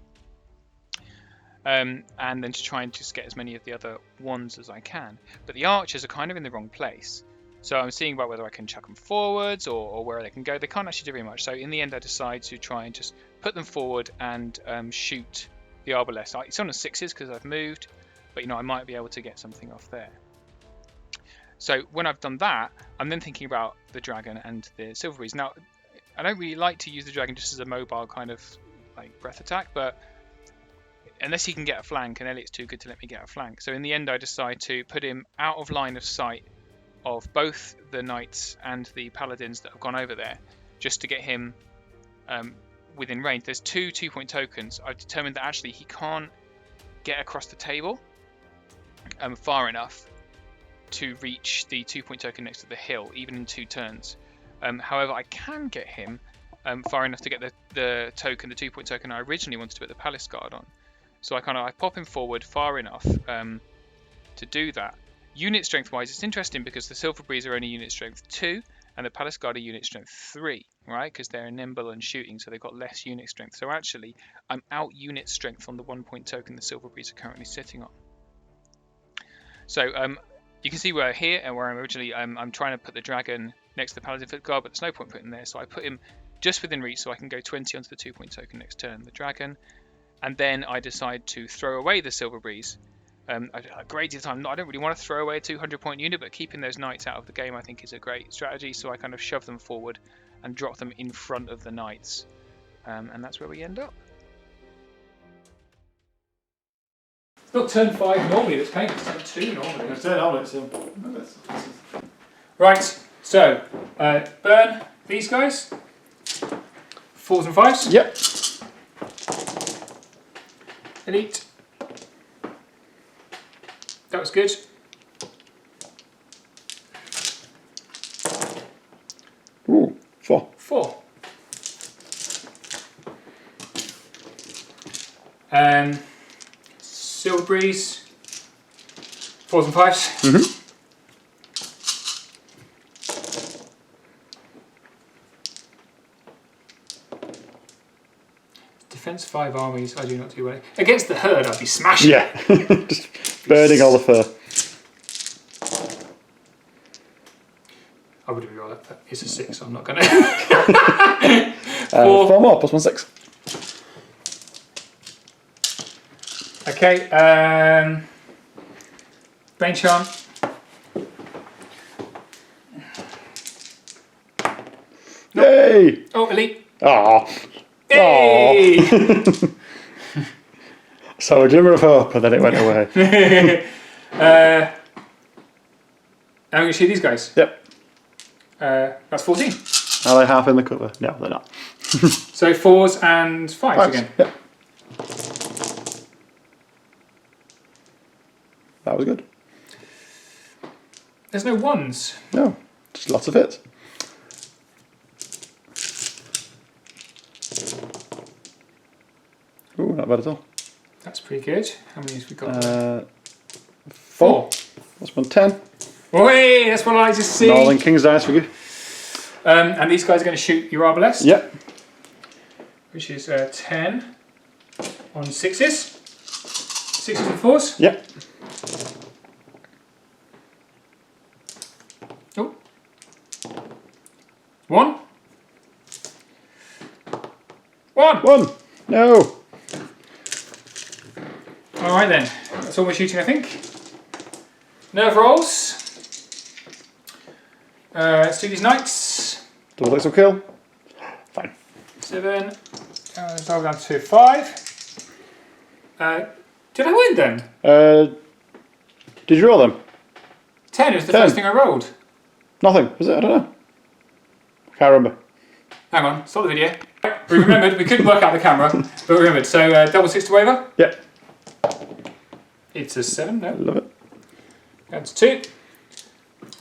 And then to try and just get as many of the other ones as I can. But the archers are kind of in the wrong place. So I'm seeing about whether I can chuck them forwards or where they can go. They can't actually do very much. So in the end I decide to try and just put them forward and shoot the Arbalest. It's on the 6s because I've moved. But I might be able to get something off there. So when I've done that, I'm then thinking about the dragon and the Silver Breeze. Now, I don't really like to use the dragon just as a mobile kind of like breath attack, but unless he can get a flank, and Elliott's too good to let me get a flank. So in the end, I decide to put him out of line of sight of both the knights and the paladins that have gone over there, just to get him within range. There's 2 2-point tokens. I've determined that actually he can't get across the table far enough to reach the 2-point token next to the hill, even in 2 turns. However, I can get him far enough to get the 2-point token I originally wanted to put the Palace Guard on. So I pop him forward far enough to do that. Unit strength wise, it's interesting because the Silver Breeze are only unit strength 2 and the Palace Guard are unit strength 3, right? Because they're nimble and shooting, so they've got less unit strength. So actually, I'm out unit strength on the 1-point token the Silver Breeze are currently sitting on. So you can see we're here and where I'm originally. I'm trying to put the dragon next to the paladin foot guard, but there's no point putting him there. So I put him just within reach, so I can go 20 onto the 2-point token next turn. The dragon, and then I decide to throw away the Silver Breeze. A great deal of time. I don't really want to throw away a 200-point unit, but keeping those knights out of the game I think is a great strategy. So I kind of shove them forward and drop them in front of the knights, and that's where we end up. It's not turn 5 normally that's playing, it's turn 2 normally. It's turn on, so. Right, so burn these guys. 4s and 5s. Yep. Elite. That was good. Ooh, 4. 4. Silver Breeze. 4s and 5s. Mm-hmm. Defense 5 armies, I do not do well. Against the herd, I'd be smashing. Yeah. Just burning all the fur. I would re-roll that, but it's a 6, so I'm not going to. 4 more, plus 1, 6. Okay, Brain Charm. Yay! Oh, Elite. Ah. Hey! So a glimmer of hope, and then it went away. I'm going to shoot these guys. Yep. That's 14. Are they half in the cover? No, they're not. So 4s and 5s again. Yep. That was good. There's no 1s. No, just lots of hits. Ooh, not bad at all. That's pretty good. How many have we got? 4. That's 1, 10. Oh, hey, that's what I just see. Northern King's Dice for you. And these guys are going to shoot your Arbalest. Yep. Which is 10 on 6s. 6s and 4s. Yep. Oh. 1. 1. 1. No. Alright then. That's all we're shooting, I think. Nerve rolls. Let's do these knights. Double dice will kill. Fine. 7. So I'll go down to 5. Did I win then? Did you roll them? 10 was the 10. first thing I rolled. Nothing, was it? I don't know. Can't remember. Hang on, stop the video. We remembered, we couldn't work out the camera, but we remembered. So double 6 to waver. Yep. It's a 7, no. Love it. That's 2.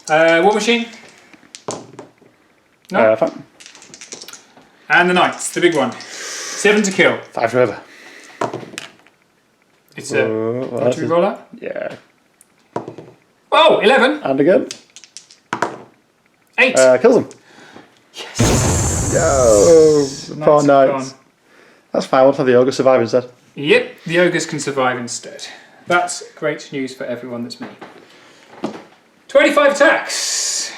War Machine. No. Fine. And the Knights, the big one. 7 to kill. 5 to waver. It's a. Well, What do we roll that? Yeah. Oh, 11. And again. 8. Kills him. Yes. Yo. The Poor Knights are knights. gone. That's fine. We'll have the ogre survive instead. Yep, the ogres can survive instead. That's great news for everyone that's me. 25 attacks.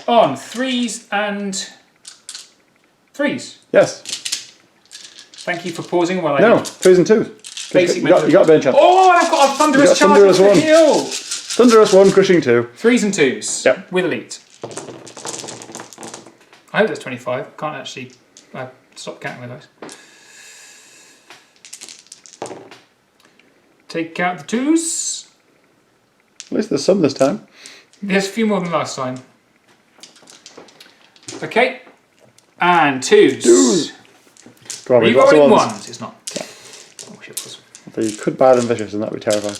On 3s and 3s. Yes. Thank you for pausing while I No. did 3s and 2s. basic You got burn chance. Oh, and I've got a thunderous got charge thunderous with the one. heal. Thunderous 1, crushing 2. 3s and 2s. Yep. With elite. I hope that's 25. Can't actually stop counting with those. Take out the 2s. At least there's some this time. There's a few more than last time. Okay. And 2s. 2s. Go on, Are you we've got rolling ones. 1s? It's not. I wish it was. But you could buy them vicious and that'd be terrifying.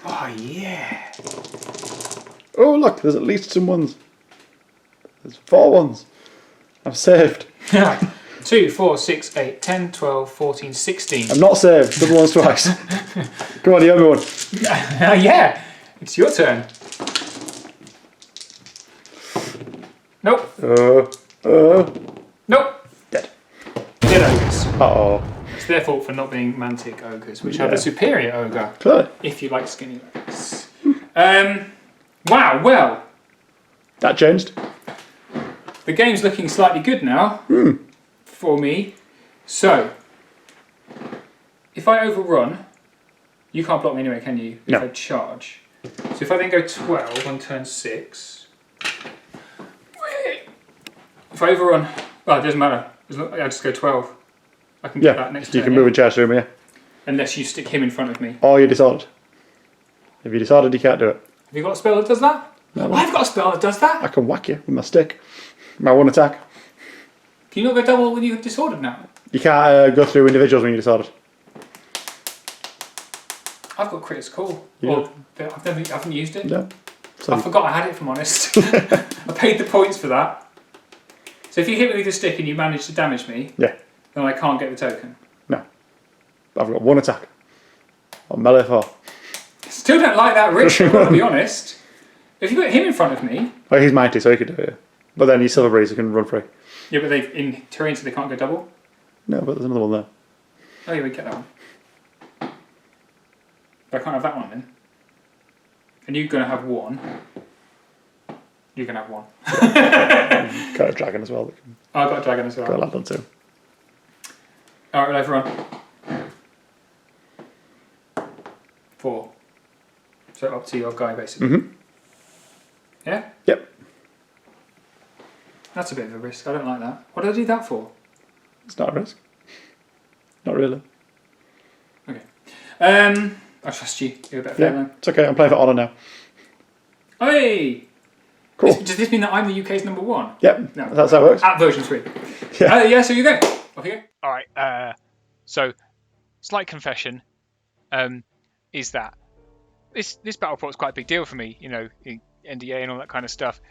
Oh, yeah. Oh look, there's at least some 1s. There's 4 1s. I'm saved. 2, 4, 6, 8, 10, 12, 14, 16. I'm not saved. Double 1s twice. Come on, you owe me one. Yeah. It's your turn. Nope. Nope. Dead. Dead ogres. Uh-oh. It's their fault for not being Mantic ogres, which are the superior ogre, Clearly. if you like skinny legs. Wow, well, That changed. the game's looking slightly good now for me. So, if I overrun, you can't block me anyway, can you? No. If I charge. So if I then go 12 on turn 6, if I overrun, well, it doesn't matter. I just go 12. I can get that next turn. You can move and charge through me, yeah. Unless you stick him in front of me. Or you disordered. If you disordered, you can't do it. Have you got a spell that does that? No. I've got a spell that does that. I can whack you with my stick. My one attack. Can you not go double when you're disordered now? You can't go through individuals when you're disordered. I've got Critters Call. Yeah. I haven't used it. No. So I forgot I had it, if I'm honest. I paid the points for that. So if you hit me with a stick and you manage to damage me, yeah. then I can't get the token. No. I've got one attack. On melee 4. Still don't like that, Rich, I've got to be honest. If you put him in front of me... Well, he's mighty, so he could do it, yeah. But then he's Silver Breeze, he can run free. Yeah, but they've in terrain, so they can't go double. No, but there's another one there. Oh yeah, we get that one. But I can't have that one then. And you're going to have one. You're going to have one. Got a dragon as well. Oh, I've got a dragon as well. Got a land on too. Alright, well, everyone. 4. So up to your guy, basically. Mm-hmm. Yeah? Yep. That's a bit of a risk. I don't like that. What did I do that for? It's not a risk. Not really. Okay. I trust you. You're a better player Yeah, than. it's okay. I'm playing for Honor now. Hey! Cool. Does this mean that I'm the UK's number 1? Yep. No. That's how it works. At version 3. Yeah. Yeah, so you go. Off you go. All right. So, slight confession is that this battle report is quite a big deal for me. You know, NDA and all that kind of stuff.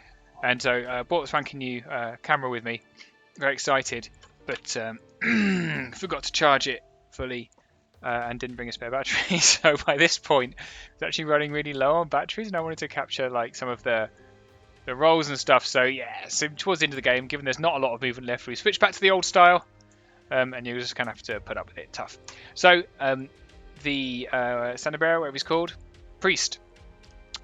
And so I bought this swanky new camera with me. Very excited, but forgot to charge it fully and didn't bring a spare battery. So by this point, it's actually running really low on batteries, and I wanted to capture like some of the rolls and stuff. So yeah, so towards the end of the game, given there's not a lot of movement left, we switched back to the old style, and you just kind of have to put up with it. Tough. So the standard bearer, whatever he's called, priest,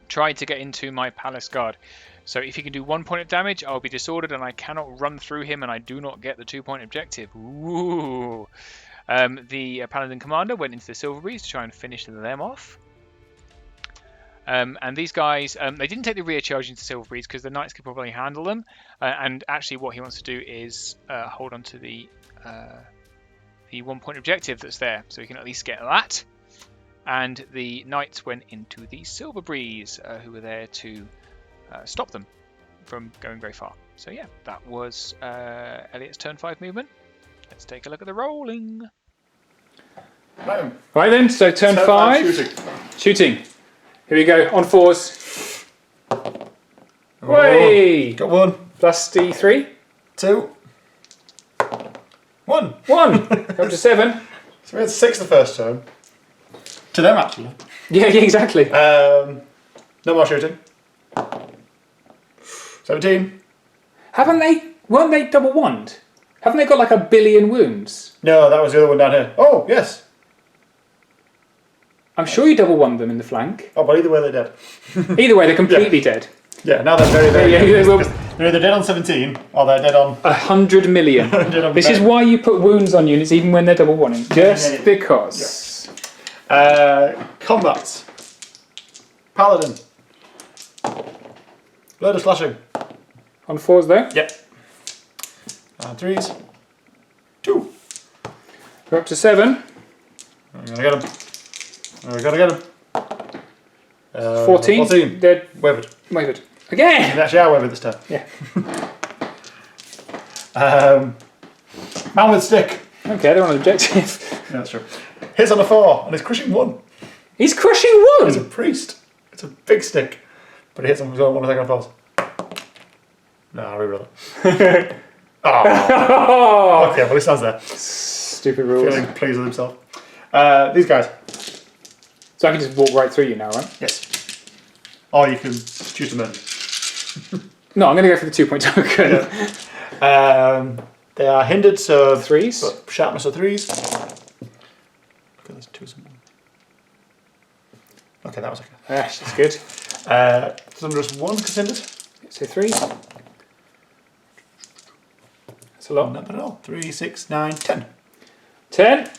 tried to get into my palace guard. So if he can do 1 point of damage, I'll be disordered and I cannot run through him, and I do not get the 2 point objective. Ooh. The Paladin Commander went into the Silver Breeze to try and finish them off. And these guys, they didn't take the rear charge into Silver Breeze because the Knights could probably handle them. And actually what he wants to do is hold on to the 1 point objective that's there, so he can at least get that. And the Knights went into the Silver Breeze, who were there to stop them from going very far. So yeah, that was Elliott's turn 5 movement. Let's take a look at the rolling. Right then, so turn 5. Shooting. Here we go, on 4s. Way! Got 1. Plus D3. 2. 1. 1. Up to 7. So we had 6 the first turn. To them, actually. Yeah, exactly. No more shooting. 17. Weren't they double wand? Haven't they got like 1 billion wounds? No, that was the other one down here. Oh, yes. I'm sure you double wand them in the flank. Oh, but either way, they're dead. Either way, they're completely dead. Yeah, now they're very, very Yeah, dead. they will- They're either dead on 17 or they're dead on... 100 million. dead on This is why you put wounds on units even when they're double wanding. Just because. Combat. Paladin. Load of slashing. On 4s though. Yep. And 3s. 2. We're up to 7. I'm gonna get him. We're gonna get him. 14. 14. Dead. Wavered. Wavered. Again! They actually are wavered this time. Yeah. Man with stick. Okay, they're on an objective. Yeah, that's true. Hits on a 4 and he's crushing 1. He's crushing It's a 1! priest. It's a big stick. But he hits on his own 1 attack on 4s. No, I reroll it. Oh. Okay, well he stands there. Stupid rules. Feeling pleased with himself. These guys. So I can just walk right through you now, right? Yes. Or you can choose to murder. No, I'm going to go for the 2 point token. They are hindered, so 3s. but sharpness of 3s. Okay, that was okay. That's good. Thunderous 1 considered. So 3. That's a lot. Not bad at all. 3, 6, 9, 10. 10.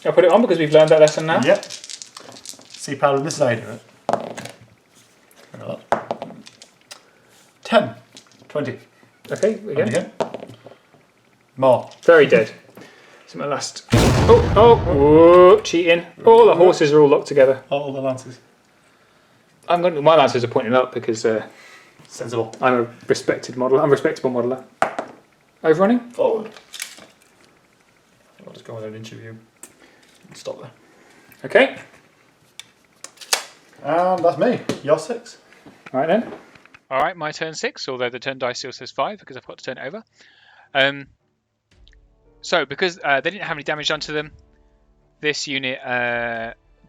I'll put it on because we've learned that lesson now. Yep. See, Paladin, this is how you do it. 10. 20. Okay, again. More. Very dead. So my last. Whoa, cheating. Oh, the horses are all locked together. All the lances. My lancers are pointing up because Sensible. I'm a respected modeler. I'm a respectable modeler. Overrunning? Forward. I'll just go with an interview. Stop there. Okay. And that's me. You're 6. Right then. All right, my turn 6, although the turn dice still says 5 because I've got to turn it over. So, because they didn't have any damage done to them, this unit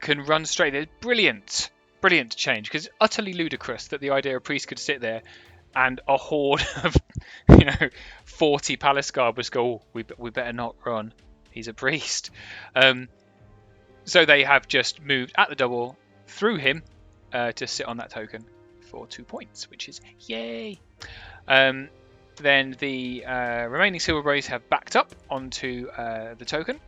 can run straight. They're brilliant change, because it's utterly ludicrous that the idea a priest could sit there and a horde of 40 palace guard was go, we better not run. He's a priest. So they have just moved at the double through him to sit on that token for 2 points, which is yay. Then the remaining silver brays have backed up onto the token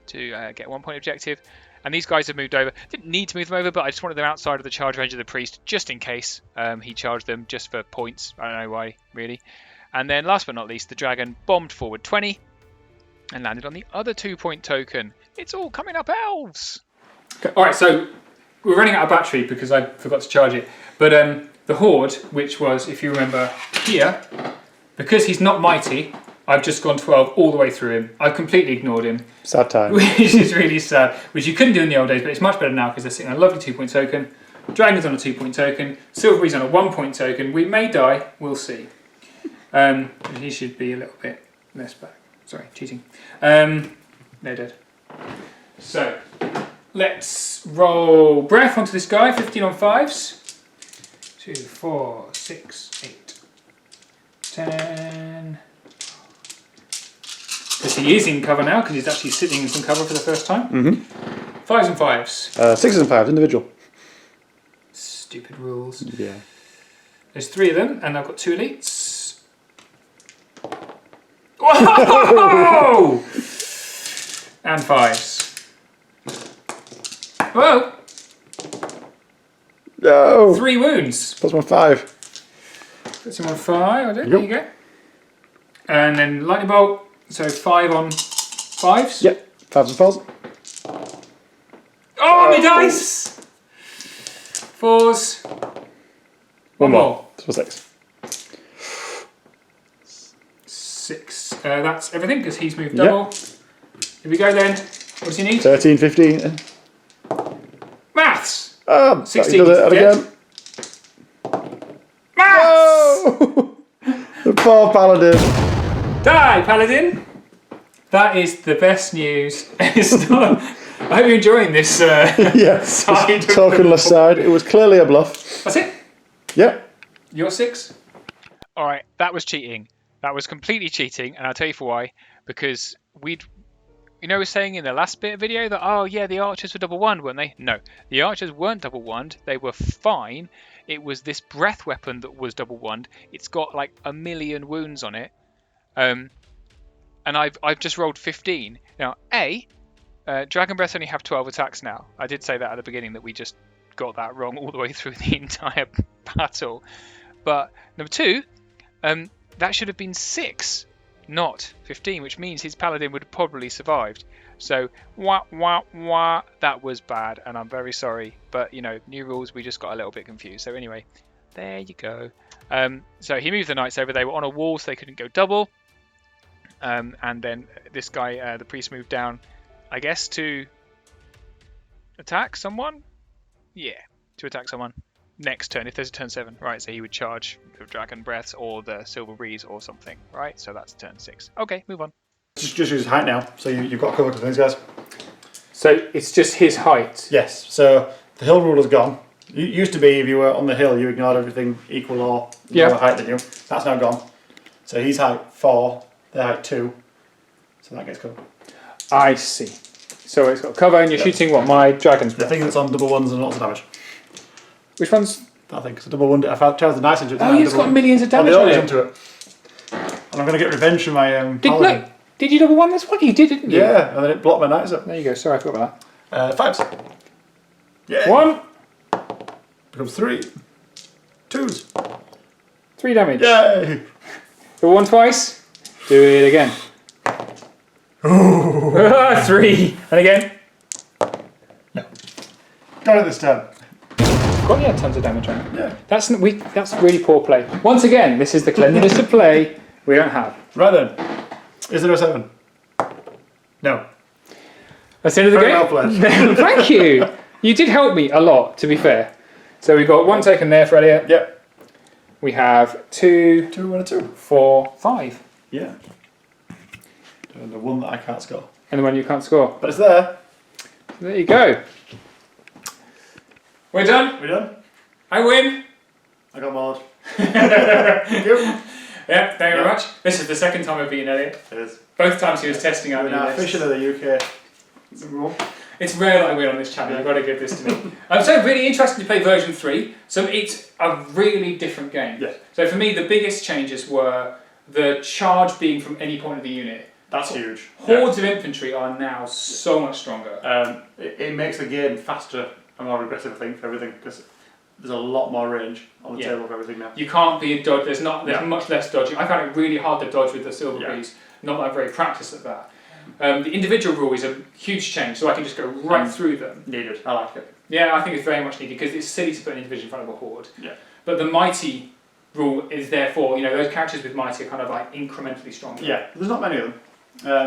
to get 1 point objective. And these guys have moved over. Didn't need to move them over, but I just wanted them outside of the charge range of the priest, just in case he charged them, just for points. I don't know why, really. And then last but not least, the dragon bombed forward 20 and landed on the other 2 point token. It's all coming up elves. Okay. All right, so we're running out of battery because I forgot to charge it. But the horde, which was, if you remember, here, because he's not mighty, I've just gone 12 all the way through him. I've completely ignored him. Sad time. Which is really sad. Which you couldn't do in the old days, but it's much better now because they're sitting on a lovely 2 point token. Dragon's on a 2 point token. Silvery's on a 1 point token. We may die. We'll see. He should be a little bit less back. Sorry, cheating. They're dead. So, let's roll breath onto this guy. 15 on 5s. 2, 4, 6, 8, 10... Because he is in cover now, because he's actually sitting in some cover for the first time. 5s and 5s. 6s and 5s, individual. Stupid rules. Yeah. There's 3 of them, and I've got 2 elites. Whoa! And 5s. Whoa! No! 3 wounds. Plus 1, 5. Puts him on 5, there you go. And then lightning bolt. So 5 on 5s? Yep, 5s and 4s. Oh, my dice! 4s. One more. So 6. 6. That's everything because he's moved double. Here we go then. What does he need? 13, 15. Maths! 16. Does it again. Maths! Oh! The poor paladin. Die, Paladin! That is the best news. It's not, I hope you're enjoying this Yes. side. Tokenless side. It was clearly a bluff. That's it? Yep. You're 6? All right, that was cheating. That was completely cheating, and I'll tell you for why. Because we were saying in the last bit of video that, oh yeah, the archers were double one, weren't they? No, the archers weren't double one. They were fine. It was this breath weapon that was double one. It's got like 1 million wounds on it. And I've just rolled 15. Now, Dragon Breaths only have 12 attacks now. I did say that at the beginning that we just got that wrong all the way through the entire battle. But number 2, that should have been 6, not 15, which means his paladin would have probably survived. So, that was bad, and I'm very sorry. But, new rules, we just got a little bit confused. So anyway, there you go. So he moved the knights over. They were on a wall, so they couldn't go double. And then this guy, the priest, moved down, I guess, to attack someone? Yeah, to attack someone. Next turn, if there's a turn 7. Right, so he would charge the Dragon Breaths or the Silver Breeze or something. Right, so that's turn 6. Okay, move on. Just use his height now, so you've got covered with these guys. So it's just his height? Yes, so the hill rule is gone. It used to be if you were on the hill, you ignored everything equal or lower height than you. That's now gone. So he's height 4. They're height 2, so that gets covered. I see. So it's got cover and you're shooting what? My dragon's The breath. thing that's on double 1s and lots of damage. Which one's? I think it's a double one. I chose the nice into it. Oh, it's got millions of damage I'll on be it. into it. And I'm going to get revenge for my paladin. Did you double one this one? You did, didn't you? Yeah, and then it blocked my knights up. There you go. Sorry, I forgot about Fives. Yeah. that. 1, Becomes 3. 2s. 3 damage. Yay! Double one twice. Do it again. Ooh. 3. And again. Got it this time. Got yeah, tons of damage on it. Yeah. That's really poor play. Once again, this is the cleanliness of play we don't have. Right then. Is there a 7? No. That's the end of the Very game. well played. Thank you. You did help me a lot, to be fair. So we've got 1 taken there for Elliott. Yep. We have 2, 2 and a 2. 4, 5. Yeah. And the one that I can't score. And the one you can't score. But it's there. There you go. We're done. We done? I win. I got mauled. Thank you. Yeah, thank you very much. This is the second time I've beaten Elliott. It is. Both times he was testing out We're new now lists. official of the UK. It's rare that I win on this channel, you've got to give this to me. So really interested to play version 3. So it's a really different game. Yes. So for me, the biggest changes were the charge being from any point of the unit. That's huge. Hordes of infantry are now so much stronger. It makes the game faster and more aggressive, I think, for everything, because there's a lot more range on the table for everything now. You can't be a dodge. There's much less dodging. I found it really hard to dodge with the silver breeze. Not that I'm very practiced at that. The individual rule is a huge change, so I can just go right through them. Needed. I like it. Yeah, I think it's very much needed because it's silly to put an individual in front of a horde. Yeah. But the mighty rule is therefore, those characters with mighty are kind of like incrementally stronger. Yeah, there's not many of them.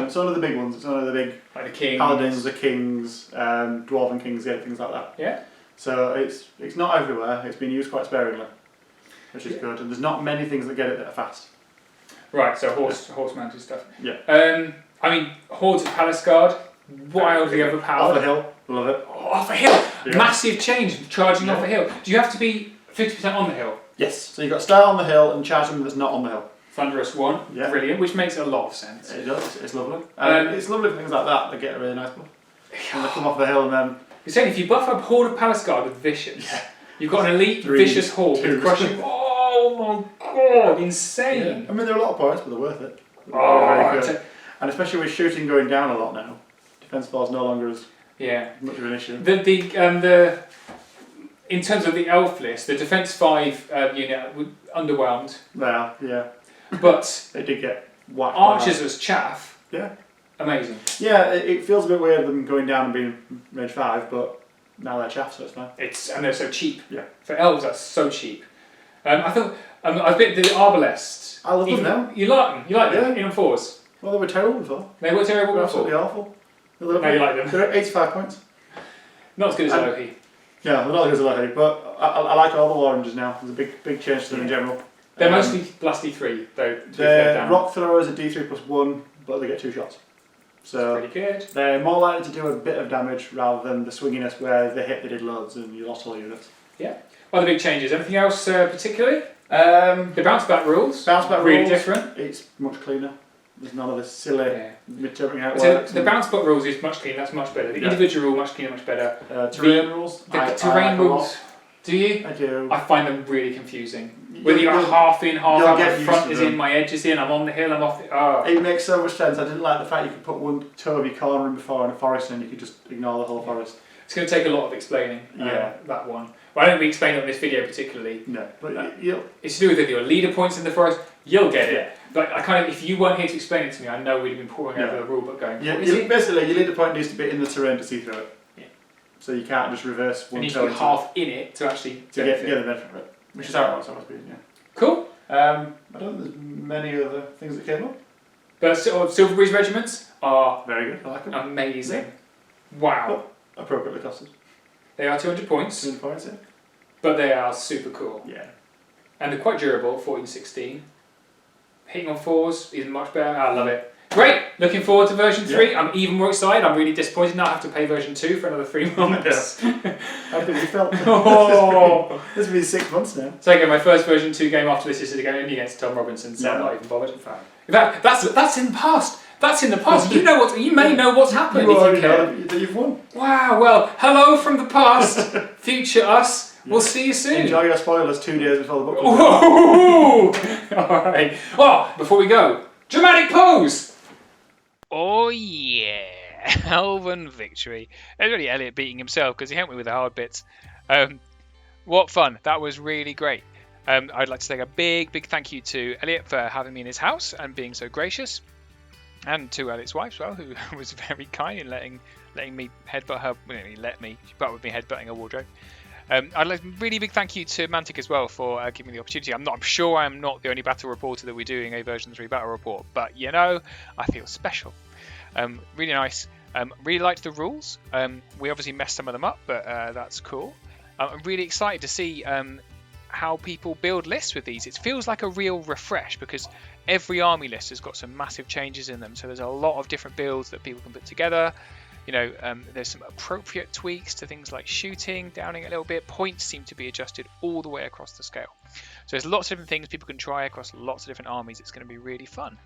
It's only the big ones. It's only the big Like the king. paladins, the kings, dwarven kings, things like that. Yeah. So it's not everywhere. It's been used quite sparingly, which is good. And there's not many things that get it that are fast. Right, so horse mounted stuff. Yeah. I mean, hordes of palace guard, wildly overpowered. Off a hill, love it. Oh, off a hill, Yeah. massive change, charging off a hill. Do you have to be 50% on the hill? Yes. So you've got to start on the hill and charge them that's not on the hill. Thunderous one, Yeah. brilliant, which makes a lot of sense. It does. It's lovely. It's lovely for things like that. They get a really nice buff. And they come off the hill and then. You're saying if you buff up Horde of Palace Guard with Vicious, you've got an elite 3, Vicious Horde 2. with crushing. Oh my god, insane! Yeah. I mean, there are a lot of points, but they're worth it. Oh, Very good. And especially with shooting going down a lot now, defense falls no longer as yeah. much of an issue. The in terms of the elf list, the defense 5 unit underwhelmed, Well, yeah, but they did get whacked. by archers that. as chaff, Yeah. amazing. Yeah, it feels a bit weird them going down and being range 5, but now they're chaff, so it's fine. And they're so cheap. Yeah. For elves, that's so cheap. I thought I bit the Arbalest. I love them now. You like them? You like them? Yeah. In 4s. Well, they were terrible before. They were terrible They were before. absolutely awful. Now you like them. They're at 85 points. Not as good as And- Loki. Yeah, they're not as good as I like, but I like all the War Rangers now. There's a big change to them in general. They're mostly Blasty 3, though. To be fair, Their down. rock throwers are D3+1, but they get 2 shots. So Pretty good. they're more likely to do a bit of damage rather than the swinginess where they hit, they did loads and you lost all units. Other big changes. Anything else particularly? Um, The bounce back rules. bounce back really rules, different. It's much cleaner. There's none of this silly Yeah. mid-terming how it So works. the bounce back rules is much cleaner. That's much better. The Yeah. individual rule much cleaner, much better. Terrain rules. The I terrain like a lot. rules. Do you? I do. I find them really confusing. You'll- Whether you're you'll- half in, half you'll out, get my used front to is them. in, my edge is in, I'm on the hill, I'm off the. Oh. It makes so much sense. I didn't like the fact you could put one toe of your corner in before in a forest and you could just ignore the whole forest. It's going to take a lot of explaining. Yeah. That one. Well, I don't really explain it on this video particularly. No, but No. you'll. It's to do with your leader points in the forest. You'll get Yeah. it. But I kind of, if you weren't here to explain it to me, I know we'd have been pouring over Yeah. the rule book going. Yeah, what is it? basically, your leader point needs to be in the terrain to see through it. Yeah. So you can't just reverse You one need toe to be into half in it to actually to benefit. get the benefit of it. Which is how it works, I yeah. Cool. I don't think there's many other things that came up. But Silver Breeze regiments are Very good, I like them. amazing. Wow. Appropriately costed. They are 200 points, 200 points, yeah. but they are super cool. Yeah. And they're quite durable, 14-16. Hitting on 4s is much better. I love it. Great! Looking forward to version 3. I'm even more excited. I'm really disappointed now I have to pay version 2 for another 3 months. How do you felt? Oh. This has been 6 months now. So again, my first version 2 game after this is again against Tom Robinson, so I'm Yeah. not even bothered. In fact, that's in the past. That's in the past. You know what? You may know what's happened You if already you care. know that you've won. Wow. Well, hello from the past, future us. We'll see you soon. Enjoy your spoilers 2 days before the book comes out. Alright. Oh, before we go, dramatic pose! Oh yeah, Elven victory. It's really Elliott beating himself because he helped me with the hard bits. What fun! That was really great. I'd like to say a big thank you to Elliott for having me in his house and being so gracious, and to Elliott's wife as well, who was very kind in letting me headbutt her. Well, he let me, she put up with me headbutting her wardrobe. I'd like a really big thank you to Mantic as well for giving me the opportunity. I'm sure I'm not the only battle reporter that we're doing a version 3 battle report, but you know, I feel special. Really nice. Really liked the rules. We obviously messed some of them up, but that's cool. I'm really excited to see how people build lists with these. It feels like a real refresh because every army list has got some massive changes in them. So there's a lot of different builds that people can put together. You know, there's some appropriate tweaks to things like shooting, downing a little bit. Points seem to be adjusted all the way across the scale. So there's lots of different things people can try across lots of different armies. It's going to be really fun.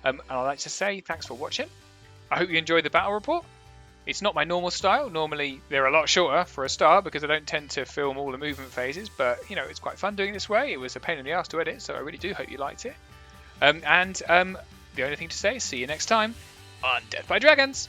And I'd like to say thanks for watching. I hope you enjoyed the battle report. It's not my normal style. Normally they're a lot shorter for a start because I don't tend to film all the movement phases. But, you know, it's quite fun doing it this way. It was a pain in the ass to edit, so I really do hope you liked it. The only thing to say is see you next time on Death by Dragons.